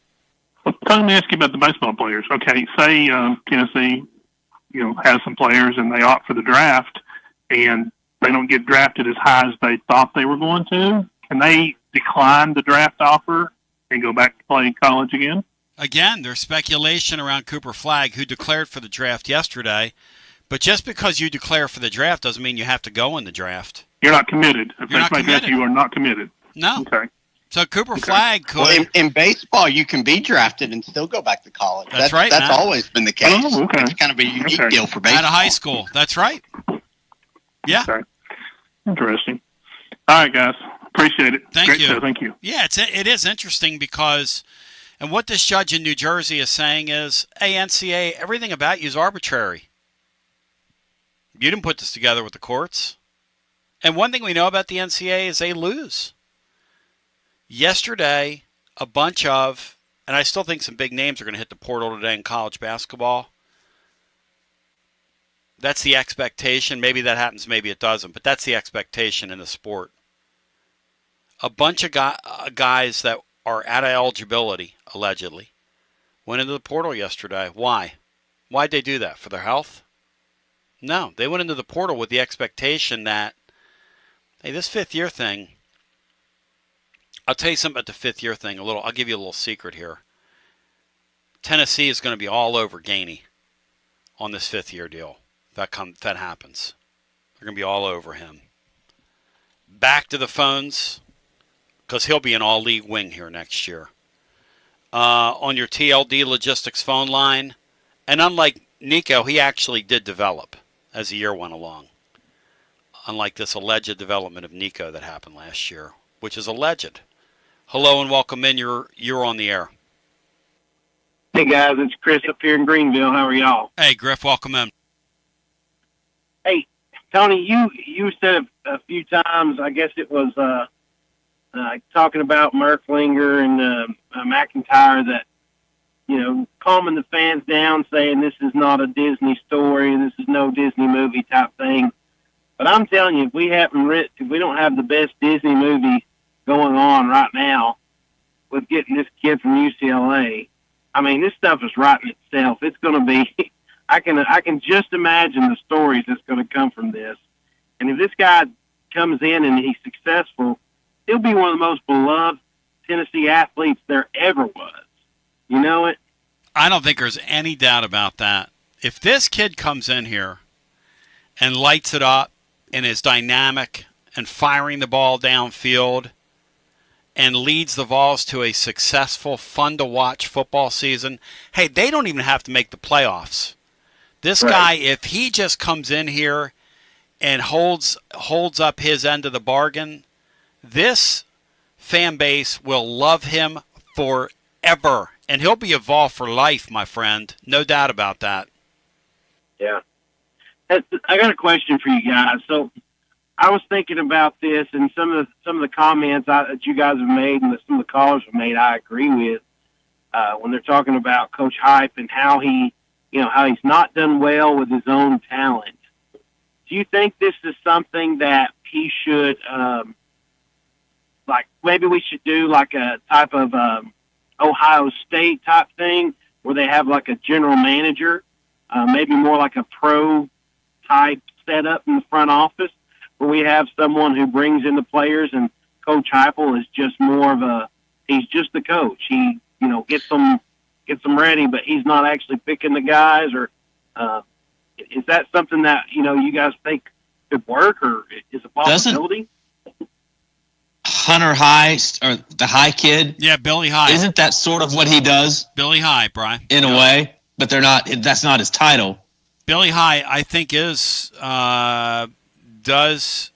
Well, let me ask you about the baseball players. Okay, say Tennessee, has some players and they opt for the draft, and they don't get drafted as high as they thought they were going to. Can they decline the draft offer and go back to playing college again? Again, there's speculation around Cooper Flagg, who declared for the draft yesterday. But just because you declare for the draft doesn't mean you have to go in the draft. You're not committed. If You're not committed. You are not committed. No. Okay. So Cooper Flagg could. Well, in baseball, you can be drafted and still go back to college. That's right, That's Matt. always been the case. Oh, okay. It's kind of a unique deal for baseball. Out of high school. That's right. Yeah. Okay. Interesting. All right, guys. Appreciate it. Thank Great you. show. Thank you. Yeah, it is interesting because, and what this judge in New Jersey is saying is, hey, NCAA, everything about you is arbitrary. You didn't put this together with the courts. And one thing we know about the NCAA is they lose. Yesterday, a bunch of, and I still think some big names are going to hit the portal today in college basketball. That's the expectation. Maybe that happens, maybe it doesn't, but that's the expectation in the sport. A bunch of guys that are out of eligibility, allegedly, went into the portal yesterday. Why? Why'd they do that? For their health? No, they went into the portal with the expectation that, hey, this fifth-year thing, I'll tell you something about the fifth-year thing. I'll give you a little secret here. Tennessee is going to be all over Gainey on this fifth-year deal. If that happens, they're going to be all over him. Back to the phones, because he'll be an all-league wing here next year. On your TLD Logistics phone line, and unlike Nico, he actually did develop as the year went along. Unlike this alleged development of Nico that happened last year, which is alleged. Hello and welcome in. You're on the air. Hey guys, it's Chris up here in Greenville. How are y'all? Hey Griff, welcome in. Hey Tony, you said a few times. I guess it was talking about Merklinger and McIntyre that calming the fans down, saying this is not a Disney story, this is no Disney movie type thing. But I'm telling you, if we don't have the best Disney movie going on right now with getting this kid from UCLA, I mean, this stuff is writing itself. It's going to be, I can just imagine the stories that's going to come from this. And if this guy comes in and he's successful, he'll be one of the most beloved Tennessee athletes there ever was. You know it? I don't think there's any doubt about that. If this kid comes in here and lights it up and is dynamic and firing the ball downfield and leads the Vols to a successful, fun-to-watch football season, hey, they don't even have to make the playoffs. This guy, if he just comes in here and holds up his end of the bargain, this fan base will love him forever. And he'll be a Vol for life, my friend. No doubt about that. Yeah. I got a question for you guys. So I was thinking about this, and some of the comments that you guys have made and that some of the callers have made, I agree with. When they're talking about Coach Hype and how he's not done well with his own talent. Do you think this is something that he should, maybe we should do like a type of Ohio State type thing where they have like a general manager, maybe more like a pro type setup in the front office, where we have someone who brings in the players, and Coach Heupel is just more of he's just the coach. He, gets them ready, but he's not actually picking the guys. Or is that something that you guys think could work, or is a possibility? Hunter High, or the High kid? Yeah, Billy High. Isn't that sort of what he does? Billy High, Brian. In a way, but that's not his title. Billy High, I think, does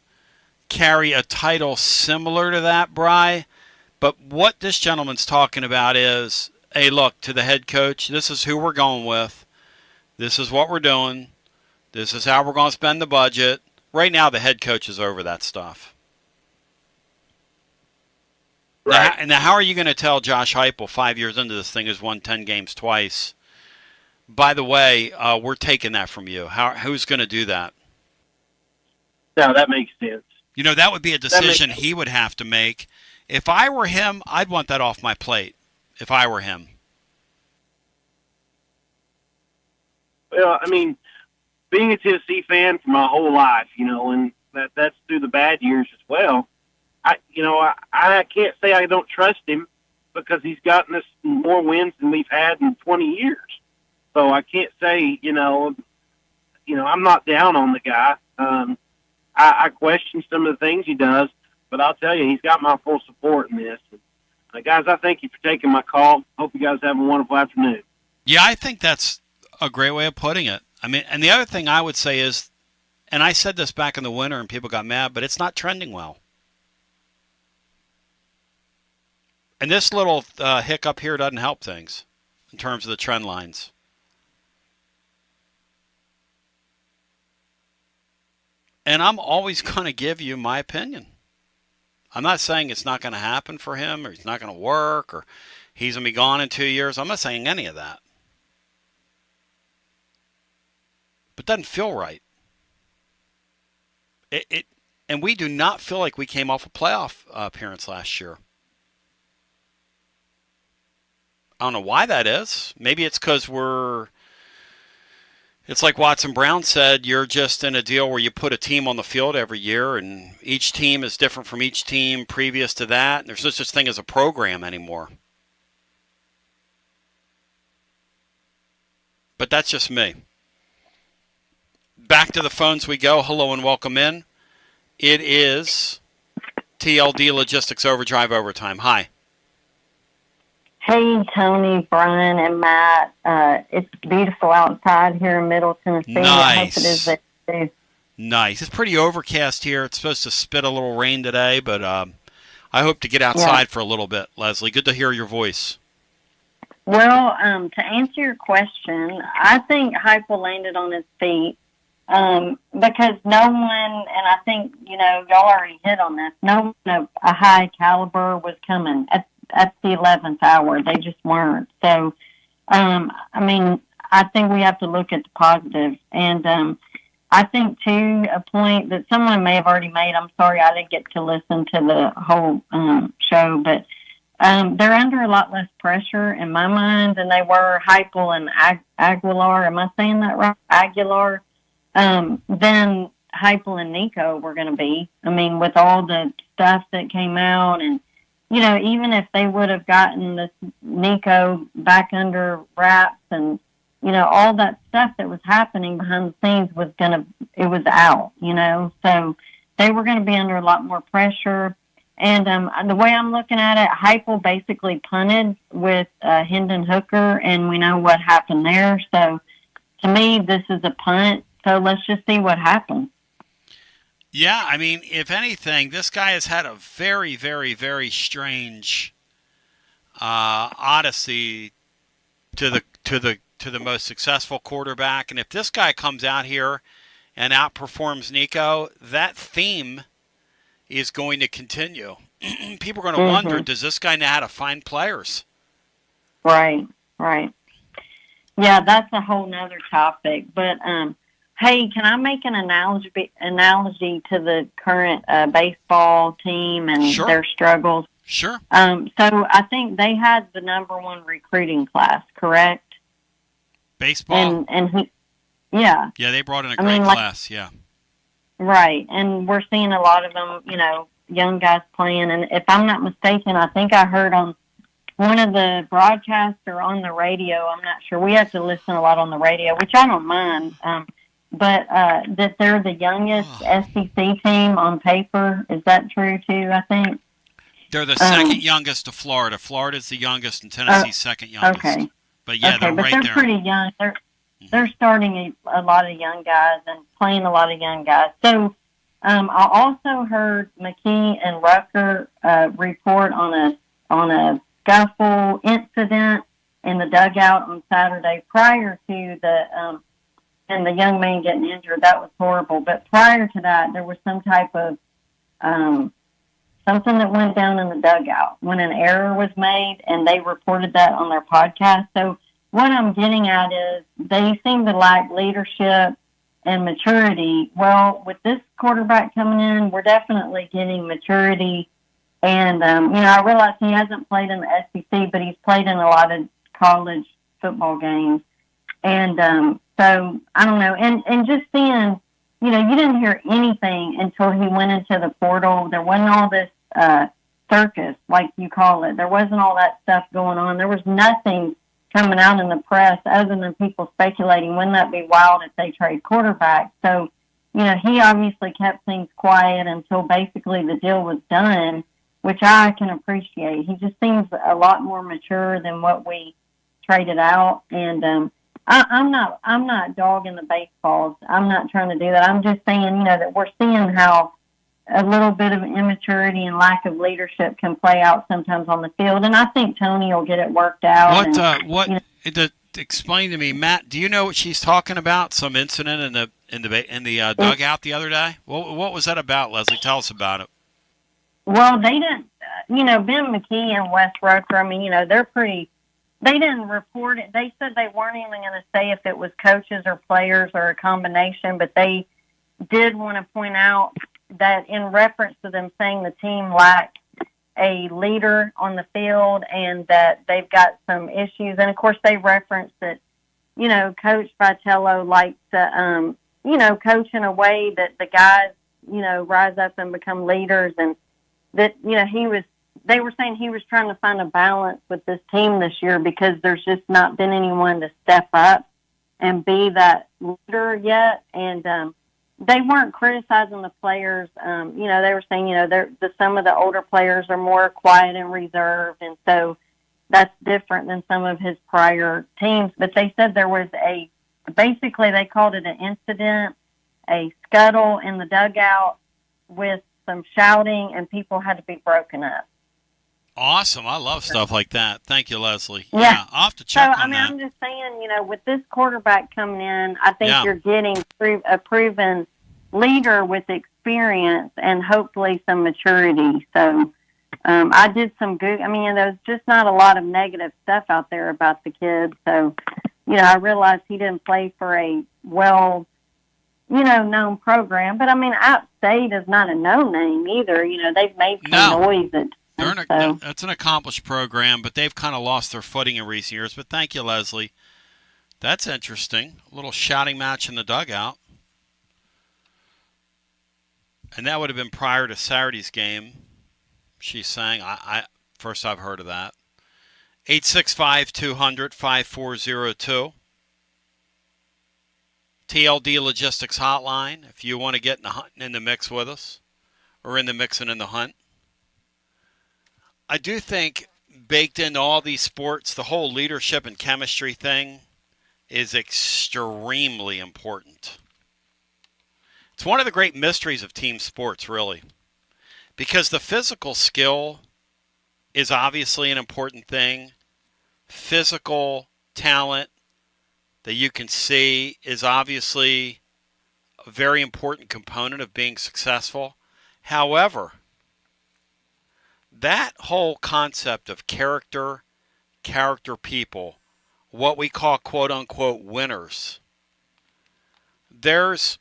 carry a title similar to that, Bri. But what this gentleman's talking about is, hey, look, to the head coach, this is who we're going with. This is what we're doing. This is how we're going to spend the budget. Right now, the head coach is over that stuff. Right. Now, how are you going to tell Josh Heupel 5 years into this thing who's won 10 games twice By the way, we're taking that from you. Who's going to do that? No, that makes sense. You know, that would be a decision he would have to make. If I were him, I'd want that off my plate. If I were him. Well, I mean, being a Tennessee fan for my whole life, and that's through the bad years as well. I can't say I don't trust him because he's gotten us more wins than we've had in 20 years. So I can't say, I'm not down on the guy. I question some of the things he does, but I'll tell you, he's got my full support in this. Guys, I thank you for taking my call. Hope you guys have a wonderful afternoon. Yeah, I think that's a great way of putting it. I mean, and the other thing I would say is, and I said this back in the winter and people got mad, but it's not trending well. And this little hiccup here doesn't help things in terms of the trend lines. And I'm always going to give you my opinion. I'm not saying it's not going to happen for him or he's not going to work or he's going to be gone in 2 years. I'm not saying any of that. But it doesn't feel right. And we do not feel like we came off a playoff appearance last year. I don't know why that is. Maybe it's because it's like Watson Brown said, you're just in a deal where you put a team on the field every year, and each team is different from each team previous to that. There's no such thing as a program anymore. But that's just me. Back to the phones we go. Hello and welcome in. It is TLD Logistics Overdrive Overtime. Hi. Hey, Tony, Brian, and Matt. It's beautiful outside here in Middle Tennessee. Nice. I hope it is there too. Nice. It's pretty overcast here. It's supposed to spit a little rain today, but I hope to get outside for a little bit. Leslie, good to hear your voice. Well, to answer your question, I think Heupel landed on his feet because no one, and I think, y'all already hit on this, no one of a high caliber was coming at the 11th hour. They just weren't. So, I think we have to look at the positive. And I think, too, a point that someone may have already made, I'm sorry I didn't get to listen to the whole show, but they're under a lot less pressure in my mind than they were Heupel and Aguilar. Am I saying that right? Aguilar. Than Heupel and Nico were going to be. I mean, with all the stuff that came out and, even if they would have gotten this Nico back under wraps and, all that stuff that was happening behind the scenes it was out, so they were going to be under a lot more pressure. And the way I'm looking at it, Heupel basically punted with Hendon Hooker, and we know what happened there. So to me, this is a punt. So let's just see what happens. Yeah, I mean, if anything, this guy has had a very, very, very strange odyssey to the most successful quarterback. And if this guy comes out here and outperforms Nico, that theme is going to continue. People are going to wonder, does this guy know how to find players? Right. Yeah, that's a whole nother topic. But hey, can I make an analogy to the current baseball team and their struggles? Sure. So I think they had the #1 recruiting class, correct? Baseball? Yeah. Yeah, they brought in a great class, yeah. Right, and we're seeing a lot of them, young guys playing. And if I'm not mistaken, I think I heard on one of the broadcasts or on the radio, I'm not sure. We have to listen a lot on the radio, which I don't mind. But that they're the youngest SEC team on paper. Is that true, too, I think? They're the second youngest to Florida. Florida's the youngest and Tennessee's second youngest. Okay. But, yeah, they're right there. They're pretty young. They're starting a lot of young guys and playing a lot of young guys. So I also heard McKee and Rucker report on a scuffle incident in the dugout on Saturday prior to and the young man getting injured. That was horrible. But prior to that, there was some type of something that went down in the dugout when an error was made, and they reported that on their podcast. So what I'm getting at is they seem to lack leadership and maturity. Well, with this quarterback coming in, we're definitely getting maturity. And, I realize he hasn't played in the SEC, but he's played in a lot of college football games. And so, I don't know. And just seeing, you didn't hear anything until he went into the portal. There wasn't all this circus, like you call it. There wasn't all that stuff going on. There was nothing coming out in the press other than people speculating, wouldn't that be wild if they trade quarterback? So, he obviously kept things quiet until basically the deal was done, which I can appreciate. He just seems a lot more mature than what we traded out. And I'm not dogging the baseballs. I'm not trying to do that. I'm just saying, that we're seeing how a little bit of immaturity and lack of leadership can play out sometimes on the field. And I think Tony will get it worked out. Explain to me, Matt, do you know what she's talking about? Some incident in the dugout the other day? What was that about, Leslie? Tell us about it. Well, they didn't, Ben McKee and Wes Rucker, they didn't report it. They said they weren't even going to say if it was coaches or players or a combination, but they did want to point out that in reference to them saying the team lacked a leader on the field and that they've got some issues. And, of course, they referenced that, Coach Vitello likes to, coach in a way that the guys, rise up and become leaders, and that, they were saying he was trying to find a balance with this team this year because there's just not been anyone to step up and be that leader yet. And they weren't criticizing the players. They were saying, some of the older players are more quiet and reserved, and so that's different than some of his prior teams. But they said there was basically they called it an incident, a scuttle in the dugout with some shouting, and people had to be broken up. Awesome. I love stuff like that. Thank you, Leslie. Yeah. I'll have to check on that. I'm just saying, with this quarterback coming in, I think you're getting a proven leader with experience and hopefully some maturity. So I did some good. There's just not a lot of negative stuff out there about the kid. So, I realized he didn't play for a known program. But, App State is not a no-name either. They've made some noise at That's an accomplished program, but they've kind of lost their footing in recent years. But thank you, Leslie. That's interesting. A little shouting match in the dugout. And that would have been prior to Saturday's game. She's saying, first I've heard of that. 865-200-5402. TLD Logistics Hotline, if you want to get in the mix with us, or in the mix and in the hunt. I do think baked into all these sports, the whole leadership and chemistry thing is extremely important. It's one of the great mysteries of team sports, really, because the physical skill is obviously an important thing. Physical talent that you can see is obviously a very important component of being successful. However, that whole concept of character people, what we call quote-unquote winners, there's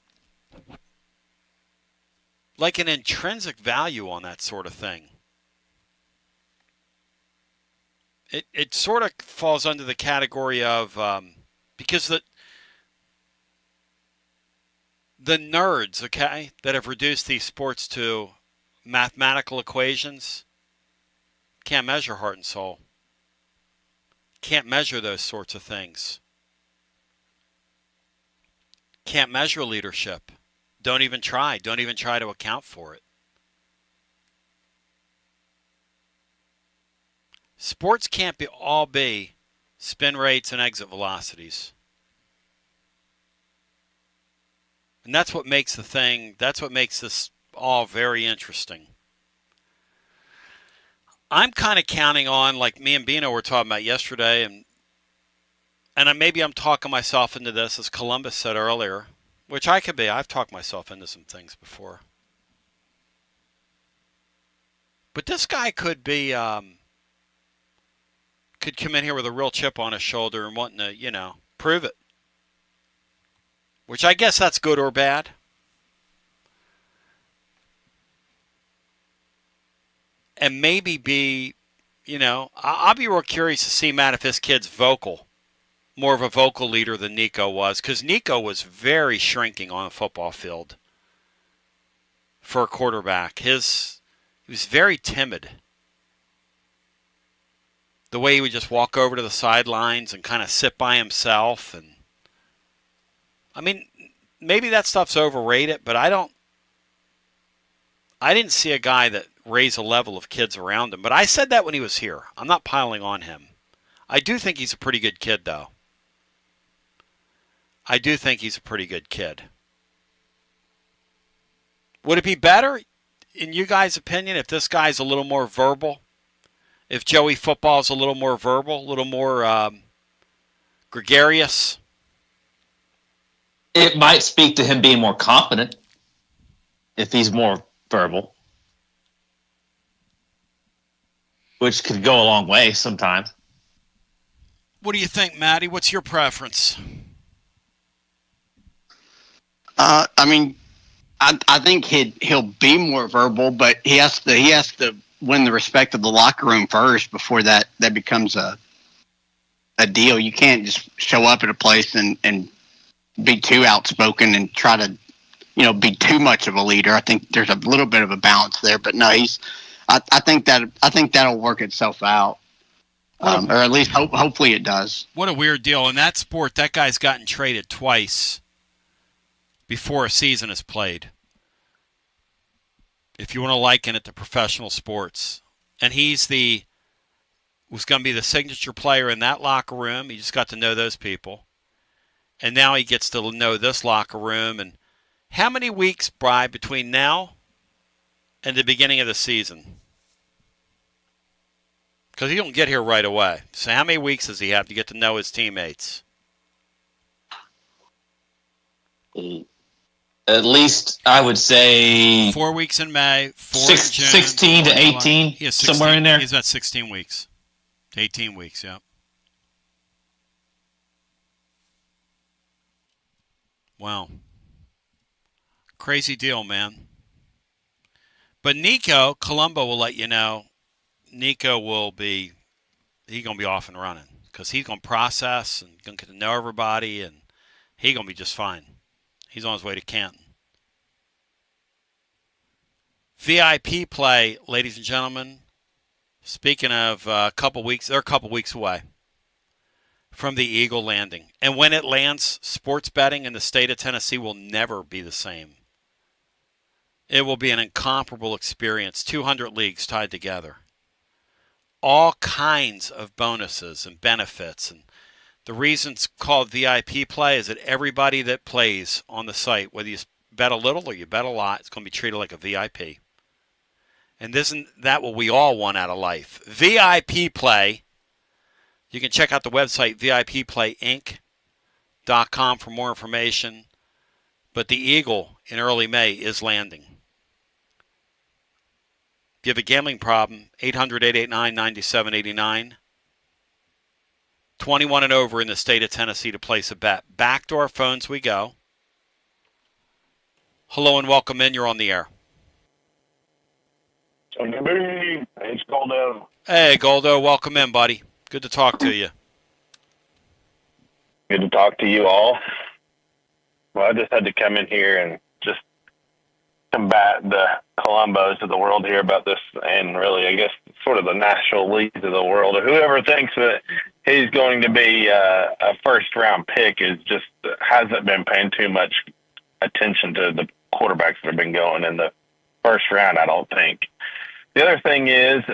like an intrinsic value on that sort of thing. It sort of falls under the category of, because the nerds, okay, that have reduced these sports to mathematical equations can't measure heart and soul. Can't measure those sorts of things. Can't measure leadership. Don't even try. Don't even try to account for it. Sports can't all be spin rates and exit velocities. And that's what makes that's what makes this all very interesting. I'm kind of counting on, like me and Bino were talking about yesterday, and maybe I'm talking myself into this, as Columbus said earlier, which I could be. I've talked myself into some things before. But this guy could be could come in here with a real chip on his shoulder and wanting to, prove it. Which I guess that's good or bad. And maybe be, I'll be real curious to see, Matt, if this kid's vocal. More of a vocal leader than Nico was. Because Nico was very shrinking on the football field for a quarterback. He was very timid. The way he would just walk over to the sidelines and kind of sit by himself. And I mean, maybe that stuff's overrated, but I didn't see a guy that raised a level of kids around him. But I said that when he was here. I'm not piling on him. I do think he's a pretty good kid, though. I do think he's a pretty good kid. Would it be better, in you guys' opinion, if this guy's a little more verbal? If Joey Football's a little more verbal, a little more gregarious? It might speak to him being more confident if he's more verbal, which could go a long way sometimes. What do you think, Matty? What's your preference? I mean, I think he'll be more verbal, but he has to win the respect of the locker room first before that becomes a deal. You can't just show up at a place and be too outspoken and try to, be too much of a leader. I think there's a little bit of a balance there, but no, I think that'll work itself out. Or at least hopefully it does. What a weird deal. In that sport, that guy's gotten traded twice before a season is played. If you want to liken it to professional sports. And was going to be the signature player in that locker room. He just got to know those people. And now he gets to know this locker room. And how many weeks, Bri, between now and the beginning of the season? Because he don't get here right away. So how many weeks does he have to get to know his teammates? At least, I would say... 4 weeks in May, 4 in June. 16 to 18, somewhere in there. He's at 16 weeks. 18 weeks, yeah. Wow. Crazy deal, man. But Nico, Colombo will let you know, Nico will be, he's going to be off and running. Because he's going to process and going to get to know everybody, and he's going to be just fine. He's on his way to Canton. VIP play, ladies and gentlemen. Speaking of a couple weeks, they're a couple weeks away from the Eagle landing. And when it lands, sports betting in the state of Tennessee will never be the same. It will be an incomparable experience. 200 leagues tied together. All kinds of bonuses and benefits. And the reason it's called VIP play is that everybody that plays on the site, whether you bet a little or you bet a lot, it's going to be treated like a VIP. And isn't that what we all want out of life? VIP play. You can check out the website, VIPPlayInc.com for more information. But the Eagle in early May is landing. If you have a gambling problem, 800-889-9789. 21 and over in the state of Tennessee to place a bet. Back to our phones we go. Hello and welcome in. You're on the air. It's Goldo. Hey, Goldo. Welcome in, buddy. Good to talk to you. Good to talk to you all. Well, I just had to come in here and just combat the Columbos of the world here about this, and really, I guess, sort of the national leagues of the world, or whoever thinks that he's going to be a first-round pick hasn't been paying too much attention to the quarterbacks that have been going in the first round, I don't think. The other thing is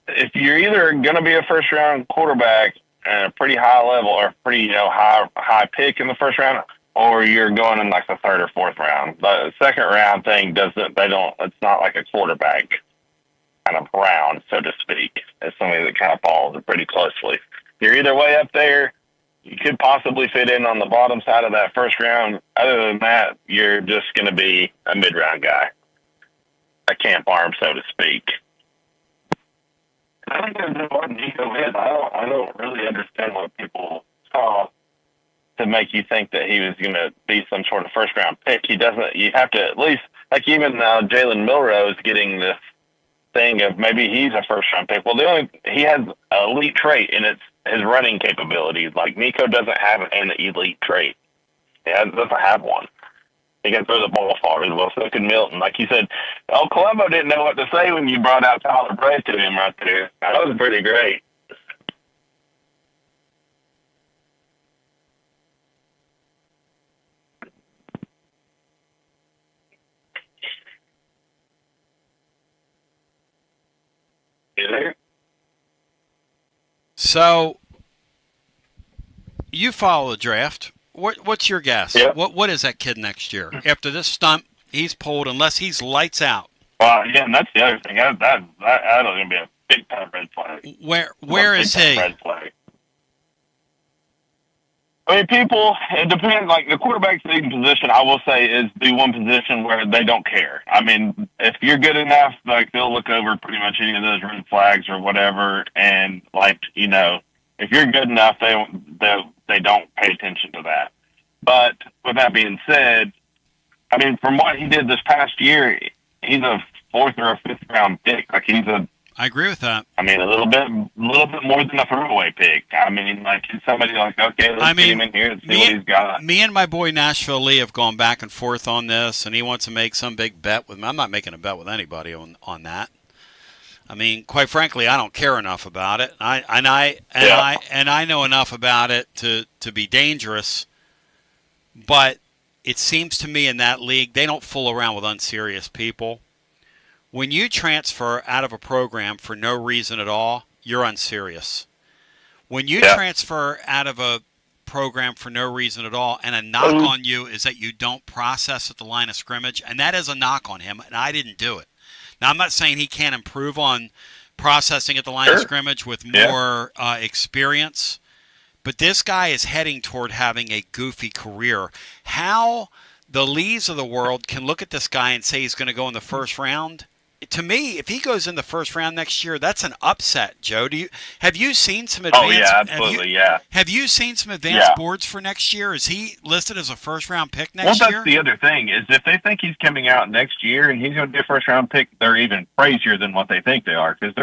if you're either going to be a first-round quarterback at a pretty high level or pretty high pick in the first round, or you're going in like the third or fourth round. The second round thing it's not like a quarterback kind of round, so to speak. It's something that kind of falls pretty closely. You're either way up there, you could possibly fit in on the bottom side of that first round. Other than that, you're just going to be a mid-round guy, a camp arm, so to speak. I think there's what Nico is. I don't really understand what people saw to make you think that he was going to be some sort of first round pick. He doesn't. You have to at least, like, even Jalen Milroe is getting this thing of maybe he's a first round pick. Well, he has an elite trait, and it's his running capabilities. Like, Nico doesn't have an elite trait. He doesn't have one. He can throw the ball far as well. So can Milton. Like you said, Colombo didn't know what to say when you brought out Tyler Bray to him right there. That was pretty great. So, you follow the draft. What's your guess? Yep. What is that kid next year? After this stunt he's pulled, unless he's lights out. Well, yeah, and that's the other thing. That's going to be a big time red flag. Where is he? Red flag. I mean, it depends. Like, the quarterback's leading position, I will say, is the one position where they don't care. I mean, if you're good enough, like, they'll look over pretty much any of those red flags or whatever, and, like, if you're good enough, they don't pay attention to that. But with that being said, I mean, from what he did this past year, he's a 4th or a 5th round pick. Like, I agree with that. I mean, a little bit more than a throwaway pick. I mean, like, he's somebody like, okay, let's get him in here and see what he's got. Me and my boy Nashville Lee have gone back and forth on this, and he wants to make some big bet with me. I'm not making a bet with anybody on that. I mean, quite frankly, I don't care enough about it. I know enough about it to be dangerous. But it seems to me in that league, they don't fool around with unserious people. When you transfer out of a program for no reason at all, you're unserious. When you transfer out of a program for no reason at all, and a knock on you is that you don't process at the line of scrimmage, and that is a knock on him, and I didn't do it. Now, I'm not saying he can't improve on processing at the line of scrimmage with more experience, but this guy is heading toward having a goofy career. How the Lees of the world can look at this guy and say he's going to go in the first round, to me, if he goes in the first round next year, that's an upset, Joe. Have you seen some advanced? Oh, yeah, absolutely, Have you seen some advanced boards for next year? Is he listed as a first-round pick next year? Well, that's the other thing, is if they think he's coming out next year and he's going to be a first-round pick, they're even crazier than what they think they are, because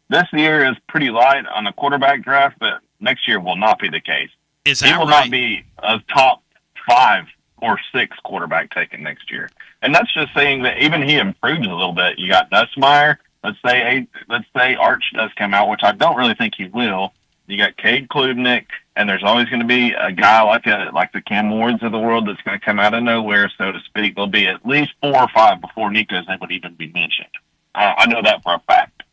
this year is pretty light on the quarterback draft, but next year will not be the case. Is that he will not be a top 5 or 6 quarterback taken next year. And that's just saying that even he improves a little bit. You got Nussmeier. Let's say Arch does come out, which I don't really think he will. You got Cade Klubnik, and there's always going to be a guy like the Cam Wards of the world that's going to come out of nowhere, so to speak. There'll be at least 4 or 5 before Nico's name would even be mentioned. I know that for a fact.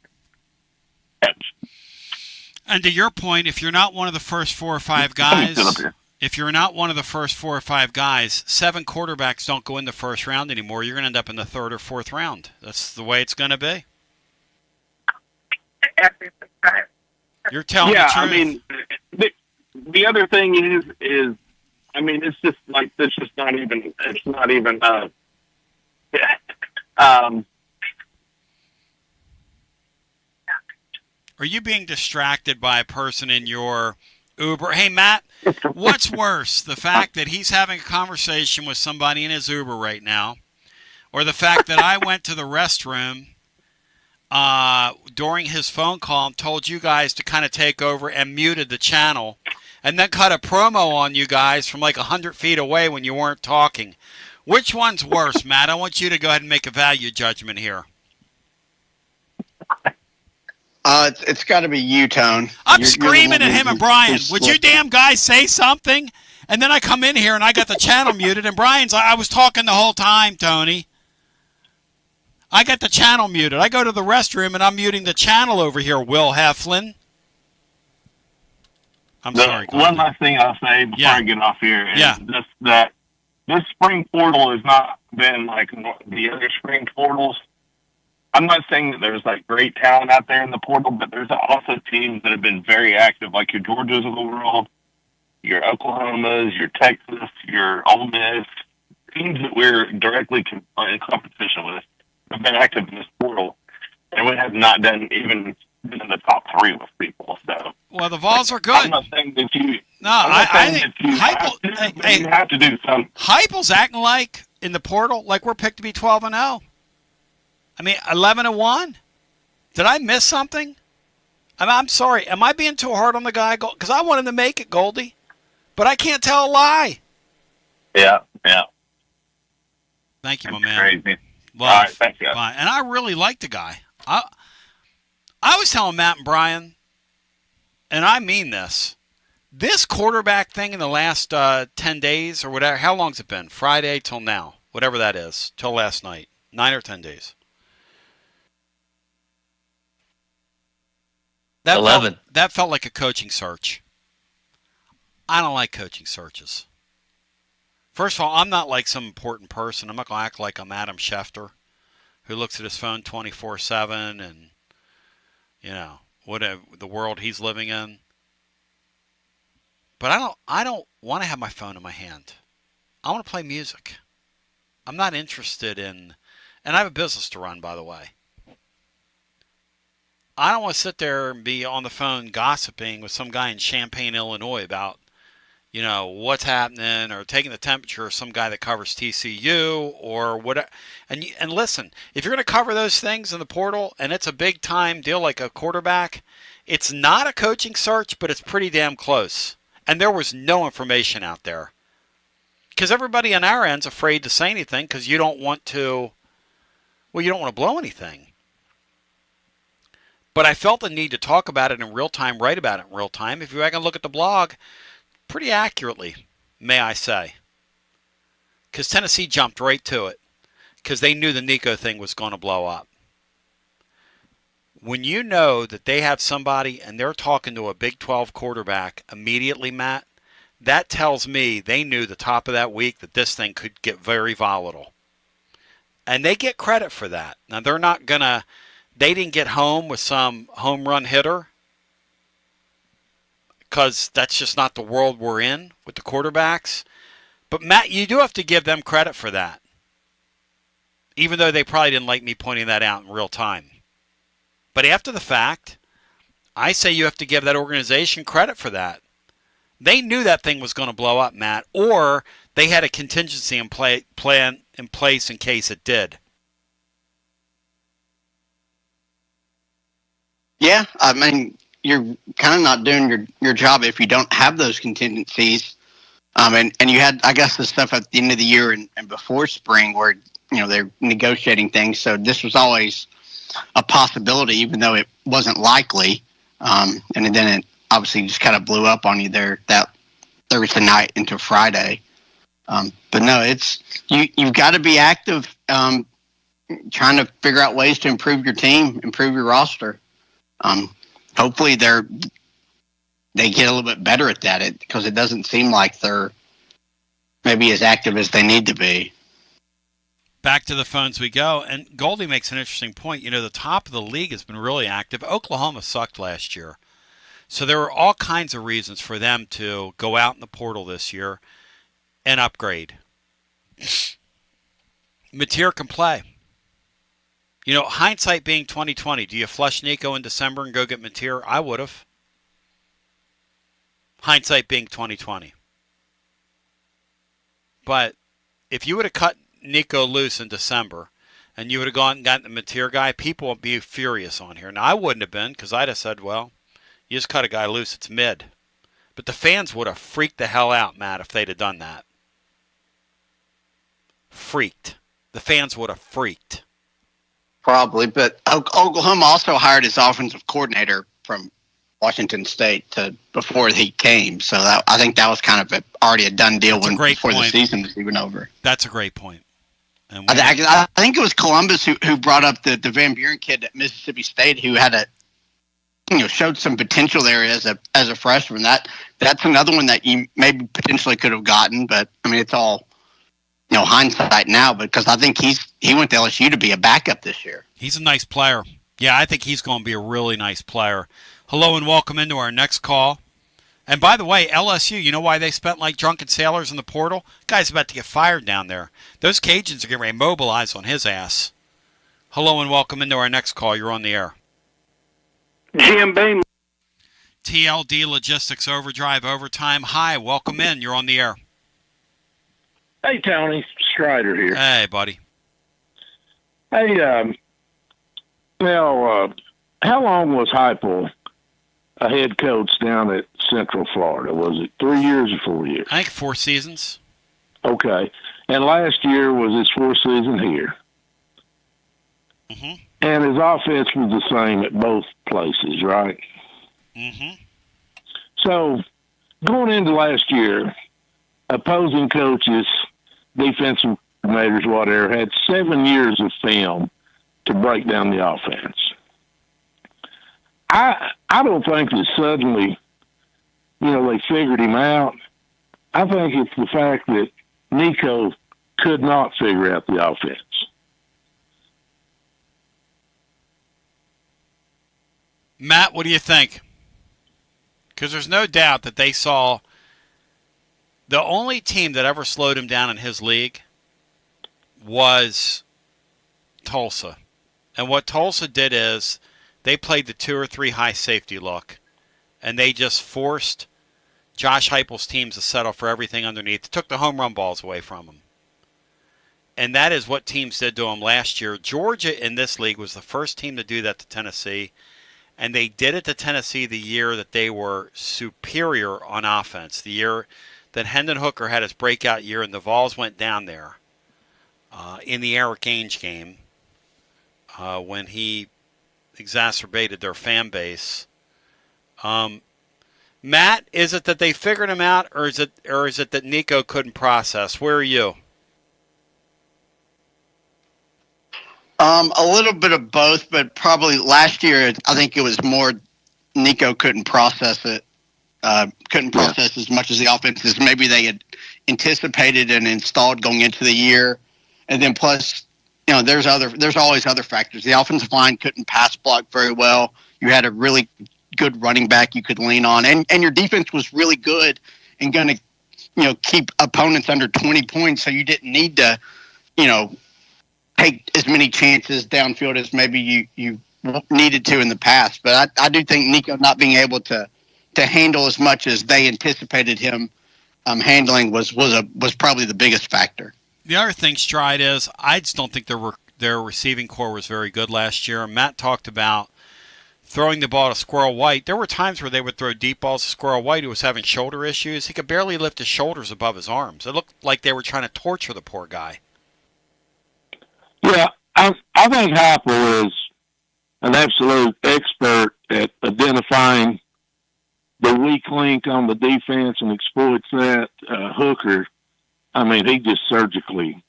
And to your point, if you're not one of the first 4 or 5 guys, if you're not one of the first 4 or 5 guys, 7 quarterbacks don't go in the first round anymore. You're going to end up in the 3rd or 4th round. That's the way it's going to be. You're telling the truth. I mean, the other thing is, I mean, it's just like, it's not even. Are you being distracted by a person in your Uber? Hey, Matt, what's worse, the fact that he's having a conversation with somebody in his Uber right now, or the fact that I went to the restroom during his phone call and told you guys to kind of take over and muted the channel, and then cut a promo on you guys from like 100 feet away when you weren't talking? Which one's worse, Matt? I want you to go ahead and make a value judgment here. It's got to be you, Tone. I'm screaming at him and Brian. Would you damn guys say something? And then I come in here and I got the channel muted, and Brian's, I was talking the whole time, Tony. I got the channel muted. I go to the restroom and I'm muting the channel over here, Will Heflin. I'm sorry. One last thing I'll say before I get off here is just that this spring portal has not been like the other spring portals. I'm not saying that there's like great talent out there in the portal, but there's also teams that have been very active, like your Georgias of the world, your Oklahomas, your Texas, your Ole Miss, teams that we're directly in competition with have been active in this portal, and we have not even been Well, the Vols are good. I'm not saying that you. No, I think you have to do something. Heupel's acting like in the portal like we're picked to be 12-0. I mean, 11-1. Did I miss something? I'm sorry. Am I being too hard on the guy? Because I want him to make it, Goldie, but I can't tell a lie. Yeah. Thank you, That's my man. Crazy. Well, all right, thank you. Fine. And I really like the guy. I was telling Matt and Brian, and I mean this. This quarterback thing in the last 10 days or whatever, how long's it been? Friday till now, whatever that is, till last night, 9 or 10 days. 11. That felt like a coaching search. I don't like coaching searches. First of all, I'm not like some important person. I'm not going to act like I'm Adam Schefter, who looks at his phone 24/7 and, whatever the world he's living in. But I don't want to have my phone in my hand. I want to play music. I'm not interested in, and I have a business to run, by the way. I don't want to sit there and be on the phone gossiping with some guy in Champaign, Illinois about, what's happening, or taking the temperature of some guy that covers TCU or whatever. And listen, if you're going to cover those things in the portal and it's a big time deal like a quarterback, it's not a coaching search, but it's pretty damn close. And there was no information out there. Because everybody on our end's afraid to say anything because you don't want to blow anything. But I felt the need to talk about it in real time, write about it in real time. If you go back and look at the blog, pretty accurately, may I say. Because Tennessee jumped right to it. Because they knew the Nico thing was going to blow up. When you know that they have somebody and they're talking to a Big 12 quarterback immediately, Matt, that tells me they knew the top of that week that this thing could get very volatile. And they get credit for that. Now, they didn't get home with some home run hitter because that's just not the world we're in with the quarterbacks. But, Matt, you do have to give them credit for that, even though they probably didn't like me pointing that out in real time. But after the fact, I say you have to give that organization credit for that. They knew that thing was going to blow up, Matt, or they had a contingency plan in place in case it did. Yeah, I mean, you're kind of not doing your job if you don't have those contingencies. And you had, I guess, the stuff at the end of the year and before spring where, they're negotiating things. So this was always a possibility, even though it wasn't likely. And then it obviously just kind of blew up on you there that Thursday night into Friday. But no, you've got to be active, trying to figure out ways to improve your team, improve your roster. Hopefully they get a little bit better at that because it doesn't seem like they're maybe as active as they need to be. Back to the phones we go. And Goldie makes an interesting point. The top of the league has been really active. Oklahoma sucked last year. So there were all kinds of reasons for them to go out in the portal this year and upgrade. Mateer can play. Hindsight being 2020, do you flush Nico in December and go get Mateer? I would have. Hindsight being 2020. But if you would have cut Nico loose in December and you would have gone and gotten the Mateer guy, people would be furious on here. Now, I wouldn't have been because I'd have said, well, you just cut a guy loose, it's mid. But the fans would have freaked the hell out, Matt, if they'd have done that. Freaked. The fans would have freaked. Probably, but Oklahoma also hired his offensive coordinator from Washington State before he came, so I think that was kind of already a done deal before the season was even over. That's a great point. And I think it was Columbus who brought up the Van Buren kid at Mississippi State who had showed some potential there as a freshman. That's another one that you maybe potentially could have gotten, but I mean it's all hindsight now, because I think he went to LSU to be a backup this year. He's a nice player. Yeah, I think he's going to be a really nice player. Hello and welcome into our next call. And by the way, LSU, you know why they spent like drunken sailors in the portal? Guy's about to get fired down there. Those Cajuns are getting ready to mobilize on his ass. Hello and welcome into our next call. You're on the air. Jim Beam. TLD Logistics Overdrive Overtime. Hi, welcome in. You're on the air. Hey, Tony. Strider here. Hey, buddy. Hey, now, how long was Heupel a head coach down at Central Florida? Was it 3 years or 4 years? I think 4 seasons. Okay. And last year was his fourth season here. Mm-hmm. And his offense was the same at both places, right? Mm-hmm. So, going into last year, opposing coaches, defensive coordinators, whatever, had 7 years of film to break down the offense. I don't think that suddenly, they figured him out. I think it's the fact that Nico could not figure out the offense. Matt, what do you think? Because there's no doubt that they saw the only team that ever slowed him down in his league was Tulsa. And what Tulsa did is they played the 2 or 3 high safety look, and they just forced Josh Heupel's teams to settle for everything underneath. It took the home run balls away from him. And that is what teams did to him last year. Georgia in this league was the first team to do that to Tennessee. And they did it to Tennessee the year that they were superior on offense. The year that Hendon Hooker had his breakout year and the Vols went down there in the Eric Ainge game when he exacerbated their fan base. Matt, is it that they figured him out, or is it that Nico couldn't process? Where are you? A little bit of both, but probably last year, I think it was more Nico couldn't process it. Couldn't process as much as the offense as maybe they had anticipated and installed going into the year. And then plus, there's always other factors. The offensive line couldn't pass block very well. You had a really good running back you could lean on, and your defense was really good and going to, keep opponents under 20 points. So you didn't need to, take as many chances downfield as maybe you needed to in the past. But I do think Nico not being able to handle as much as they anticipated him handling was probably the biggest factor. The other thing, Stride, is I just don't think their receiving core was very good last year. Matt talked about throwing the ball to Squirrel White. There were times where they would throw deep balls to Squirrel White who was having shoulder issues. He could barely lift his shoulders above his arms. It looked like they were trying to torture the poor guy. Yeah, I think Heupel is an absolute expert at identifying the weak link on the defense and exploits that. Hooker, I mean, he just surgically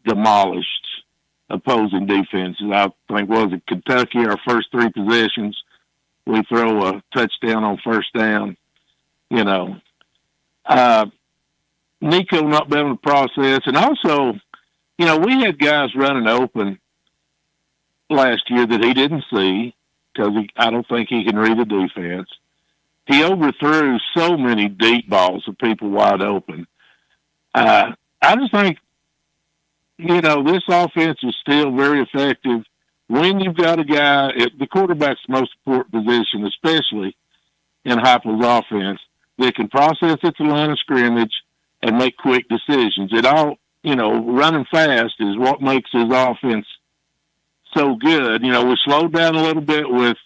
demolished opposing defenses. I think, was it Kentucky, our first 3 possessions, we throw a touchdown on first down. Nico not being able to process, and also, we had guys running open last year that he didn't see because I don't think he can read the defense. He overthrew so many deep balls of people wide open. I just think, this offense is still very effective when you've got a guy at the quarterback's the most important position, especially in Heupel's offense, that can process at the line of scrimmage and make quick decisions. It all, running fast is what makes his offense so good. We slowed down a little bit with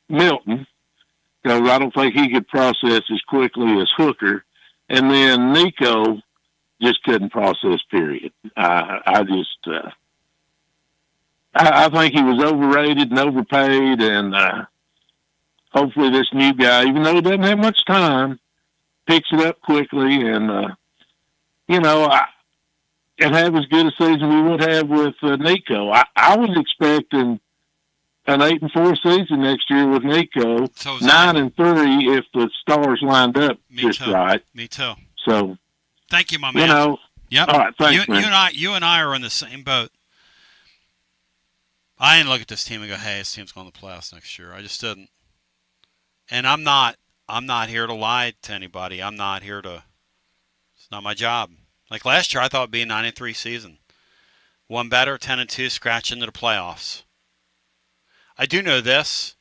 Milton because I don't think he could process as quickly as Hooker. And then Nico just couldn't process, period. I think he was overrated and overpaid, and hopefully this new guy, even though he doesn't have much time, picks it up quickly and, and have as good a season we would have with Nico. I was expecting an 8-4 season next year with Nico, 9-3 if the stars lined up right. Me too. So, thank you, my man. Yep. All right, thanks, man. You and I are in the same boat. I didn't look at this team and go, "Hey, this team's going to the playoffs next year." I just didn't. And I'm not here to lie to anybody. I'm not here to. It's not my job. Like last year, I thought it'd be a 9-3 season. One better, 10-2, scratch into the playoffs. I do know this.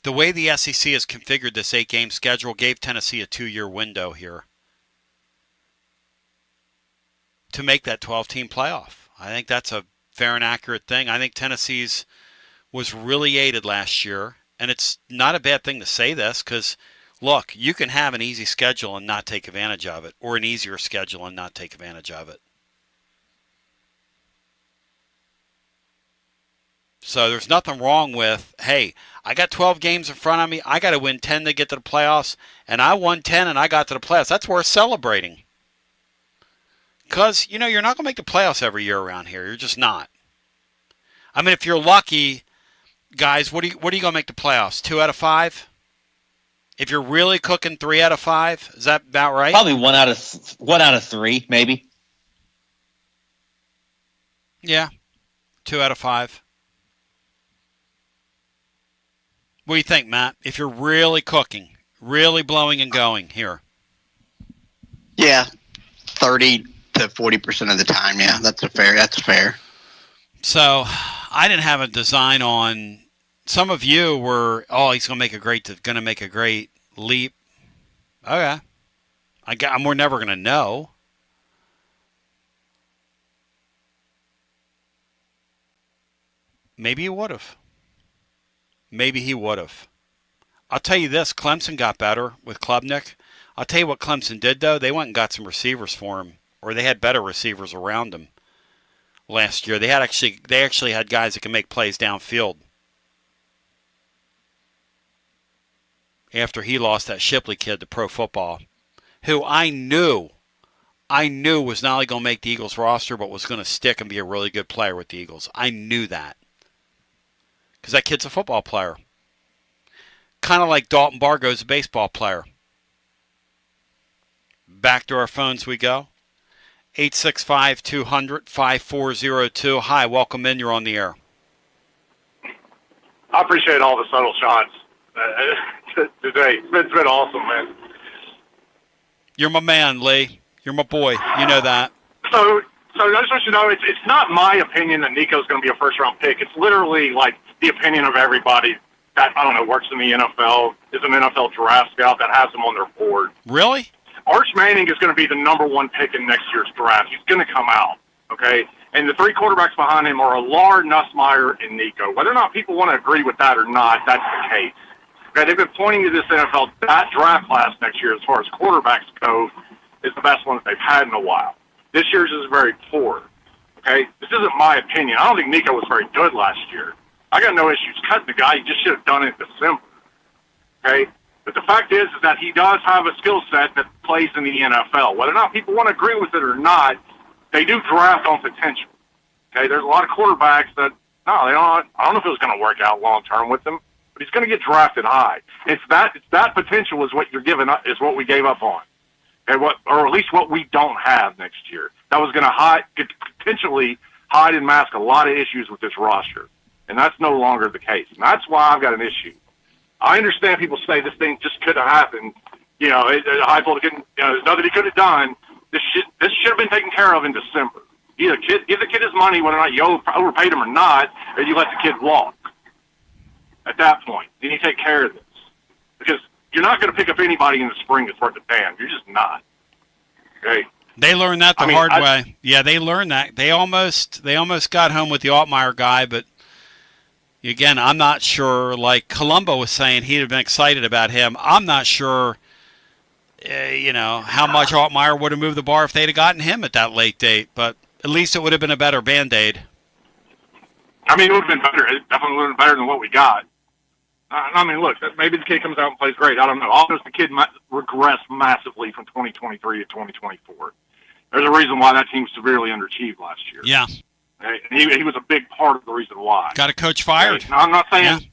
the way the SEC has configured this 8-game schedule gave Tennessee a 2-year window here to make that 12-team playoff. I think that's a fair and accurate thing. I think Tennessee's was really aided last year, and it's not a bad thing to say this because, look, you can have an easy schedule and not take advantage of it, or an easier schedule and not take advantage of it. So there's nothing wrong with, hey, I got 12 games in front of me. I got to win 10 to get to the playoffs, and I won 10 and I got to the playoffs. That's worth celebrating. Because, you're not going to make the playoffs every year around here. You're just not. I mean, if you're lucky, guys, what are you going to make the playoffs? 2 out of 5? If you're really cooking, 3 out of 5? Is that about right? Probably 1 out of 3, maybe. Yeah, 2 out of 5. What do you think, Matt? If you're really cooking, really blowing and going here. Yeah, 30 to 40% of the time. Yeah, that's fair. So I didn't have a design on. Some of you were, he's going to make a great leap. Okay, we're never going to know. Maybe you would have. Maybe he would have. I'll tell you this, Clemson got better with Klubnik. I'll tell you what Clemson did, though. They went and got some receivers for him, or they had better receivers around him last year. They actually had guys that can make plays downfield. After he lost that Shipley kid to pro football, who I knew was not only going to make the Eagles roster, but was going to stick and be a really good player with the Eagles. I knew that. Because that kid's a football player. Kind of like Dalton Bargo's a baseball player. Back to our phones we go. 865-200-5402. Hi, welcome in. You're on the air. I appreciate all the subtle shots today. It's been awesome, man. You're my man, Lee. You're my boy. You know that. So I just want you to know, it's not my opinion that Nico's going to be a first-round pick. It's literally like the opinion of everybody that, I don't know, works in the NFL, is an NFL draft scout that has him on their board. Really? Arch Manning is going to be the number 1 pick in next year's draft. He's going to come out, okay? And the 3 quarterbacks behind him are Allard, Nussmeier, and Nico. Whether or not people want to agree with that or not, that's the case. Okay, they've been pointing to this NFL, that draft class next year as far as quarterbacks go is the best one that they've had in a while. This year's is very poor, okay? This isn't my opinion. I don't think Nico was very good last year. I got no issues cutting the guy. He just should have done it in December, okay? But the fact is that he does have a skill set that plays in the NFL. Whether or not people want to agree with it or not, they do draft on potential, okay? There's a lot of quarterbacks that, no, they don't. I don't know if it was going to work out long-term with them, but he's going to get drafted high. It's that potential is what you're giving up, is what we gave up on. And or at least what we don't have next year. That was going to potentially hide and mask a lot of issues with this roster. And that's no longer the case. And that's why I've got an issue. I understand people say this thing just couldn't have happened. Heupel couldn't, there's nothing he could have done. This should have been taken care of in December. Either give the kid his money, whether or not you overpaid him or not, or you let the kid walk. At that point, then you take care of this. Because you're not going to pick up anybody in the spring that's worth a damn. You're just not. Okay? They learned that the hard way. Yeah, they learned that. They almost got home with the Altmaier guy, but again, I'm not sure. Like Columbo was saying, he'd have been excited about him. I'm not sure, how much Altmaier would have moved the bar if they'd have gotten him at that late date. But at least it would have been a better Band-Aid. I mean, it would have been better. It definitely would have been better than what we got. I mean, look, maybe the kid comes out and plays great. I don't know. I'll notice the kid might regress massively from 2023 to 2024. There's a reason why that team severely underachieved last year. Yeah. Okay? And he was a big part of the reason why. Got a coach fired. Okay? Now, I'm not saying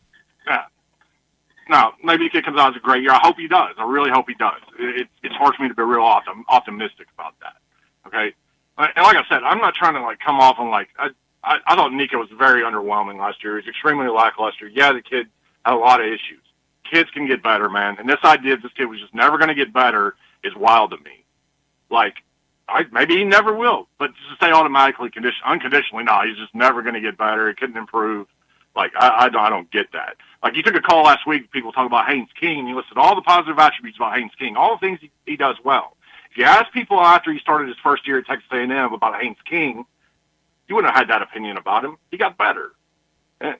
no, maybe the kid comes out as a great year. I hope he does. I really hope he does. It's hard for me to be real optimistic about that. Okay? And like I said, I'm not trying to come off on I thought Nico was very underwhelming last year. He was extremely lackluster. Yeah, the kid had a lot of issues. Kids can get better, man. And this idea that this kid was just never going to get better is wild to me. Maybe he never will, but to say automatically, unconditionally, no, he's just never going to get better. He couldn't improve. Like, I don't get that. Like, you took a call last week, people talk about Haynes King, and you listed all the positive attributes about Haynes King, all the things he does well. If you ask people after he started his first year at Texas A&M about Haynes King, you wouldn't have had that opinion about him. He got better. And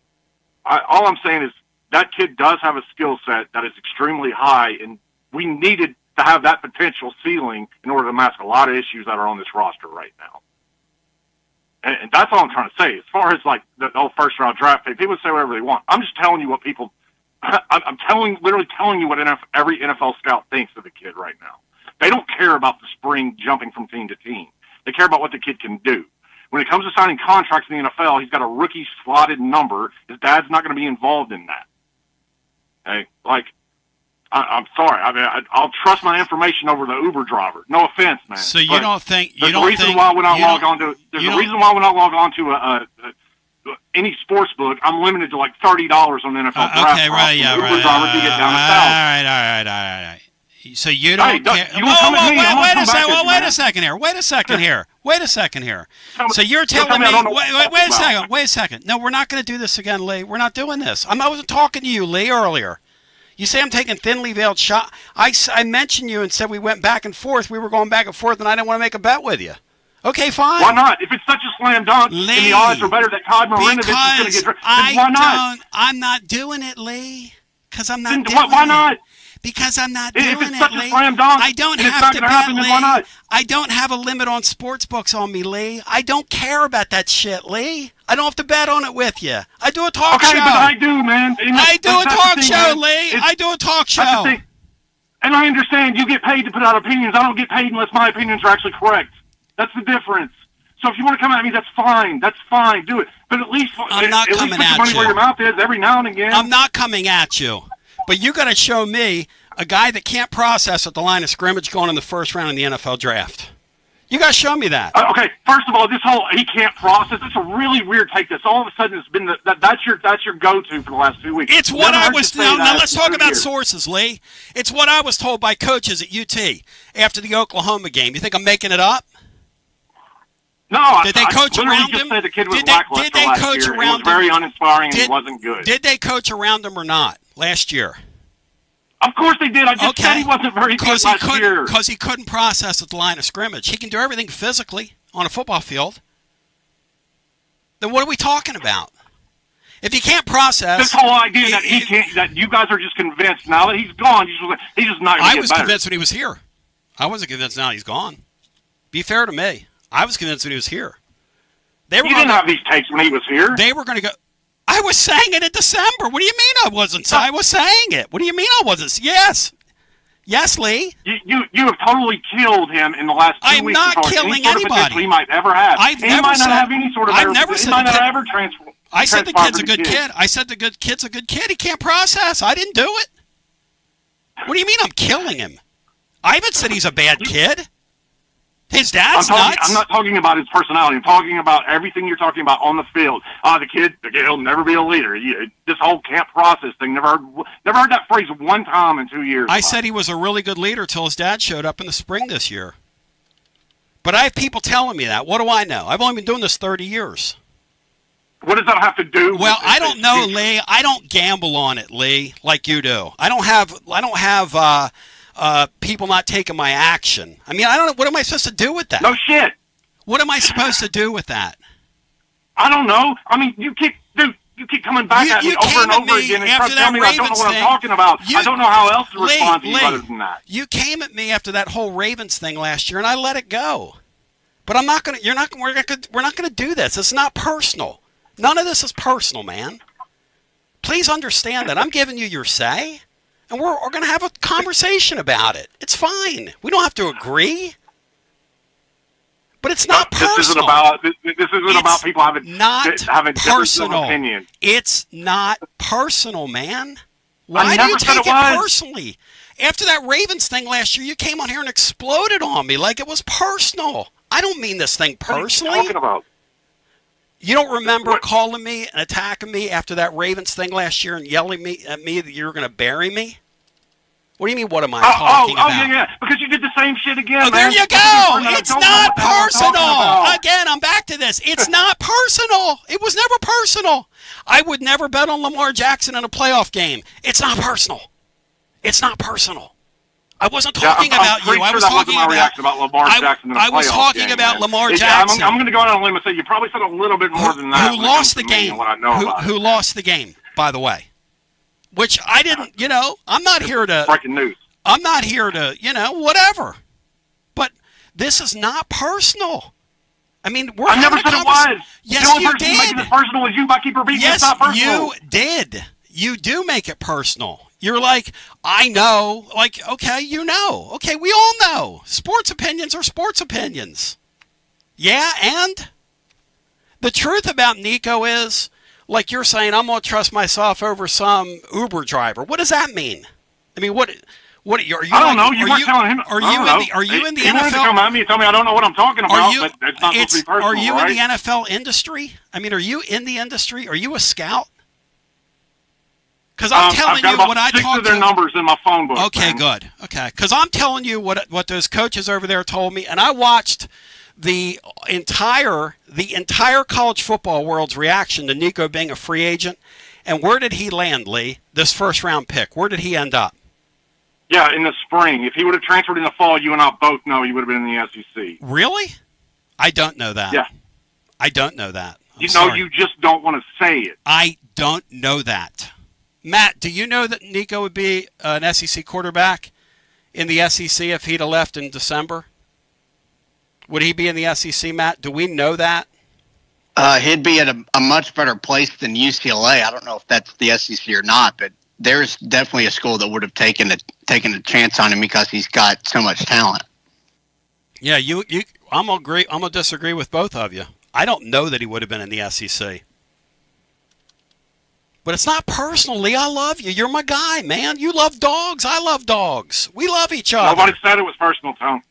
all I'm saying is that kid does have a skill set that is extremely high, and we needed to have that potential ceiling in order to mask a lot of issues that are on this roster right now. And that's all I'm trying to say. As far as like the whole first round draft pick, people say whatever they want. I'm just telling you what people. I'm literally telling you what every NFL scout thinks of the kid right now. They don't care about the spring jumping from team to team. They care about what the kid can do. When it comes to signing contracts in the NFL, he's got a rookie slotted number. His dad's not going to be involved in that. Okay, like. I'm sorry. I mean, I'll trust my information over the Uber driver. No offense, man. So you don't think there's a reason why when I log on to any sports book, I'm limited to like $30 on NFL draft. Okay, right, yeah, Uber right. drivers to get down to $1,000. All right. So you don't. Hey, you won't come at me. Wait a second here. So you're telling me. Wait a second. No, we're not going to do this again, Lee. We're not doing this. I wasn't talking to you, Lee, earlier. You say I'm taking thinly veiled shot. I mentioned you and said we went back and forth. We were going back and forth, and I didn't want to make a bet with you. Okay, fine. Why not? If it's such a slam dunk, Lee, and the odds are better that Todd Marinovich is going to get drafted, then why not? I'm not doing it, Lee, because I'm not then doing why not? it. Because I'm not doing it, Lee. If it's such a slam dunk, I don't have to bet, Lee. Why not? I don't have a limit on sports books on me, Lee. I don't care about that shit, Lee. I don't have to bet on it with you. I do a talk show. Okay, but I do, man. I do a talk show, Lee. I do a talk show. And I understand you get paid to put out opinions. I don't get paid unless my opinions are actually correct. That's the difference. So if you want to come at me, that's fine. That's fine. Do it. But at least I'm not coming at you. Put your money where your mouth is every now and again. I'm not coming at you. But you got to show me a guy that can't process at the line of scrimmage going in the first round in the NFL draft. You got to show me that. Okay, first of all, this whole he can't process, it's a really weird take. This all of a sudden it's been that's your go-to for the last 2 weeks. It's what I was now let's talk about sources, Lee. It's what I was told by coaches at UT after the Oklahoma game. You think I'm making it up? No, did they coach around him? Said the kid was did they coach around him? It was very uninspiring and he wasn't good. Did they coach around him or not last year? Of course they did. I just said he wasn't very good last year. Because he couldn't process at the line of scrimmage. He can do everything physically on a football field. Then what are we talking about? If he can't process... This whole idea that he can't, that you guys are just convinced now that he's gone, he's just not going to get better. I was convinced when he was here. I wasn't convinced now he's gone. Be fair to me. I was convinced when he was here. You didn't have these takes when he was here. They were going to go... I was saying it in December. What do you mean I wasn't? I was saying it. What do you mean I wasn't? Yes. Yes, Lee. You have totally killed him in the last 2 weeks. I'm not killing anybody. He might ever have. He might not have any sort of. I've never said he might not ever transfer. I said the kid's a good kid. I said the good kid's a good kid. He can't process. I didn't do it. What do you mean I'm killing him? I haven't said he's a bad kid. His dad's nuts. I'm not talking about his personality. I'm talking about everything you're talking about on the field. The kid, he'll never be a leader. This whole can't process thing. Never heard that phrase one time in 2 years. I said he was a really good leader till his dad showed up in the spring this year. But I have people telling me that. What do I know? I've only been doing this 30 years. What does that have to do? Well, I don't know, Lee. I don't gamble on it, Lee, like you do. I don't have people not taking my action. I mean, I don't know. What am I supposed to do with that? No shit. What am I supposed to do with that? I don't know. I mean, you keep coming back at me over and over again and trying to tell me I don't know what I'm talking about. I don't know how else to respond to you other than that. You came at me after that whole Ravens thing last year, and I let it go. But I'm not gonna. We're not gonna do this. It's not personal. None of this is personal, man. Please understand that I'm giving you your say. And we're going to have a conversation about it. It's fine. We don't have to agree. But it's not personal. This isn't about people having different opinions. It's not personal, man. Why do you take it personally? After that Ravens thing last year, you came on here and exploded on me like it was personal. I don't mean this thing personally. What are you talking about? You don't remember calling me and attacking me after that Ravens thing last year and yelling at me that you were going to bury me? What do you mean, what am I talking about? Yeah. Because you did the same shit again, man. There you go. It's not personal. Again, I'm back to this. It's not personal. It was never personal. I would never bet on Lamar Jackson in a playoff game. It's not personal. It's not personal. I wasn't talking about you. I was talking about Lamar Jackson in a playoff game. I was talking about Lamar Jackson. I'm going to go out on a limb and say you probably said a little bit more than that. Who lost the game? Who lost the game, by the way? Which I didn't, I'm not here to... Breaking news. I'm not here to, whatever. But this is not personal. I mean, I never said it was. Yes, the only you person did. making it personal is you by keeper beating. Yes, it's not personal. You did. You do make it personal. You're like, I know. Like, okay, you know. Okay, we all know. Sports opinions are sports opinions. Yeah, and the truth about Nico is... Like you're saying, I'm going to trust myself over some Uber driver. What does that mean? I mean, what are you? I don't know. You weren't telling him. Are you in the NFL? He wanted to come at me and tell me I don't know what I'm talking about, but it's not supposed to be personal, Are you right? in the NFL industry? I mean, are you in the industry? Are you a scout? Because I'm telling you what I talk to. I've got about 6 of their numbers in my phone book. Okay, good. Okay, because I'm telling you what those coaches over there told me, and I watched the entire college football world's reaction to Nico being a free agent. And where did he land, Lee? This first-round pick. Where did he end up? Yeah, in the spring. If he would have transferred in the fall, you and I both know he would have been in the SEC. Really? I don't know that. Yeah. I don't know that. You just don't want to say it. I don't know that. Matt, do you know that Nico would be an SEC quarterback in the SEC if he'd have left in December? Would he be in the SEC, Matt? Do we know that? He'd be at a much better place than UCLA. I don't know if that's the SEC or not, but there's definitely a school that would have taken a chance on him because he's got so much talent. Yeah, I'm gonna disagree with both of you. I don't know that he would have been in the SEC. But it's not personal, Lee. I love you. You're my guy, man. You love dogs. I love dogs. We love each other. Nobody said it was personal, Tom.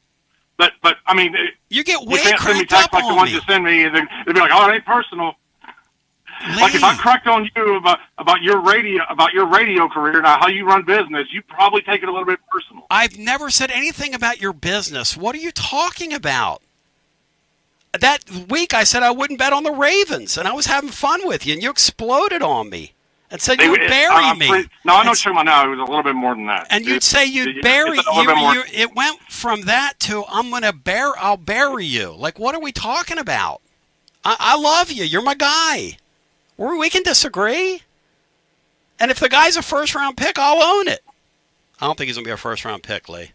But I mean, you get way can't send me cranked text up like the on ones me. you send me, and then they'd be like, "Oh, it ain't personal." Lee. Like if I cracked on you about your radio career and how you run business, you probably take it a little bit personal. I've never said anything about your business. What are you talking about? That week I said I wouldn't bet on the Ravens, and I was having fun with you, and you exploded on me and said you'd bury me. No, I know what you're talking about now. It was a little bit more than that. And you'd say you'd bury you. It went from that to I'll bury you. Like, what are we talking about? I love you. You're my guy. We can disagree. And if the guy's a first-round pick, I'll own it. I don't think he's going to be a first-round pick, Lee.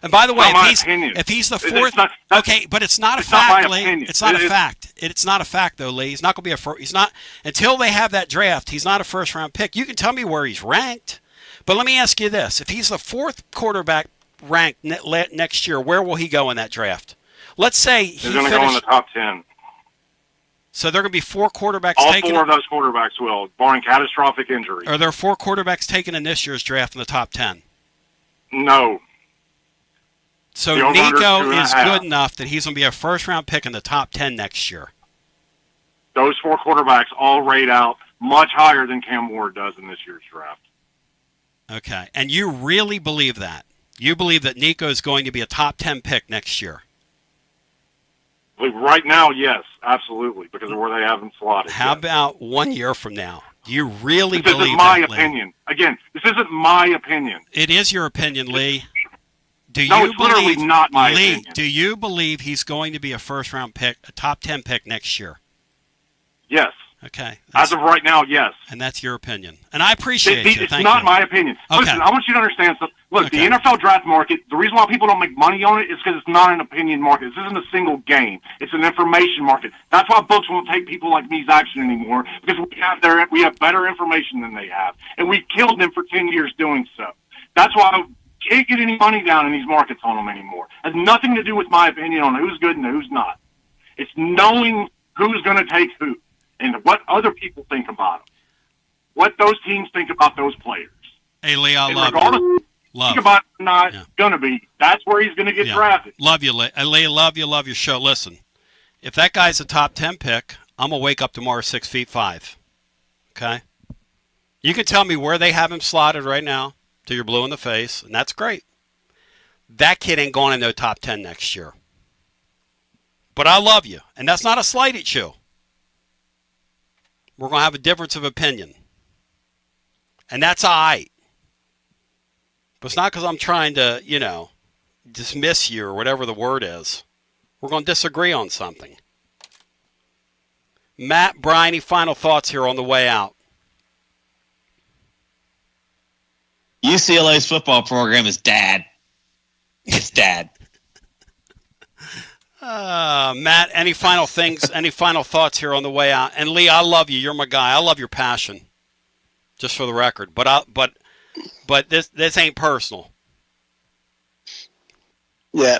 And by the way, if he's the fourth, okay, but it's not a fact, Lee. It's not a fact. It's not a fact, though, Lee. He's not going to be he's not, until they have that draft, he's not a first-round pick. You can tell me where he's ranked, but let me ask you this. If he's the fourth quarterback ranked next year, where will he go in that draft? Let's say he's going to go in the top 10. So there are going to be 4 quarterbacks taken. All 4 of those quarterbacks will, barring catastrophic injury. Are there 4 quarterbacks taken in this year's draft in the top 10? No. So Nico is good enough that he's going to be a first-round pick in the top 10 next year. Those 4 quarterbacks all rate out much higher than Cam Ward does in this year's draft. Okay. And you really believe that? You believe that Nico is going to be a top 10 pick next year? Right now, yes, absolutely, because of where they have him slotted. How about 1 year from now? Do you really this believe isn't my that, opinion. Lee? Again, this isn't my opinion. It is your opinion, Lee. It's literally not my opinion. Do you believe he's going to be a first-round pick, a top 10 pick next year? Yes. Okay. As of right now, yes. And that's your opinion. And I appreciate you. It's not my opinion. Okay. Listen, I want you to understand something. Look, the NFL draft market, the reason why people don't make money on it is because it's not an opinion market. This isn't a single game. It's an information market. That's why books won't take people like me's action anymore, because we have better information than they have. And we killed them for 10 years doing so. That's why I can't get any money down in these markets on them anymore. It has nothing to do with my opinion on who's good and who's not. It's knowing who's going to take who and what other people think about them, what those teams think about those players. Hey, Lee, I love you. Love. Think about it, not going to be. That's where he's going to get drafted. Love you, Lee. Lee, love your show. Listen, if that guy's a top 10 pick, I'm going to wake up tomorrow 6'5". Okay? You can tell me where they have him slotted right now. till you're blue in the face, and that's great. That kid ain't going in no top 10 next year. But I love you, and that's not a slight at you. We're going to have a difference of opinion. And that's all right. But it's not because I'm trying to, dismiss you or whatever the word is. We're going to disagree on something. Matt, Brian, any final thoughts here on the way out? UCLA's football program is dad. It's dad. Matt, any final things, any final thoughts here on the way out? And Lee, I love you. You're my guy. I love your passion. Just for the record. But this ain't personal. Yeah,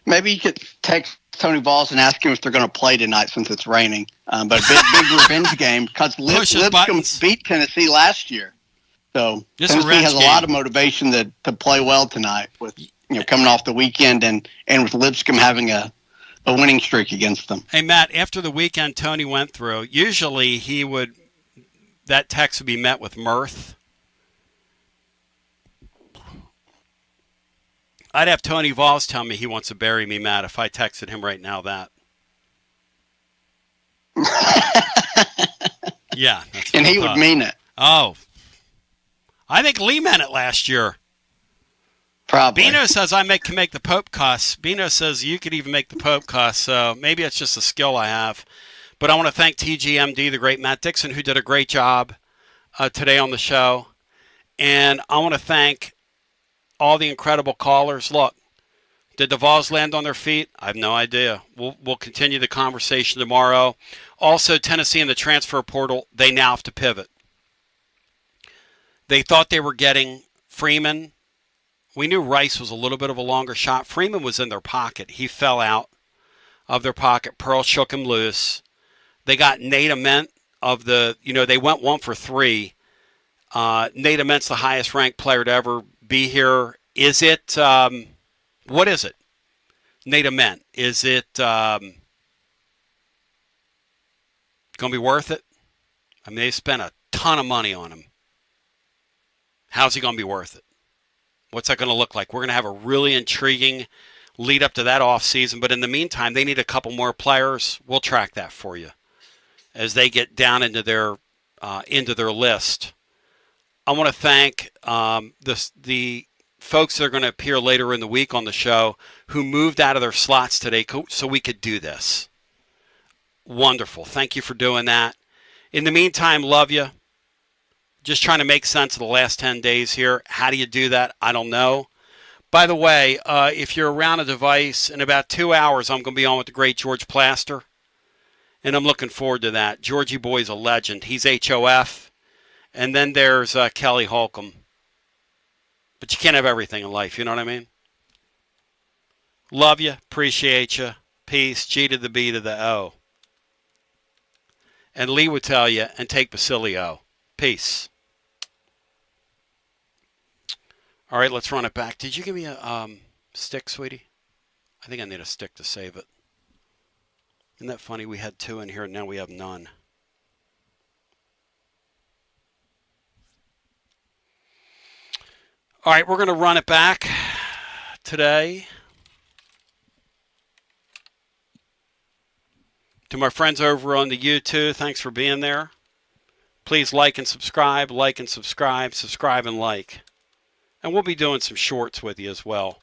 maybe you could text Tony Vols and ask him if they're going to play tonight since it's raining. But a big revenge game because Lipscomb beat Tennessee last year. So Tennessee has a lot of motivation to play well tonight with coming off the weekend and with Lipscomb having a winning streak against them. Hey, Matt, after the weekend Tony went through, usually that text would be met with mirth. I'd have Tony Vols tell me he wants to bury me, Matt, if I texted him right now that. Yeah. And he would mean it. Oh. I think Lee meant it last year. Probably. Bino says I can make the Pope cuss. Bino says you could even make the Pope cuss, so maybe it's just a skill I have. But I want to thank TGMD, the great Matt Dixon, who did a great job today on the show. And I want to thank all the incredible callers. Look, did the Vols land on their feet? I have no idea. We'll continue the conversation tomorrow. Also, Tennessee in the transfer portal, they now have to pivot. They thought they were getting Freeman. We knew Rice was a little bit of a longer shot. Freeman was in their pocket. He fell out of their pocket. Pearl shook him loose. They got Nate Ament they went 1 for 3. Nate Ament's the highest ranked player to ever be here. Is it, what is it? Nate Ament, is it going to be worth it? I mean, they spent a ton of money on him. How's he going to be worth it? What's that going to look like? We're going to have a really intriguing lead up to that offseason. But in the meantime, they need a couple more players. We'll track that for you as they get down into their list. I want to thank the folks that are going to appear later in the week on the show who moved out of their slots today so we could do this. Wonderful. Thank you for doing that. In the meantime, love you. Just trying to make sense of the last 10 days here. How do you do that? I don't know. By the way, if you're around a device, in about 2 hours, I'm going to be on with the great George Plaster. And I'm looking forward to that. Georgie Boy's a legend. He's HOF. And then there's Kelly Holcomb. But you can't have everything in life, you know what I mean? Love you. Appreciate you. Peace. G to the B to the O. And Lee would tell you, and take Basilio. Peace. All right, let's run it back. Did you give me a stick, sweetie? I think I need a stick to save it. Isn't that funny? We had 2 in here, and now we have none. All right, we're going to run it back today. To my friends over on the YouTube, thanks for being there. Please like and subscribe, subscribe and like. And we'll be doing some shorts with you as well.